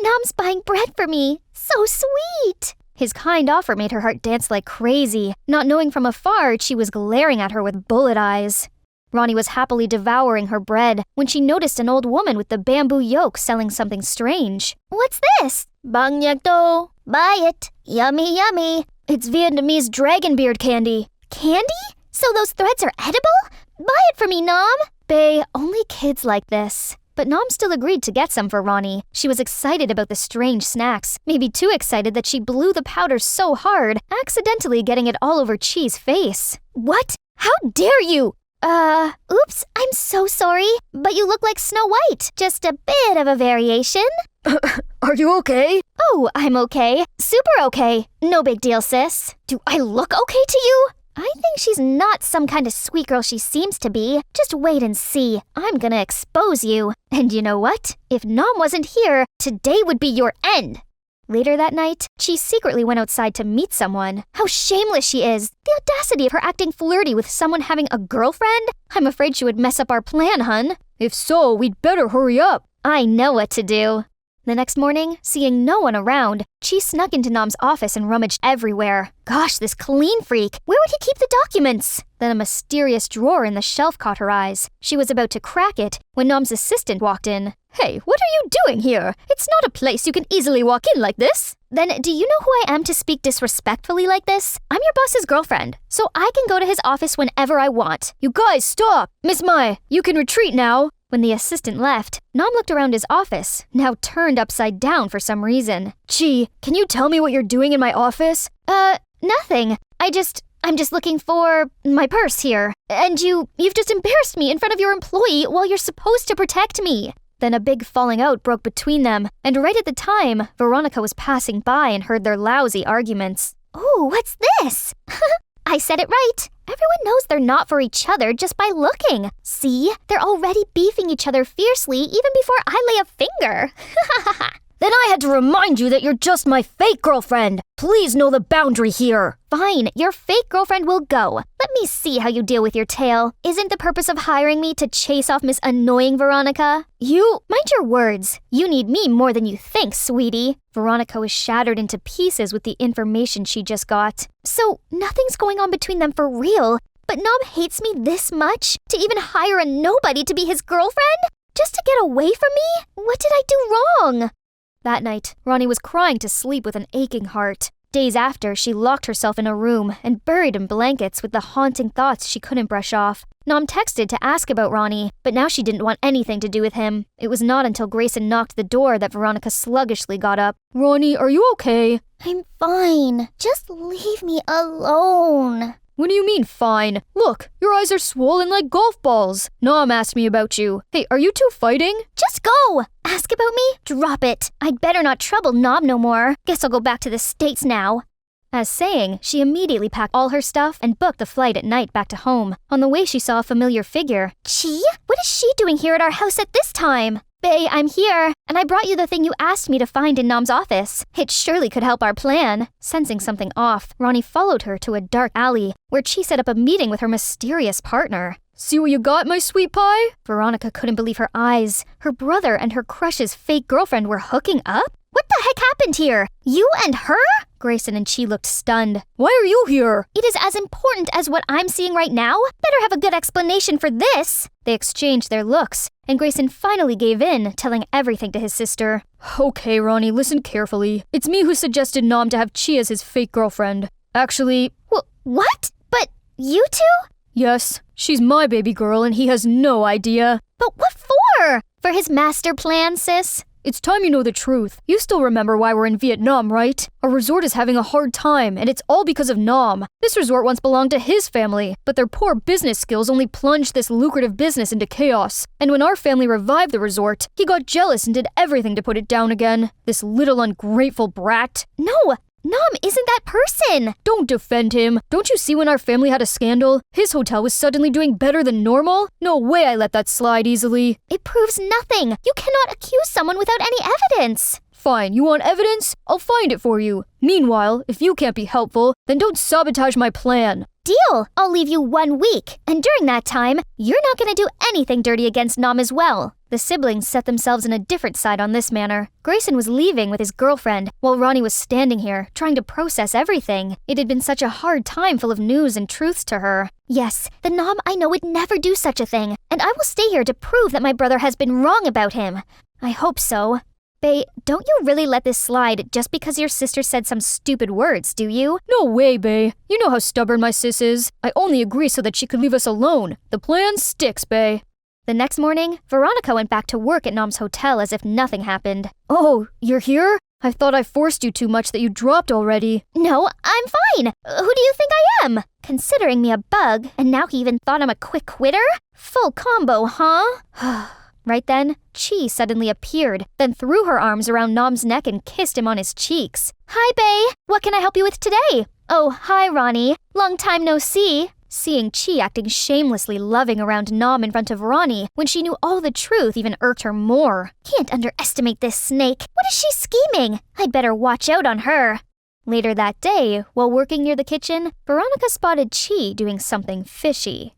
Nom's buying bread for me. So sweet. His kind offer made her heart dance like crazy. Not knowing from afar, she was glaring at her with bullet eyes. Ronnie was happily devouring her bread when she noticed an old woman with the bamboo yoke selling something strange. What's this? Bang Nyak Do. Buy it. Yummy, yummy. It's Vietnamese dragon beard candy. Candy? So those threads are edible? Buy it for me, Nom. Bae, only kids like this. But Nom still agreed to get some for Ronnie. She was excited about the strange snacks, maybe too excited that she blew the powder so hard, accidentally getting it all over Chi's face. What? How dare you? Oops, I'm so sorry, but you look like Snow White. Just a bit of a variation. Are you okay? Oh, I'm okay. Super okay. No big deal, sis. Do I look okay to you? I think she's not some kind of sweet girl she seems to be. Just wait and see. I'm gonna expose you. And you know what? If Nom wasn't here, today would be your end. Later that night, Chi secretly went outside to meet someone. How shameless she is! The audacity of her acting flirty with someone having a girlfriend? I'm afraid she would mess up our plan, hun. If so, we'd better hurry up. I know what to do. The next morning, seeing no one around, Chi snuck into Nom's office and rummaged everywhere. Gosh, this clean freak! Where would he keep the documents? Then a mysterious drawer in the shelf caught her eyes. She was about to crack it when Nom's assistant walked in. Hey, what are you doing here? It's not a place you can easily walk in like this. Then do you know who I am to speak disrespectfully like this? I'm your boss's girlfriend, so I can go to his office whenever I want. You guys, stop! Miss Mai, you can retreat now. When the assistant left, Nom looked around his office, now turned upside down for some reason. Chi, can you tell me what you're doing in my office? Nothing. I'm just looking for my purse here. And you've just embarrassed me in front of your employee while you're supposed to protect me. Then a big falling out broke between them, and right at the time, Veronica was passing by and heard their lousy arguments. Ooh, what's this? I said it right. Everyone knows they're not for each other just by looking. See? They're already beefing each other fiercely even before I lay a finger. Then I had to remind you that you're just my fake girlfriend. Please know the boundary here. Fine, your fake girlfriend will go. Let me see how you deal with your tail. Isn't the purpose of hiring me to chase off Miss Annoying Veronica? Mind your words. You need me more than you think, sweetie. Veronica was shattered into pieces with the information she just got. So nothing's going on between them for real, but Nom hates me this much? To even hire a nobody to be his girlfriend? Just to get away from me? What did I do wrong? That night, Ronnie was crying to sleep with an aching heart. Days after, she locked herself in a room and buried in blankets with the haunting thoughts she couldn't brush off. Nom texted to ask about Ronnie, but now she didn't want anything to do with him. It was not until Grayson knocked the door that Veronica sluggishly got up. Ronnie, are you okay? I'm fine. Just leave me alone. What do you mean, fine? Look, your eyes are swollen like golf balls. Nom asked me about you. Hey, are you two fighting? Just go! Ask about me? Drop it. I'd better not trouble Nom no more. Guess I'll go back to the States now. As saying, she immediately packed all her stuff and booked the flight at night back to home. On the way, she saw a familiar figure. Chi? What is she doing here at our house at this time? Bae, I'm here, and I brought you the thing you asked me to find in Nom's office. It surely could help our plan. Sensing something off, Ronnie followed her to a dark alley, where Chi set up a meeting with her mysterious partner. See what you got, my sweet pie? Veronica couldn't believe her eyes. Her brother and her crush's fake girlfriend were hooking up? What the heck happened here? You and her? Grayson and Chi looked stunned. Why are you here? It is as important as what I'm seeing right now? Better have a good explanation for this. They exchanged their looks, and Grayson finally gave in, telling everything to his sister. Okay, Ronnie, listen carefully. It's me who suggested Nom to have Chi as his fake girlfriend. Actually... What? But you two? Yes, she's my baby girl and he has no idea. But what for? For his master plan, sis? It's time you know the truth. You still remember why we're in Vietnam, right? Our resort is having a hard time, and it's all because of Nom. This resort once belonged to his family, but their poor business skills only plunged this lucrative business into chaos. And when our family revived the resort, he got jealous and did everything to put it down again. This little ungrateful brat. No! Nom isn't that person! Don't defend him. Don't you see when our family had a scandal? His hotel was suddenly doing better than normal? No way I let that slide easily. It proves nothing. You cannot accuse someone without any evidence. Fine, you want evidence? I'll find it for you. Meanwhile, if you can't be helpful, then don't sabotage my plan. Deal! I'll leave you 1 week, and during that time, you're not gonna do anything dirty against Nom as well. The siblings set themselves in a different side on this manner. Grayson was leaving with his girlfriend, while Ronnie was standing here, trying to process everything. It had been such a hard time full of news and truths to her. Yes, the Nom I know would never do such a thing, and I will stay here to prove that my brother has been wrong about him. I hope so. Bae, don't you really let this slide just because your sister said some stupid words, do you? No way, Bae. You know how stubborn my sis is. I only agree so that she could leave us alone. The plan sticks, Bae. The next morning, Veronica went back to work at Nom's hotel as if nothing happened. Oh, you're here? I thought I forced you too much that you dropped already. No, I'm fine. Who do you think I am? Considering me a bug, and now he even thought I'm a quick quitter? Full combo, huh? Right then, Chi suddenly appeared, then threw her arms around Nom's neck and kissed him on his cheeks. Hi, Bae. What can I help you with today? Oh, hi, Ronnie. Long time no see. Seeing Chi acting shamelessly loving around Nom in front of Ronnie when she knew all the truth even irked her more. Can't underestimate this snake. What is she scheming? I'd better watch out on her. Later that day, while working near the kitchen, Veronica spotted Chi doing something fishy.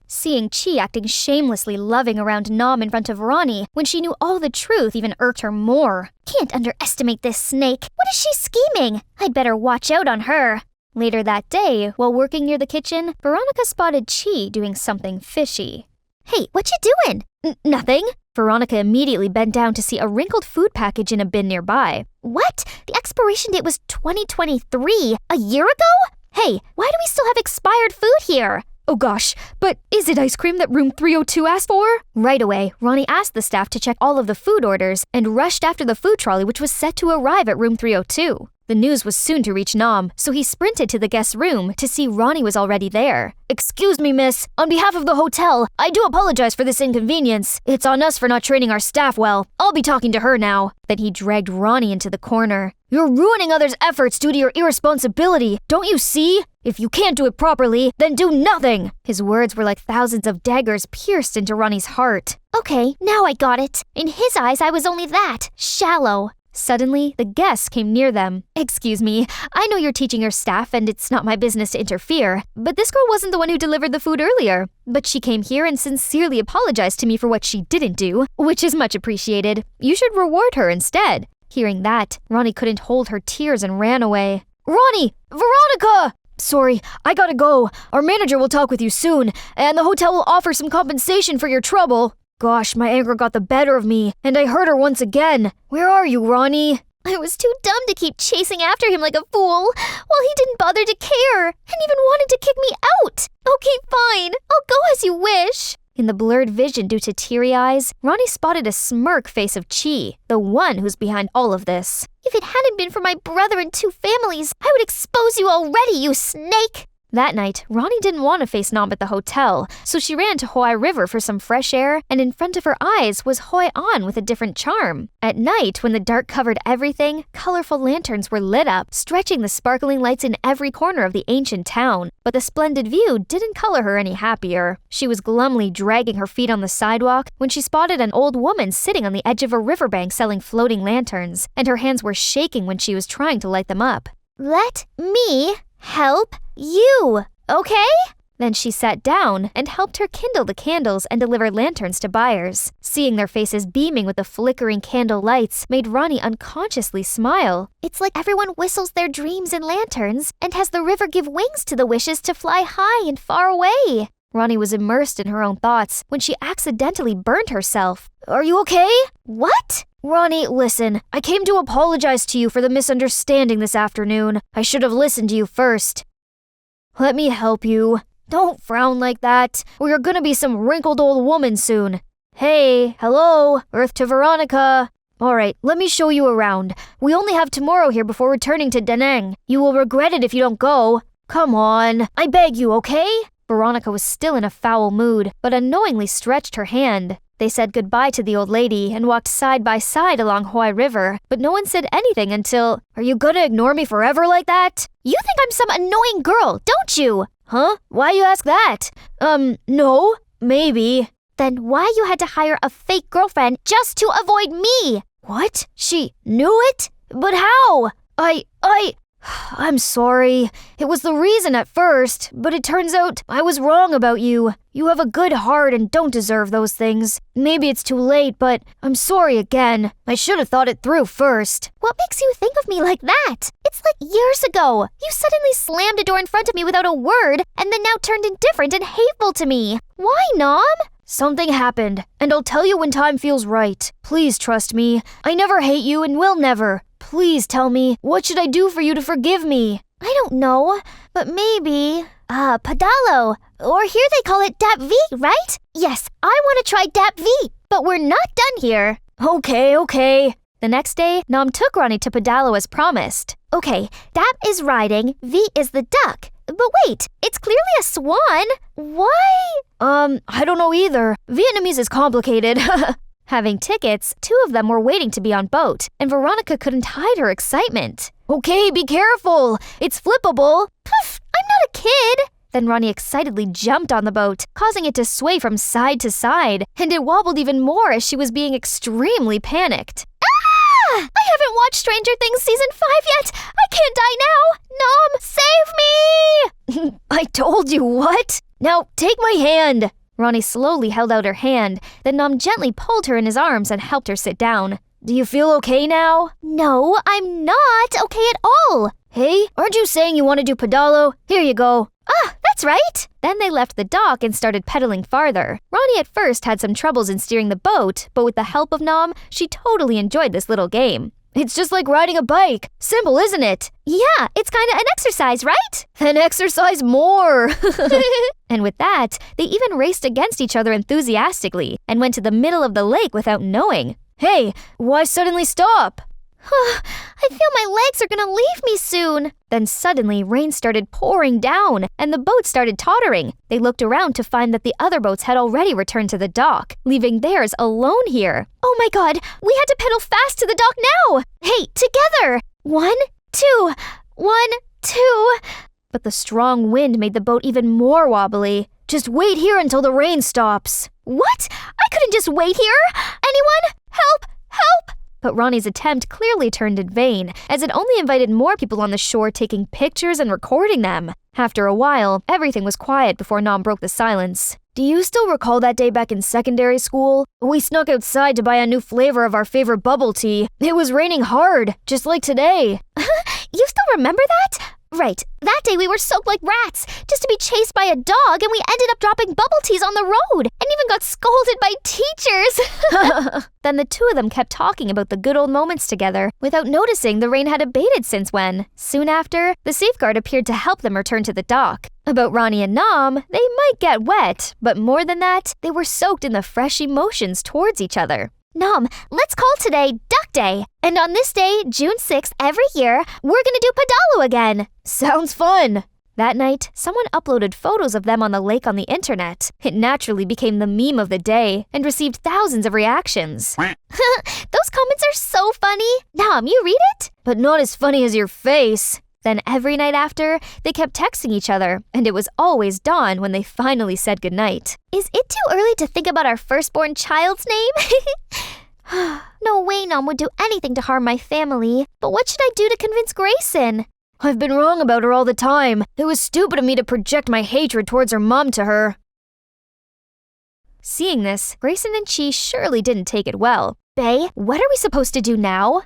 Seeing Chi acting shamelessly loving around Nom in front of Ronnie when she knew all the truth even irked her more. Can't underestimate this snake. What is she scheming? I'd better watch out on her. Later that day, while working near the kitchen, Veronica spotted Chi doing something fishy. Hey, what you doing? Nothing. Veronica immediately bent down to see a wrinkled food package in a bin nearby. What? The expiration date was 2023. A year ago? Hey, why do we still have expired food here? Oh gosh, but is it ice cream that room 302 asked for? Right away, Ronnie asked the staff to check all of the food orders and rushed after the food trolley which was set to arrive at room 302. The news was soon to reach Nom, so he sprinted to the guest's room to see Ronnie was already there. Excuse me, miss. On behalf of the hotel, I do apologize for this inconvenience. It's on us for not training our staff well. I'll be talking to her now. Then he dragged Ronnie into the corner. You're ruining others' efforts due to your irresponsibility. Don't you see? If you can't do it properly, then do nothing. His words were like thousands of daggers pierced into Ronnie's heart. Okay, now I got it. In his eyes, I was only that, shallow. Suddenly, the guests came near them. Excuse me, I know you're teaching your staff and it's not my business to interfere, but this girl wasn't the one who delivered the food earlier. But she came here and sincerely apologized to me for what she didn't do, which is much appreciated. You should reward her instead. Hearing that, Ronnie couldn't hold her tears and ran away. Ronnie! Veronica! Sorry, I gotta go. Our manager will talk with you soon, and the hotel will offer some compensation for your trouble. Gosh, my anger got the better of me, and I hurt her once again. Where are you, Ronnie? I was too dumb to keep chasing after him like a fool, while he didn't bother to care, and even wanted to kick me out. Okay, fine. I'll go as you wish. In the blurred vision due to teary eyes, Ronnie spotted a smirk face of Chi, the one who's behind all of this. If it hadn't been for my brother and 2 families, I would expose you already, you snake! That night, Ronnie didn't want to face Nom at the hotel, so she ran to Hoai River for some fresh air, and in front of her eyes was Hoi An with a different charm. At night, when the dark covered everything, colorful lanterns were lit up, stretching the sparkling lights in every corner of the ancient town. But the splendid view didn't color her any happier. She was glumly dragging her feet on the sidewalk when she spotted an old woman sitting on the edge of a riverbank selling floating lanterns, and her hands were shaking when she was trying to light them up. Let me help you, okay? Then she sat down and helped her kindle the candles and deliver lanterns to buyers. Seeing their faces beaming with the flickering candle lights made Ronnie unconsciously smile. It's like everyone whistles their dreams in lanterns and has the river give wings to the wishes to fly high and far away. Ronnie was immersed in her own thoughts when she accidentally burned herself. Are you okay? What? Ronnie, listen, I came to apologize to you for the misunderstanding this afternoon. I should have listened to you first. Let me help you. Don't frown like that, or you're gonna be some wrinkled old woman soon. Hey, hello, Earth to Veronica. Alright, let me show you around. We only have tomorrow here before returning to Da Nang. You will regret it if you don't go. Come on, I beg you, okay? Veronica was still in a foul mood, but unknowingly stretched her hand. They said goodbye to the old lady and walked side by side along Hoai River, but no one said anything until, Are you gonna ignore me forever like that? You think I'm some annoying girl, don't you? Huh? Why you ask that? No, maybe. Then why you had to hire a fake girlfriend just to avoid me? What? She knew it? But how? I'm sorry. It was the reason at first, but it turns out I was wrong about you. You have a good heart and don't deserve those things. Maybe it's too late, but I'm sorry again. I should have thought it through first. What makes you think of me like that? It's like years ago. You suddenly slammed a door in front of me without a word, and then now turned indifferent and hateful to me. Why, Nom? Something happened, and I'll tell you when time feels right. Please trust me. I never hate you and will never. Please tell me, what should I do for you to forgive me? I don't know, but maybe... Padalo. Or here they call it Dap V, right? Yes, I want to try Dap V, but we're not done here. Okay. The next day, Nom took Ronnie to Padalo as promised. Okay, Dap is riding, V is the duck. But wait, it's clearly a swan. Why? I don't know either. Vietnamese is complicated. Having tickets, 2 of them were waiting to be on boat, and Veronica couldn't hide her excitement. Okay, be careful. It's flippable. Poof, I'm not a kid. Then Ronnie excitedly jumped on the boat, causing it to sway from side to side, and it wobbled even more as she was being extremely panicked. Ah! I haven't watched Stranger Things Season 5 yet. I can't die now. Nom, save me! I told you, what? Now, take my hand. Ronnie slowly held out her hand, then Nom gently pulled her in his arms and helped her sit down. Do you feel okay now? No, I'm not okay at all. Hey, aren't you saying you want to do Padalo? Here you go. Ah, that's right. Then they left the dock and started pedaling farther. Ronnie at first had some troubles in steering the boat, but with the help of Nom, she totally enjoyed this little game. It's just like riding a bike. Simple, isn't it? Yeah, it's kind of an exercise, right? Then exercise more. And with that, they even raced against each other enthusiastically and went to the middle of the lake without knowing. Hey, why suddenly stop? I feel my legs are gonna leave me soon. Then suddenly rain started pouring down and the boat started tottering. They looked around to find that the other boats had already returned to the dock, leaving theirs alone here. Oh my god, we had to pedal fast to the dock now. Hey, together. 1, 2, 1, 2. But the strong wind made the boat even more wobbly. Just wait here until the rain stops. What? I couldn't just wait here. Anyone? Help! Help! But Ronnie's attempt clearly turned in vain, as it only invited more people on the shore taking pictures and recording them. After a while, everything was quiet before Nom broke the silence. Do you still recall that day back in secondary school? We snuck outside to buy a new flavor of our favorite bubble tea. It was raining hard, just like today. You still remember that? Right, that day we were soaked like rats, just to be chased by a dog, and we ended up dropping bubble teas on the road, and even got scolded by teachers. Then the 2 of them kept talking about the good old moments together, without noticing the rain had abated since when. Soon after, the safeguard appeared to help them return to the dock. About Ronnie and Nom, they might get wet, but more than that, they were soaked in the fresh emotions towards each other. Nom, let's call today Duck Day. And on this day, June 6th, every year, we're gonna do Padalo again. Sounds fun. That night, someone uploaded photos of them on the lake on the internet. It naturally became the meme of the day and received thousands of reactions. Those comments are so funny. Nom, you read it? But not as funny as your face. Then every night after, they kept texting each other, and it was always dawn when they finally said goodnight. Is it too early to think about our firstborn child's name? No way Nom would do anything to harm my family. But what should I do to convince Grayson? I've been wrong about her all the time. It was stupid of me to project my hatred towards her mom to her. Seeing this, Grayson and Chi surely didn't take it well. Bae, what are we supposed to do now?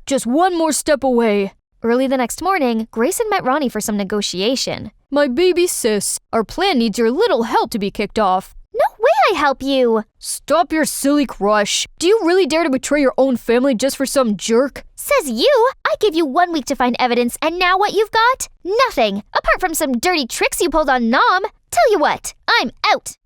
Just one more step away. Early the next morning, Grayson met Ronnie for some negotiation. My baby sis, our plan needs your little help to be kicked off. No way I help you. Stop your silly crush. Do you really dare to betray your own family just for some jerk? Says you. I gave you 1 week to find evidence, and now what you've got? Nothing, apart from some dirty tricks you pulled on Nom. Tell you what, I'm out.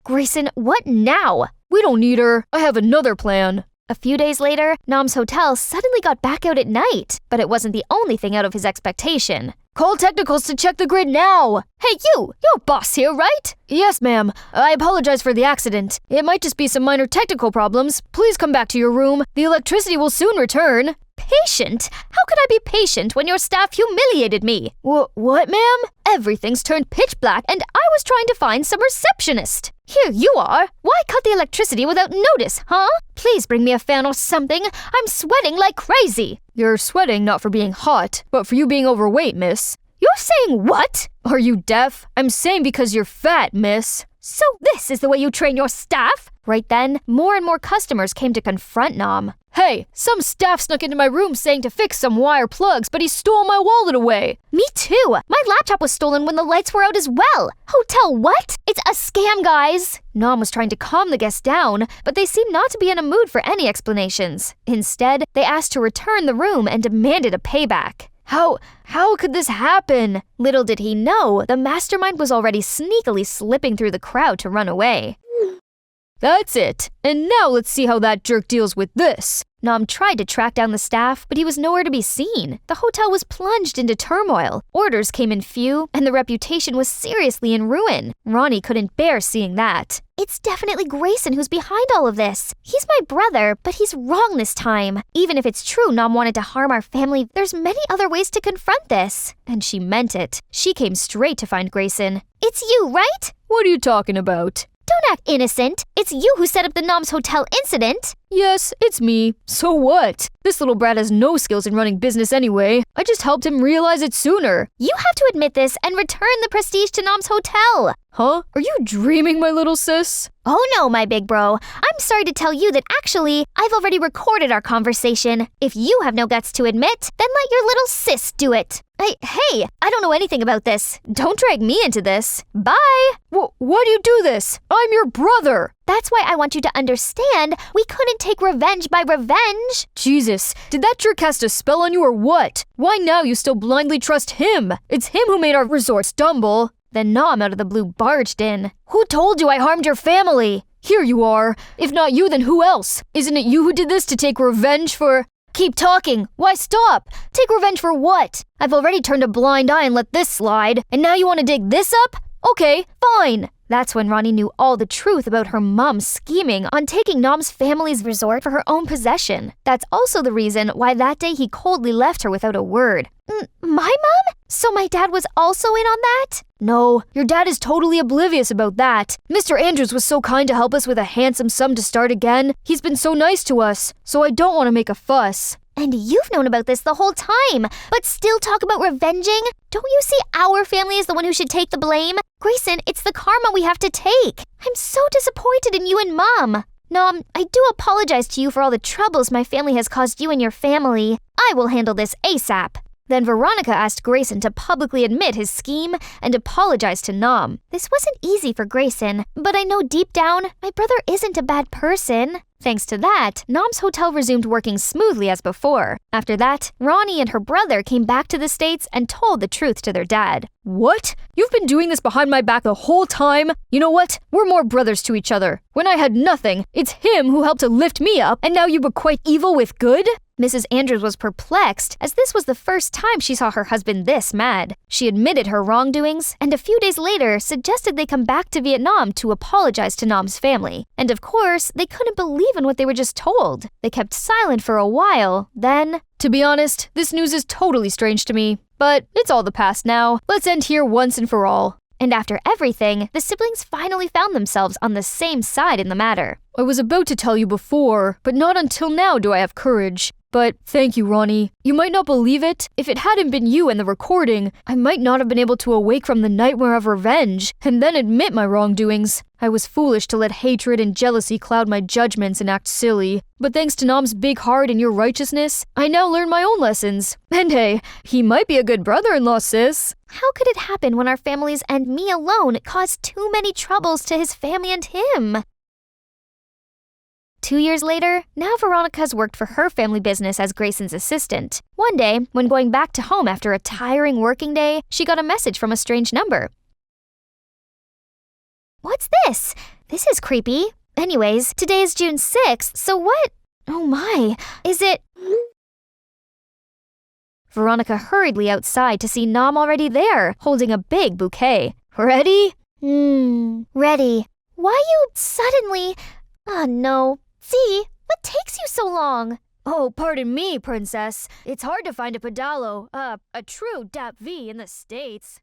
Grayson, what now? We don't need her. I have another plan. A few days later, Nom's hotel suddenly got back out at night, but it wasn't the only thing out of his expectation. Call technicals to check the grid now! Hey you! You're boss here, right? Yes, ma'am. I apologize for the accident. It might just be some minor technical problems. Please come back to your room. The electricity will soon return. Patient? How could I be patient when your staff humiliated me? What, ma'am? Everything's turned pitch black and I was trying to find some receptionist. Here you are. Why cut the electricity without notice, huh? Please bring me a fan or something. I'm sweating like crazy. You're sweating not for being hot, but for you being overweight, miss. You're saying what? Are you deaf? I'm saying because you're fat, miss. So this is the way you train your staff? Right then, more and more customers came to confront Nom. Hey, some staff snuck into my room saying to fix some wire plugs, but he stole my wallet away. Me too. My laptop was stolen when the lights were out as well. Hotel what? It's a scam, guys. Nom was trying to calm the guests down, but they seemed not to be in a mood for any explanations. Instead, they asked to return the room and demanded a payback. How could this happen? Little did he know, the mastermind was already sneakily slipping through the crowd to run away. That's it. And now let's see how that jerk deals with this. Nom tried to track down the staff, but he was nowhere to be seen. The hotel was plunged into turmoil. Orders came in few, and the reputation was seriously in ruin. Ronnie couldn't bear seeing that. It's definitely Grayson who's behind all of this. He's my brother, but he's wrong this time. Even if it's true Nom wanted to harm our family, there's many other ways to confront this. And she meant it. She came straight to find Grayson. It's you, right? What are you talking about? Don't act innocent. It's you who set up the Nom's hotel incident. Yes, it's me. So what? This little brat has no skills in running business anyway. I just helped him realize it sooner. You have to admit this and return the prestige to Nom's hotel. Huh? Are you dreaming, my little sis? Oh no, my big bro. I'm sorry to tell you that actually, I've already recorded our conversation. If you have no guts to admit, then let your little sis do it. Hey, I don't know anything about this. Don't drag me into this. Bye! Why do you do this? I'm your brother! That's why I want you to understand we couldn't take revenge by revenge. Jesus, did that jerk cast a spell on you or what? Why now you still blindly trust him? It's him who made our resort stumble. Then Nom out of the blue barged in. Who told you I harmed your family? Here you are. If not you, then who else? Isn't it you who did this to take revenge for... Keep talking. Why stop? Take revenge for what? I've already turned a blind eye and let this slide, and now you want to dig this up? Okay, fine. That's when Ronnie knew all the truth about her mom scheming on taking Nom's family's resort for her own possession. That's also the reason why that day he coldly left her without a word. My mom? So my dad was also in on that? No, your dad is totally oblivious about that. Mr. Andrews was so kind to help us with a handsome sum to start again. He's been so nice to us, so I don't want to make a fuss. And you've known about this the whole time, but still talk about revenging? Don't you see our family is the one who should take the blame? Grayson, it's the karma we have to take. I'm so disappointed in you and Mom. Nom, I do apologize to you for all the troubles my family has caused you and your family. I will handle this ASAP. Then Veronica asked Grayson to publicly admit his scheme and apologize to Nom. This wasn't easy for Grayson, but I know deep down, my brother isn't a bad person. Thanks to that, Nom's hotel resumed working smoothly as before. After that, Ronnie and her brother came back to the States and told the truth to their dad. What? You've been doing this behind my back the whole time? You know what? We're more brothers to each other. When I had nothing, it's him who helped to lift me up, and now you requite evil with good? Mrs. Andrews was perplexed, as this was the first time she saw her husband this mad. She admitted her wrongdoings, and a few days later suggested they come back to Vietnam to apologize to Nam's family. And of course, they couldn't believe in what they were just told. They kept silent for a while, then... To be honest, this news is totally strange to me. But it's all the past now. Let's end here once and for all. And after everything, the siblings finally found themselves on the same side in the matter. I was about to tell you before, but not until now do I have courage. But thank you, Ronnie. You might not believe it. If it hadn't been you and the recording, I might not have been able to awake from the nightmare of revenge and then admit my wrongdoings. I was foolish to let hatred and jealousy cloud my judgments and act silly. But thanks to Nam's big heart and your righteousness, I now learn my own lessons. And hey, he might be a good brother-in-law, sis. How could it happen when our families and me alone caused too many troubles to his family and him? 2 years later, now Veronica has worked for her family business as Grayson's assistant. One day, when going back to home after a tiring working day, she got a message from a strange number. What's this? This is creepy. Anyways, today is June 6th, so what? Oh my, is it... Veronica hurriedly outside to see Nam already there, holding a big bouquet. Ready? Ready. Why you suddenly... Oh no. See, what takes you so long? Oh, pardon me, princess. It's hard to find a pedalo, a true Dap V in the States.